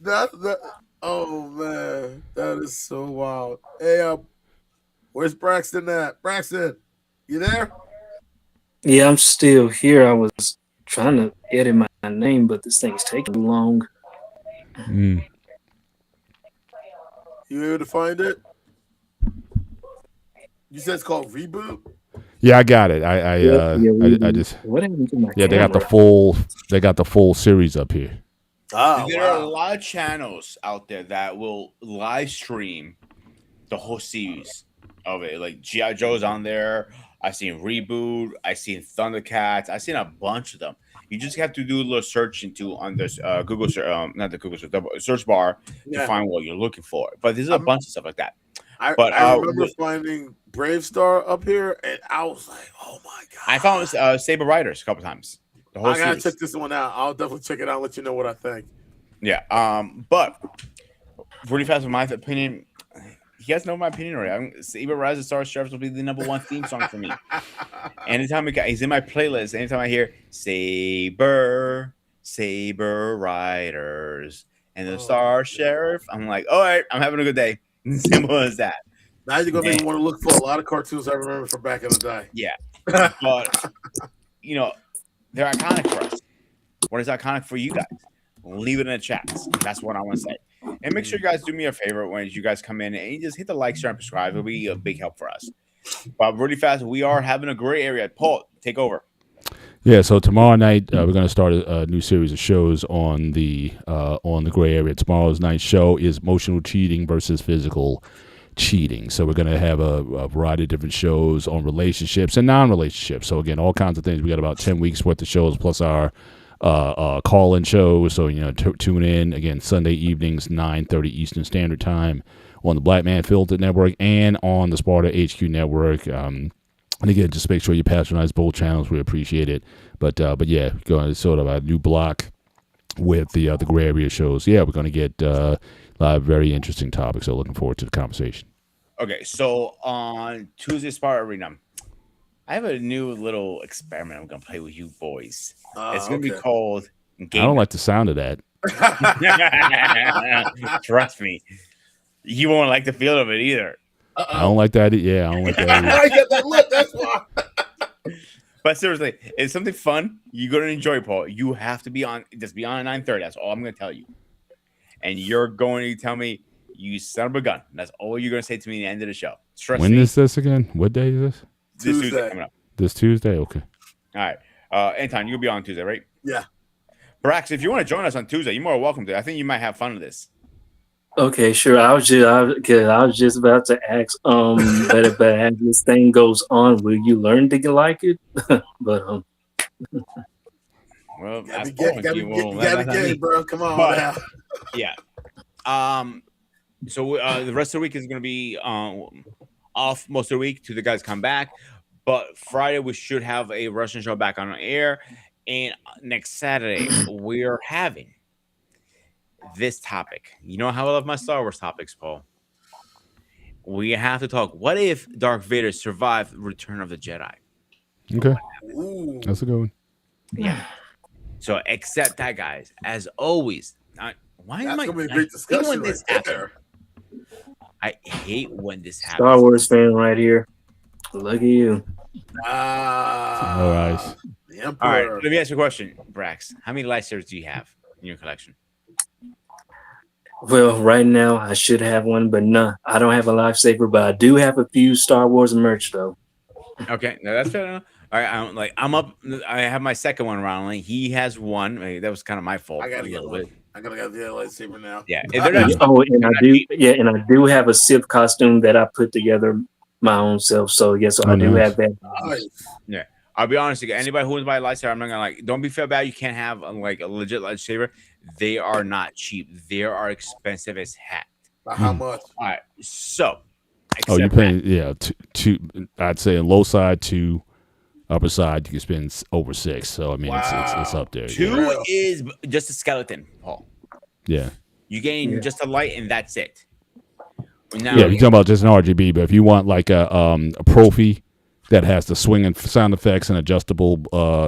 That. Oh man, that is so wild. Hey, where's Braxton at? Braxton, you there? Yeah, I'm still here. I was trying to edit my name, but this thing's taking too long. Mm. You able to find it? You said it's called Reboot. Yeah, I got it. I just What happened to my they got the camera? full series up here. Oh There are a wow. lot of channels out there that will live stream the whole series of it. Like G.I. Joe's on there. I've seen Reboot. I've seen Thundercats. I've seen a bunch of them. You just have to do a little search into on this Google not the Google search, the search bar to Yeah, find what you're looking for. But there's a I'm, bunch of stuff like that. I But I remember finding Brave Star up here, and I was like, oh my I found god. Saber Riders a couple times. The whole I gotta series. check this one out. I'll definitely check it out. And let you know what I think. Yeah. But really fast, in my opinion, you guys know my opinion already. Saber Rise of Star Sheriffs will be the number one theme song for me. Anytime he's in my playlist, anytime I hear Saber Riders, and the Oh Star my god. Sheriff, I'm like, all right, I'm having a good day. Simple as that. Now you're gonna make And me want to look for a lot of cartoons I remember from back in the day. yeah, but you know, they're iconic for us. What is iconic for you guys? Leave it in the chats. That's what I want to say. And make sure you guys do me a favor when you guys come in and you just hit the like, share, and subscribe. It'll be a big help for us. But really fast, we are having a gray area. Paul, take over. Yeah, so tomorrow night we're going to start a new series of shows on the gray area. Tomorrow's night show is emotional cheating versus physical cheating. So we're going to have a variety of different shows on relationships and non-relationships. So again, all kinds of things. We got about 10 weeks worth of shows plus our call-in shows. So tune in again Sunday evenings 9:30 Eastern Standard Time on the Black Man Filtered Network and on the Sparta HQ Network. And again, just make sure you patronize both channels. We appreciate it. But yeah, going sort of a new block with the gray area shows. Yeah, we're going to get a lot of very interesting topics. So looking forward to the conversation. Okay, so on Tuesday Sparta Arena, I have a new little experiment I'm gonna play with you boys. It's gonna be Okay. called I don't Game. like the sound of that. Trust me, you won't like the feel of it either. I don't like that. Yeah, I don't like that. Either. I get that look. That's why. But seriously, it's something fun. You're gonna enjoy, Paul. You have to be on. Just be on at 9:30. That's all I'm gonna tell you. And you're going to tell me, you son of a gun. That's all you're gonna say to me at the end of the show. Trust When me. is this again? What day is this? This Tuesday Tuesday. coming up. This Tuesday? Okay. All right. Anton, you'll be on Tuesday, right? Yeah. Brax, if you want to join us on Tuesday, you're more welcome to. I think you might have fun with this. Okay, sure. I was just about to ask. But as this thing goes on, will you learn to like it? But Well, Gotta that's be Paul. gay, gotta You be will- gay, that's not me. bro. Come on But- now. Yeah. So the rest of the week is going to be off most of the week till the guys come back. But Friday we should have a Russian show back on air, and next Saturday we're having this topic. You know how I love my Star Wars topics, Paul. We have to talk. What if Darth Vader survived Return of the Jedi? Okay. Ooh. That's a good one. Yeah. So accept that, guys. As always. Why am That's I? gonna be a I great hate when discussion right this happens. there. I hate when this Star happens. Wars fan right here. Look at you. All right. The All right, Emperor. let me ask you a question, Brax. How many lightsabers do you have in your collection? Well, right now I should have one, but nah, I don't have a lifesaver. But I do have a few Star Wars merch though. Okay, no, that's fair enough. All right, I'm up. I have my second one around. Like, he has one. That was kind of my fault I a gotta get little one. bit. I gotta get the lightsaber now. Yeah, if they're not cheap. Oh, and They're I not do, cheap. yeah, and I do have a Sith costume that I put together my own self. So yes, so Oh, I do nice. have that. Nice. Yeah, I'll be honest. Again, anybody who wants to buy a lightsaber, I'm not gonna like. Don't be feel bad. You can't have like a legit lightsaber. They are not cheap. They are expensive as heck. But how much? All right, so Oh, you're accept that. paying, two. I'd say on low side, two. Upper side, you can spend over six. So I mean, it's Wow. up there. Yeah, Two Real. is just a skeleton, Paul. yeah, You gain Yeah. just a light, and that's it. Now, yeah. If you're talking about just an RGB, but if you want like a Profi that has the swinging sound effects and adjustable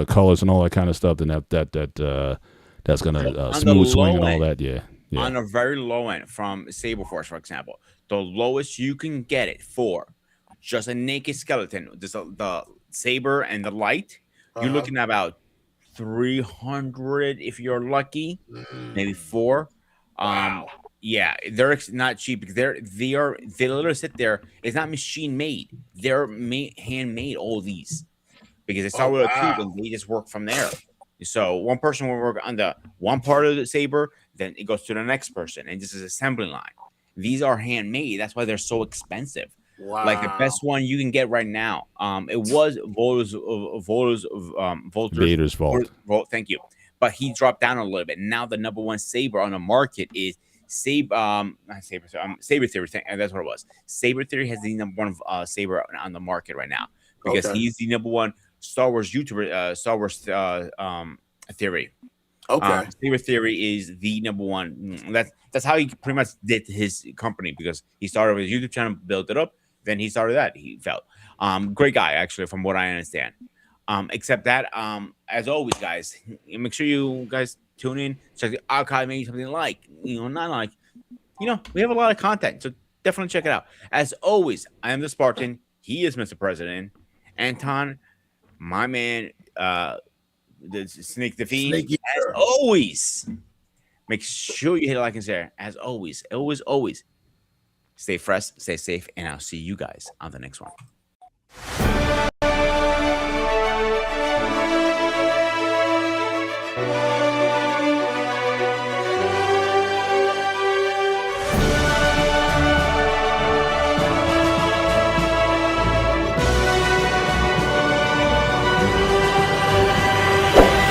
colors and all that kind of stuff, then that's gonna on the smooth swing and low all end, that. Yeah, yeah. on a very low end from Saber Force, for example, the lowest you can get it for just a naked skeleton, just the saber and the light, you're Uh-huh. looking at about 300 if you're lucky, maybe Mm. four. Wow. Yeah, they're not cheap because they literally sit there. It's not machine made. They're handmade. All these because they Oh start with a tube wow. and they just work from there. So one person will work on the one part of the saber, then it goes to the next person, and this is assembly line. These are handmade. That's why they're so expensive. Like the Wow. best one you can get right now, it was Volter's Vader's Vault. Volt. Thank you, but he dropped down a little bit. Now the number one saber on the market is not Saber, Saber Theory. And that's what it was. Saber Theory has the number one saber on the market right now because Okay. he's the number one Star Wars YouTuber, Star Wars theory. Okay. Saber Theory is the number one. That's how he pretty much did his company because he started with his YouTube channel, built it up, then he started that. He felt great guy actually, from what I understand. Except that, as always, guys, make sure you guys tune in, check the archive, maybe something like not like we have a lot of content, so definitely check it out. As always, I am the Spartan. He is Mr. President. Anton, my man, the Snake the Fiend. Snake As Eater. always, make sure you hit like and share. As always, always, always, stay fresh, stay safe, and I'll see you guys on the next one.